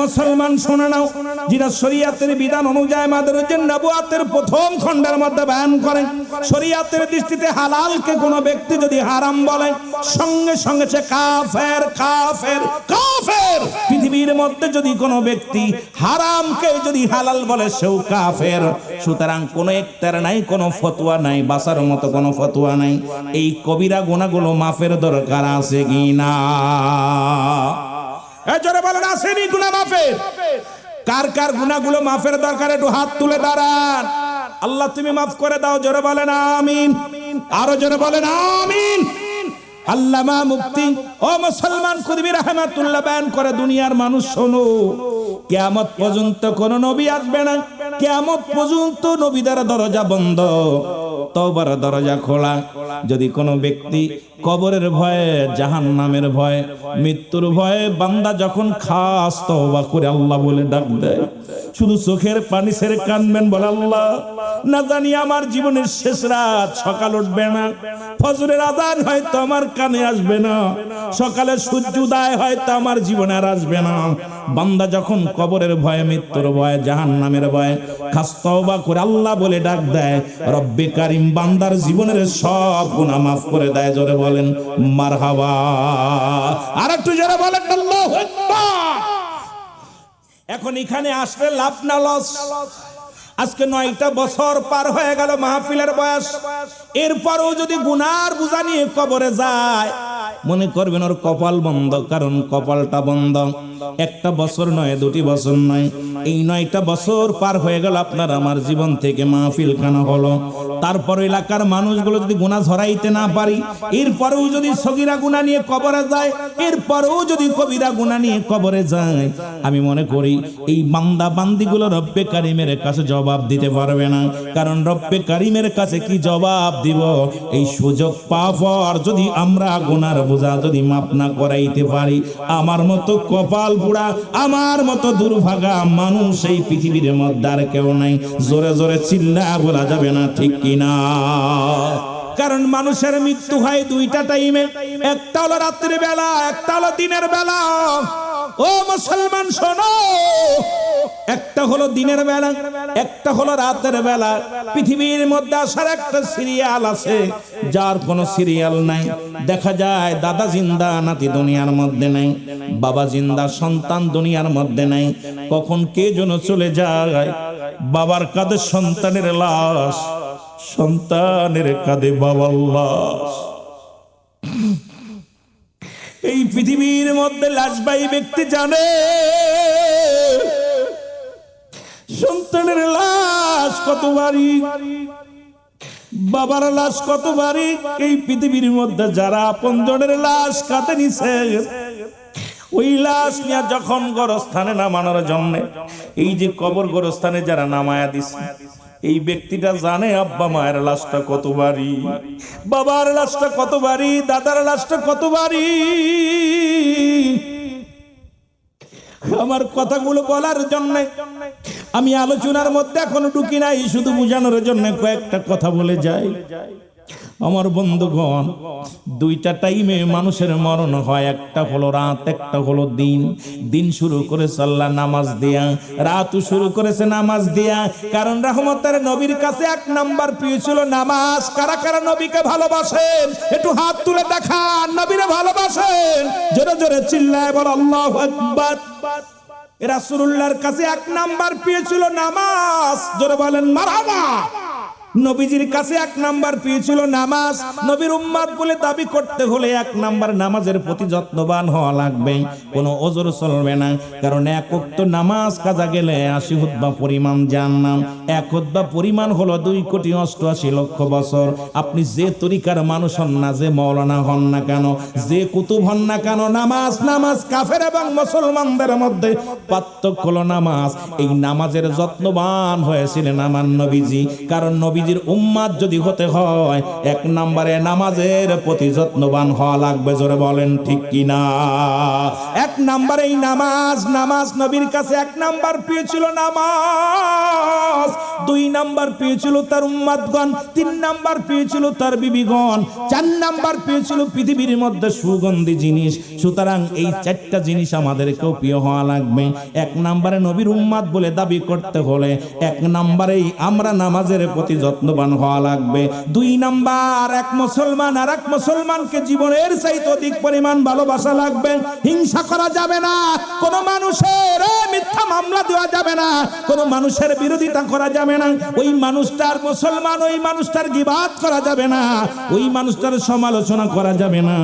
মুসলমান শুনে নাও, যেটা শরীয়তের বিধান অনুযায়ী মাদরুজ্জুন নবুওয়াতের প্রথম খণ্ডের মধ্যে বয়ান করেন, শরীয়তের দৃষ্টিতে হালালকে কোনো ব্যক্তি যদি হারাম বলে, সঙ্গে সঙ্গে সে কাফের, কাফের, কাফের। পৃথিবীর মধ্যে যদি কোনো ব্যক্তি হারামকে যদি হালাল বলে, সেও কাফের। সুতরাং কোনো ইখতিয়ার নাই, কোনো ফতোয়া নাই, বাসার মতো কোনো ফতোয়া নাই। এই কবিরা গুনাহগুলো মাফের দরকার আছে কি না? জোরে বলেন আসেনি গুনাহ মাফের? কার কার গুনাহগুলো মাফের দরকার একটু হাত তুলে দাঁড়ান। আল্লাহ তুমি মাফ করে দাও, জোরে বলেন আমিন। আরো জোরে বলেন আমিন। আল্লামা মুফতি ও মুসলমান কুতুবী রাহমাতুল্লাহ বয়ান করে, দুনিয়ার মানুষ শোনো, কিয়ামত পর্যন্ত কোন নবী আসবে না, কিয়ামত পর্যন্ত নবীদের দরজা বন্ধ, তওবার দরজা খোলা। যদি কোনো ব্যক্তি কবরের ভয়ে, জাহান্নামের ভয়ে, মৃত্যুর ভয়ে বান্দা যখন খাস তওবা করে আল্লাহ বলে ডাক দেয়, শুধু চোখের পানি ছেড়ে কাঁদবেন, বলে আল্লাহ না জানি আমার জীবনের শেষ রাত, সকাল উঠবে না, ফজরের আযান হয়তো আমার কানে আসবে না, সকালে সূর্য উদয় হয়তো আমার জীবনে আর আসবে না। বান্দা যখন কবরের ভয়ে, মৃত্যুর ভয়ে, জাহান্নামের ভয়ে খাস তওবা করে আল্লাহ বলে ডাক দেয়, রব্বে কারীম বান্দার জীবনের সব গুনাহ মাফ করে দেয়। জোরে বলেন মারহাবা। আর একটু জোরে বলেন আল্লাহু আকবার। এখন এখানে আসলে লাভ না লস? আজকে 9টা বছর পার হয়ে গেল মাহফিলের বয়স, এরপরও যদি গুনার বোঝা নিয়ে কবরে যায়, মনে করবেন ওর কপাল বন্ধ, কারণ কপালটা বন্ধ। 1টা বছর নয়, 2টি বছর নয়, এই 9টা বছর পার হয়ে গেল আপনার আমার জীবন থেকে মাহফিল খানা হলো। তারপর এলাকার মানুষগুলো যদি গুনাহ ঝরাইতে না পারি, এরপরেও যদি সগীরা গুনাহ নিয়ে কবরে যায়, এরপরেও যদি কবিরা গুনাহ নিয়ে কবরে যায়, আমি মনে করি এই বান্দা বান্দিগুলো রব্বে কারীমের কাছে জবাব দিতে পারবে না। কারণ রব্বে কারীমের কাছে কি জবাব দিব? এই সুযোগ পাওয়ার যদি আমরা গুনার বোঝা যদি মাফ না করাইতে পারি, আমার মতো কপাল পোড়া, আমার মতো দুর্ভাগা মানুষ এই পৃথিবীর মধ্যে আর কেউ নাই। জোরে জোরে চিল্লা বলা যাবে না, ঠিক কিনা? কারণ মানুষের মৃত্যু হয় 2টা টাইমে, একটা হলো রাতের বেলা, একটা হলো দিনের বেলা। ও মুসলমান শোনো, একটা হলো দিনের বেলা, একটা হলো রাতের বেলা। পৃথিবীর মধ্যে আসার একটা সিরিয়াল আছে, যার কোনো সিরিয়াল নাই। দেখা যায় দাদা জিন্দা, নাতি দুনিয়ার মধ্যে নাই, বাবা জিন্দা, সন্তান দুনিয়ার মধ্যে নাই। কখন কে যেন চলে যায়, বাবার কাঁধে সন্তানের লাশ, সন্তানের কাঁধে বাবার লাশ। এই পৃথিবীর মধ্যে লাশবাহী ব্যক্তি জানে সন্তানের লাশ কত ভারী, বাবার লাশ কত ভারী। এই পৃথিবীর মধ্যে যারা আপনজনের লাশ কাঁধে নিছে, ওই লাশ নিয়ে যখন গোরস্থানে নামানোর জন্য, এই যে কবর গোরস্থানে যারা নামায়া দিছে, এই ব্যক্তিটা জানে আব্বা মায়ের লাশটা কত ভারী, বাবার লাশটা কত ভারী, দাদার লাশটা কত ভারী। আমার কথাগুলো বলার জন্য আমি আলোচনার মধ্যে এখনো ঢুকি নাই, শুধু বোঝানোর জন্য কয়েকটা কথা বলে যাই। আমার বন্ধুগণ, দুইটা টাইমে মানুষের মরণ হয়, একটা হলো রাত, একটা হলো দিন। দিন শুরু করেছে আল্লাহ নামাজ দিয়া, রাতও শুরু করেছে নামাজ দিয়া। কারণ রহমতের নবীর কাছে এক নাম্বার প্রিয় ছিল নামাজ। কারা কারা নবীকে ভালোবাসেন একটু হাত তুলে দেখান, নবীরে ভালোবাসেন, জোরে জোরে চিল্লায় বল আল্লাহু আকবার। রাসূলুল্লাহর কাছে এক নাম্বার প্রিয় ছিল নামাজ, জোরে বলেন মারহাবা। নবীজির কাছে এক নাম্বার প্রিয় ছিল নামাজ। নবীর উম্মত বলে দাবি করতে হলে এক নাম্বার নামাজের প্রতি যত্নবান হওয়া লাগবে, কোনো ওজর চলবে না। কারণ এক ওয়াক্ত নামাজ কাজা গেলে 80 হুতবা পরিমাণ জাহান্নাম। এক হুতবা পরিমাণ হলো 2,88,00,000 বছর। আপনি যে তরিকার মানুষ হন না, যে মাওলানা হন না কেন, যে কুতুব হন না কেন, নামাজ নামাজ। কাফের এবং মুসলমানদের মধ্যে পার্থক্য হলো নামাজ। এই নামাজের যত্নবান হয়েছিলেন আমার নবীজি। কারণ নবীজির উম্মত যদি হতে হয়, এক নম্বরে নামাজের প্রতি যত্নবান হওয়া লাগবে, জোরে বলেন ঠিক কিনা। এক নম্বরে নামাজ। নামাজ নবীর কাছে এক নাম্বার প্রিয় ছিল নামাজ। 2 নাম্বার প্রিয় ছিল তার উম্মতগণ, 3 নাম্বার প্রিয় ছিল তার বিবিগণ, 4 নাম্বার প্রিয় ছিল পৃথিবীর মধ্যে সুগন্ধি জিনিস। সুতরাং এই 4টা জিনিস আমাদেরকেও প্রিয় হওয়া লাগবে। এক নম্বরে নবীর উম্মত বলে দাবি করতে হলে এক নম্বরেই আমরা নামাজের প্রতি যত্নবান হওয়া লাগবে। 2 নাম্বার, এক মুসলমান আর এক মুসলমানকে জীবনের চাইতে অধিক পরিমাণ ভালোবাসা লাগবে। হিংসা করা যাবে না, কোন মানুষের মিথ্যা মামলা দেওয়া যাবে না, কোন মানুষের বিরোধিতা করা যাবে না। ওই মানুষটার মুসলমান, ওই মানুষটার গীবাত করা যাবে না, ওই মানুষটার সমালোচনা করা যাবে না।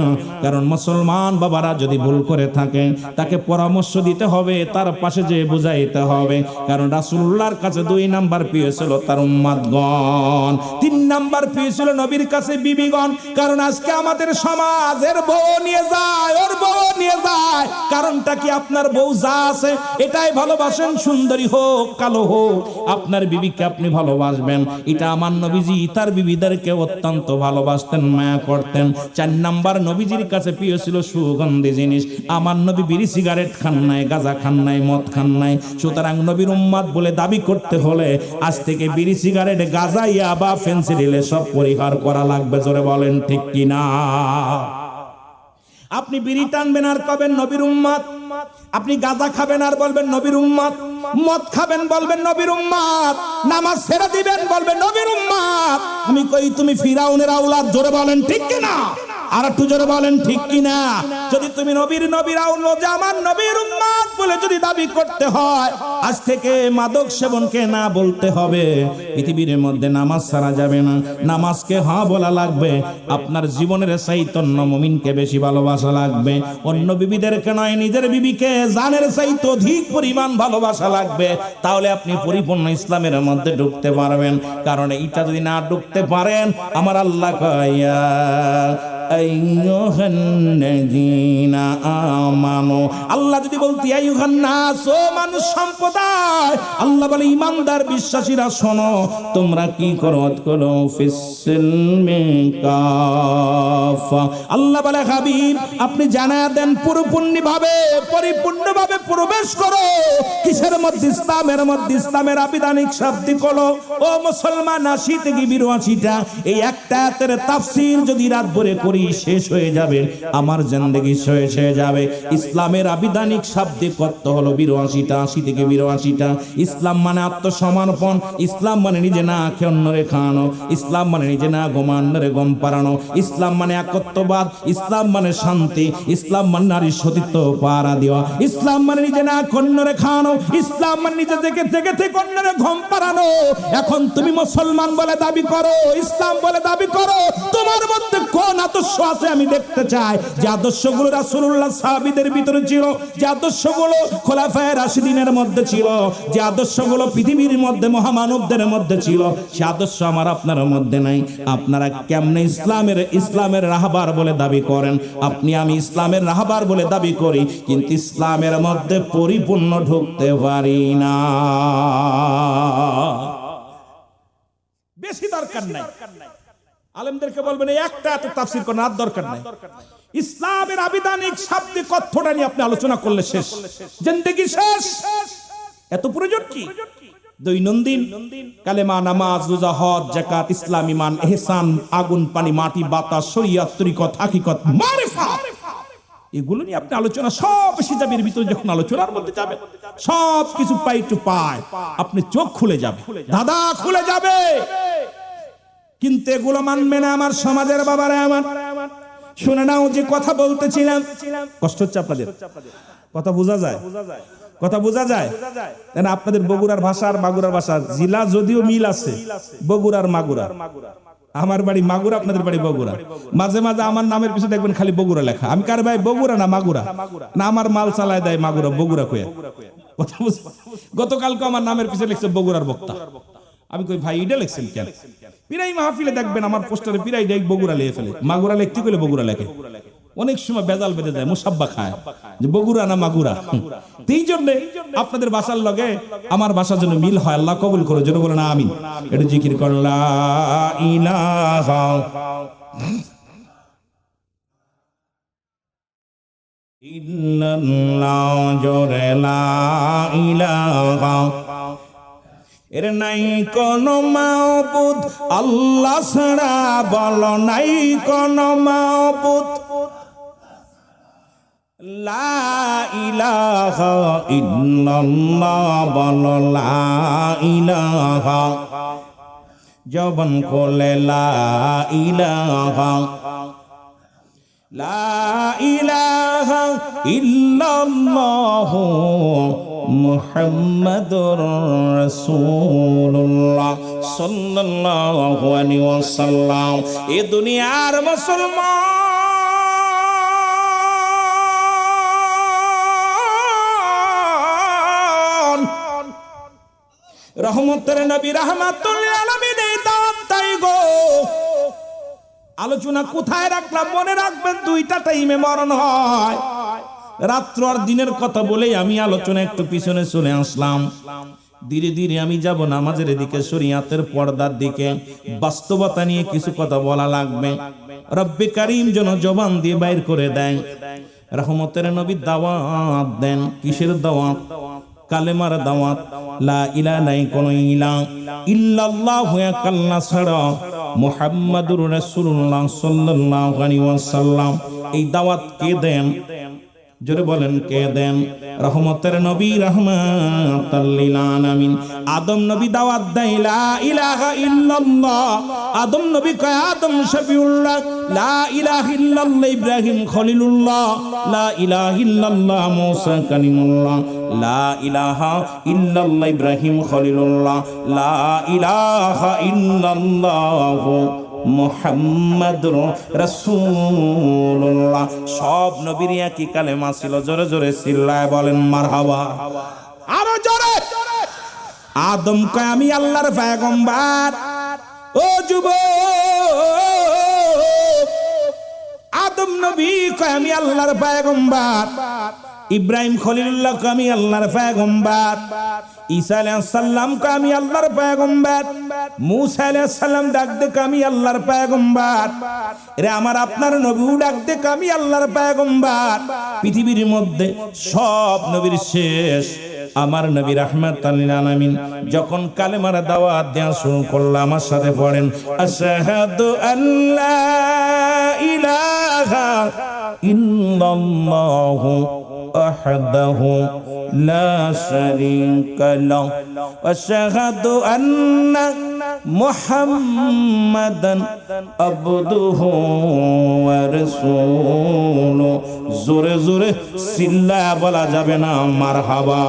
কারণ মুসলমান বাবারা যদি ভুল করে থাকে, তাকে পরামর্শ দিতে হবে, তার পাশে যে বুঝাইতে হবে। কারণ রাসূলুল্লাহর কাছে 2 নাম্বার প্রিয় ছিল তার উম্মতগণ, 3 নাম্বার প্রিয় ছিল নবীর কাছে বিবিগণ। কারণ আজকে আমাদের সমাজের বউ নিয়ে যায়, ওর বউ নিয়ে যায়। কারণটা কি? আপনার বউ যা আছে এটাই ভালোবাসেন, সুন্দরী হোক কালো হোক, আপনার বিবিকে আপনি ভালোবাসবেন। এটা আমার নবীজি তার বিবিদেরকে অত্যন্ত ভালোবাসতেন, মায়া করতেন। 4 নাম্বার নবীজির কাছে প্রিয় ছিল সুগন্ধি জিনিস। আমার নবী বিড়ি সিগারেট খান নাই, গাঁজা খান নাই, মদ খান নাই। সুতরাং নবীর উম্মত বলে দাবি করতে হলে আজ থেকে বিড়ি সিগারেট, গাঁজা, ইয়াবা, ফেন্সিডিল সব পরিহার করা লাগবে, জোরে বলেন ঠিক কিনা। আপনি বিড়ি টানবেন আর কবেন নবীর উম্মত, আপনি গাঁজা খাবেন আর বলবেন নবীর উম্মত, মদ খাবেন বলবেন নবীর উম্মত, নামাজ ছেড়ে দিবেন বলবেন নবীর উম্মত। আমি কই তুমি ফিরাউনের আওলাদ, জোরে বলেন ঠিক কিনা। আর একটু জোরে বলেন ঠিক কিনা। যদি তুমি নবীর আওলাদ, আমার নবীর উম্মত বলে যদি দাবি করতে হয়, আজ থেকে মাদক সেবনকে না বলতে হবে। পৃথিবীর মধ্যে নামাজ ছাড়া যাবে না, নামাজকে হ্যাঁ বলা লাগবে। আপনার জীবনের চাইতন্য মুমিনকে বেশি ভালোবাসা লাগবে, অন্য বিবিদেরকে নয়, নিজের বিবিকে জানের চাইতে অধিক পরিমাণ ভালোবাসা লাগবে। তাহলে আপনি পরিপূর্ণ ইসলামের মধ্যে ঢুকতে পারবেন। কারণ এটা যদি না ঢুকতে পারেন, আমার আল্লাহ কয়া আল্লাহ যদি বলতে ও মানুষ সম্প্রদায়, আল্লাহ বলে ইমানদার বিশ্বাসীরা শোনো, তোমরা কি করো আল্লাহ বলে হাবিব আপনি জানায়া দেন পরিপূর্ণভাবে প্রবেশ করো। কিসের মধ্যে? ইসলামের মধ্যে। ইসলামের আবিধানিক শাব্দিক হলো ও মুসলমান 80 থেকে 82টা। এই একটা তাফসীর যদি রাত ভরে করি শেষ হয়ে যাবে, আমার জিন্দেগি শেষ হয়ে যাবে। ইসলামের আবিধানিক শাব্দিক অর্থ হলো 82টা, 80 থেকে 82টা। ইসলাম মানে আত্মসমর্পণ, ইসলাম মানে নিজে না খেয়ে অন্যরে খাওয়ানো, ইসলাম মানে নিজে না ঘুমা অন্যরে ঘুম পাড়ানো, ইসলাম মানে একত্ববাদ, ইসলাম মানে শান্তি, ইসলাম মানে নারীর সতীত্ব পাহারা দেওয়া, ইসলাম মানে নিজে না অন্যরে খাওয়ানো, ইসলাম মানে নিজে থেকে অন্যরে ঘুম পাড়ানো। এখন তুমি মুসলমান বলে দাবি করো, ইসলাম বলে দাবি করো, তোমার মধ্যে কোন আদর্শ আছে আমি দেখতে চাই। যে আদর্শগুলো রাসূলুল্লাহ সাহাবীদের ভিতরে ছিল, যে আদর্শগুলো খোলাফায়ে রাশিদিনের মধ্যে ছিল, যে আদর্শগুলো পৃথিবীর মধ্যে মহামানবদের মধ্যে ছিল, সে আদর্শ আমার আপনার মধ্যে নাই। আপনারা কেমনে ইসলামের রাহবার বলে দাবি করেন? আপনি আমি ইসলামের রাহবার বলে দাবি করি, কিন্তু ইসলামের মধ্যে পরিপূর্ণ ঢুকতে পারি না। বেশি দরকার নাই, আলেমদেরকে বলবেন একটা এত তাফসীর করার আর দরকার নাই। ইসলামের আবিধানিক শাব্দিক অর্থটা নিয়ে আপনি আলোচনা করলে শেষ, জিন্দেগি শেষ। এত প্রয়োজন কি? দৈনন্দিন কালেমা, নামাজ, রোজা, হজ, যাকাত, ইসলাম, ঈমান, ইহসান, আগুন, পানি, মাটি, বাতাস, শরীয়ত, তরিকত, হাকিকত, মারিফাত, এগুলো নিয়ে আপনি আলোচনা সব হিসাবের ভিতরে যখন আলোচনার মধ্যে যাবে, সব কিছু পাই টু পাই, আপনি চোখ খুলে যাবে, দাদা খুলে যাবে। কিন্তু এগুলো মানবে না আমার সমাজের বাবারা। আমার শুনে নাও, যে কথা বলতেছিলাম, কষ্ট হচ্ছে আপনাদের? কথা বোঝা যায়? কথা বোঝা যায়? আপনাদের বগুড়ার ভাষা আর মাগুরার ভাষা জিলা যদিও মিল আছে, বগুড়ার মাগুরা। আমার বাড়ি মাগুরা, আপনাদের বাড়ি বগুড়া। মাঝে মাঝে আমার নামের পিছনে দেখবেন খালি বগুড়া লেখা। আমি কার ভাই, বগুড়া না মাগুরা? না, আমার মাল চালায় দেয় মাগুরা, বগুড়া কয়ে। গতকালকে আমার নামের পিছনে লিখছে বগুড়ার বক্তা। আমি কই ভাই এটা লিখছেন কেন? পিরাই মাহফিলে দেখবেন আমার পোস্টারে পিরাই দেখ বগুড়া লিখে ফেলে, মাগুরা লিখতে গেলে বগুড়া লেখে। অনেক সময় বেজাল বেঁধে যায়, মুসাব্বা খায় যে বগুড়া না মাগুরা। এই জন্য আপনাদের ভাষার লগে আমার ভাষার জন্য মিল হয়। আল্লাহ কবুল করো, যেন বলে না আমিন। এটা জিকির করো, লা ইলাহা ইল্লাল্লাহ, জোরে লা ইলাহা, এর নাই কোন মাবুদ আল্লাহ ছাড়া, বলো নাই কোন মাবুদ। লা ইলাহা ইল্লাল্লাহ, বলো লা ইলাহা, জবান খোলে লা ইলাহা, লা ইলাহা ইল্লাল্লাহ মুহাম্মাদুর রাসূলুল্লাহ সাল্লাল্লাহু আলাইহি ওয়াসাল্লাম। এ দুনিয়ার মুসলমান, রহমতের নবী রাহমাতুল লিল আলামিন এই দাওয়াত তাই গো। আলোচনা কোথায় রাখলাম মনে রাখবেন, দুইটা টাইমে মরণ হয়, রাত্র আর দিনের কথা বলেই আমি আলোচনা একটু পিছনে চলে আসলাম। ধীরে ধীরে আমি যাব নামাজের দিকে, শরীয়তের পর্দার দিকে, বাস্তবতা নিয়ে কিছু কথা বলা লাগবে। রব্বে কারীম যেন জবান দিয়ে বাইর করে দেয়। রহমতের নবী দাওয়াত দেন, কিসের দাওয়াত? কালেমার দাওয়াত। লা ইলাহা নাই কোন ইলাহ ইল্লাল্লাহু, এক আল্লাহ ছাড়া, মুহাম্মাদুর রাসূলুল্লাহ সাল্লাল্লাহু আলাইহি ওয়াসাল্লাম। এই দাওয়াত কে দেন? জোরে বলেন, কে দেন? রহমতের নবী, রাহমাতাল লিল আলামিন। আদম নবী দাওয়াত দেয় লা ইলাহা ইল্লাল্লাহ। আদম নবী কয় আদম শফিউল্লাহ, লা ইলাহা ইল্লাল্লাহ ইব্রাহিম খলিলুল্লাহ, লা ইলাহা ইল্লাল্লাহ মুসা কালিমুল্লাহ, লা ইলাহা ইল্লাল্লাহ ইব্রাহিম খলিলুল্লাহ, লা ইলাহা ইল্লাল্লাহ মুহাম্মাদুর রাসূলুল্লাহ। সব নবীর একই কালেমা ছিল। জোরে জোরে চিল্লায় বলেন মারহাবা, আরো জোরে। আদম কয় আমি আল্লাহর পয়গম্বর। ও যুবক, আদম নবী কয় আমি আল্লাহর পয়গম্বর। ইব্রাহিম খলিলুল্লাহ কয় আমি আল্লাহর পয়গম্বর। ঈসা আলাইহিস সালাম কয় আমি আল্লাহর পয়গম্বর। মুসা আলাইহিস সালাম ডাক দে আমি আল্লাহর পয়গম্বর। রে আমার আপনার নবী ডাক দে আমি আল্লাহর পয়গম্বর। পৃথিবীর মধ্যে সব নবীর শেষ আমার নবী রাহমাতাল লিল আলামিন। যখন কালেমার দাওয়াত দেয়া শুরু করলাম, আমার সাথে পড়েন, আশহাদু আল্লা ইলাহা ইল্লাল্লাহ ইল্লাল্লাহু ওয়াহদাহু লা শারীকা লাহু ওয়া আশহাদু আন্না মুহাম্মাদান আবদুহু ওয়া রাসূলুহু। জোরে জোরে চিল্লায়া বলা যাবে না মারহাবা।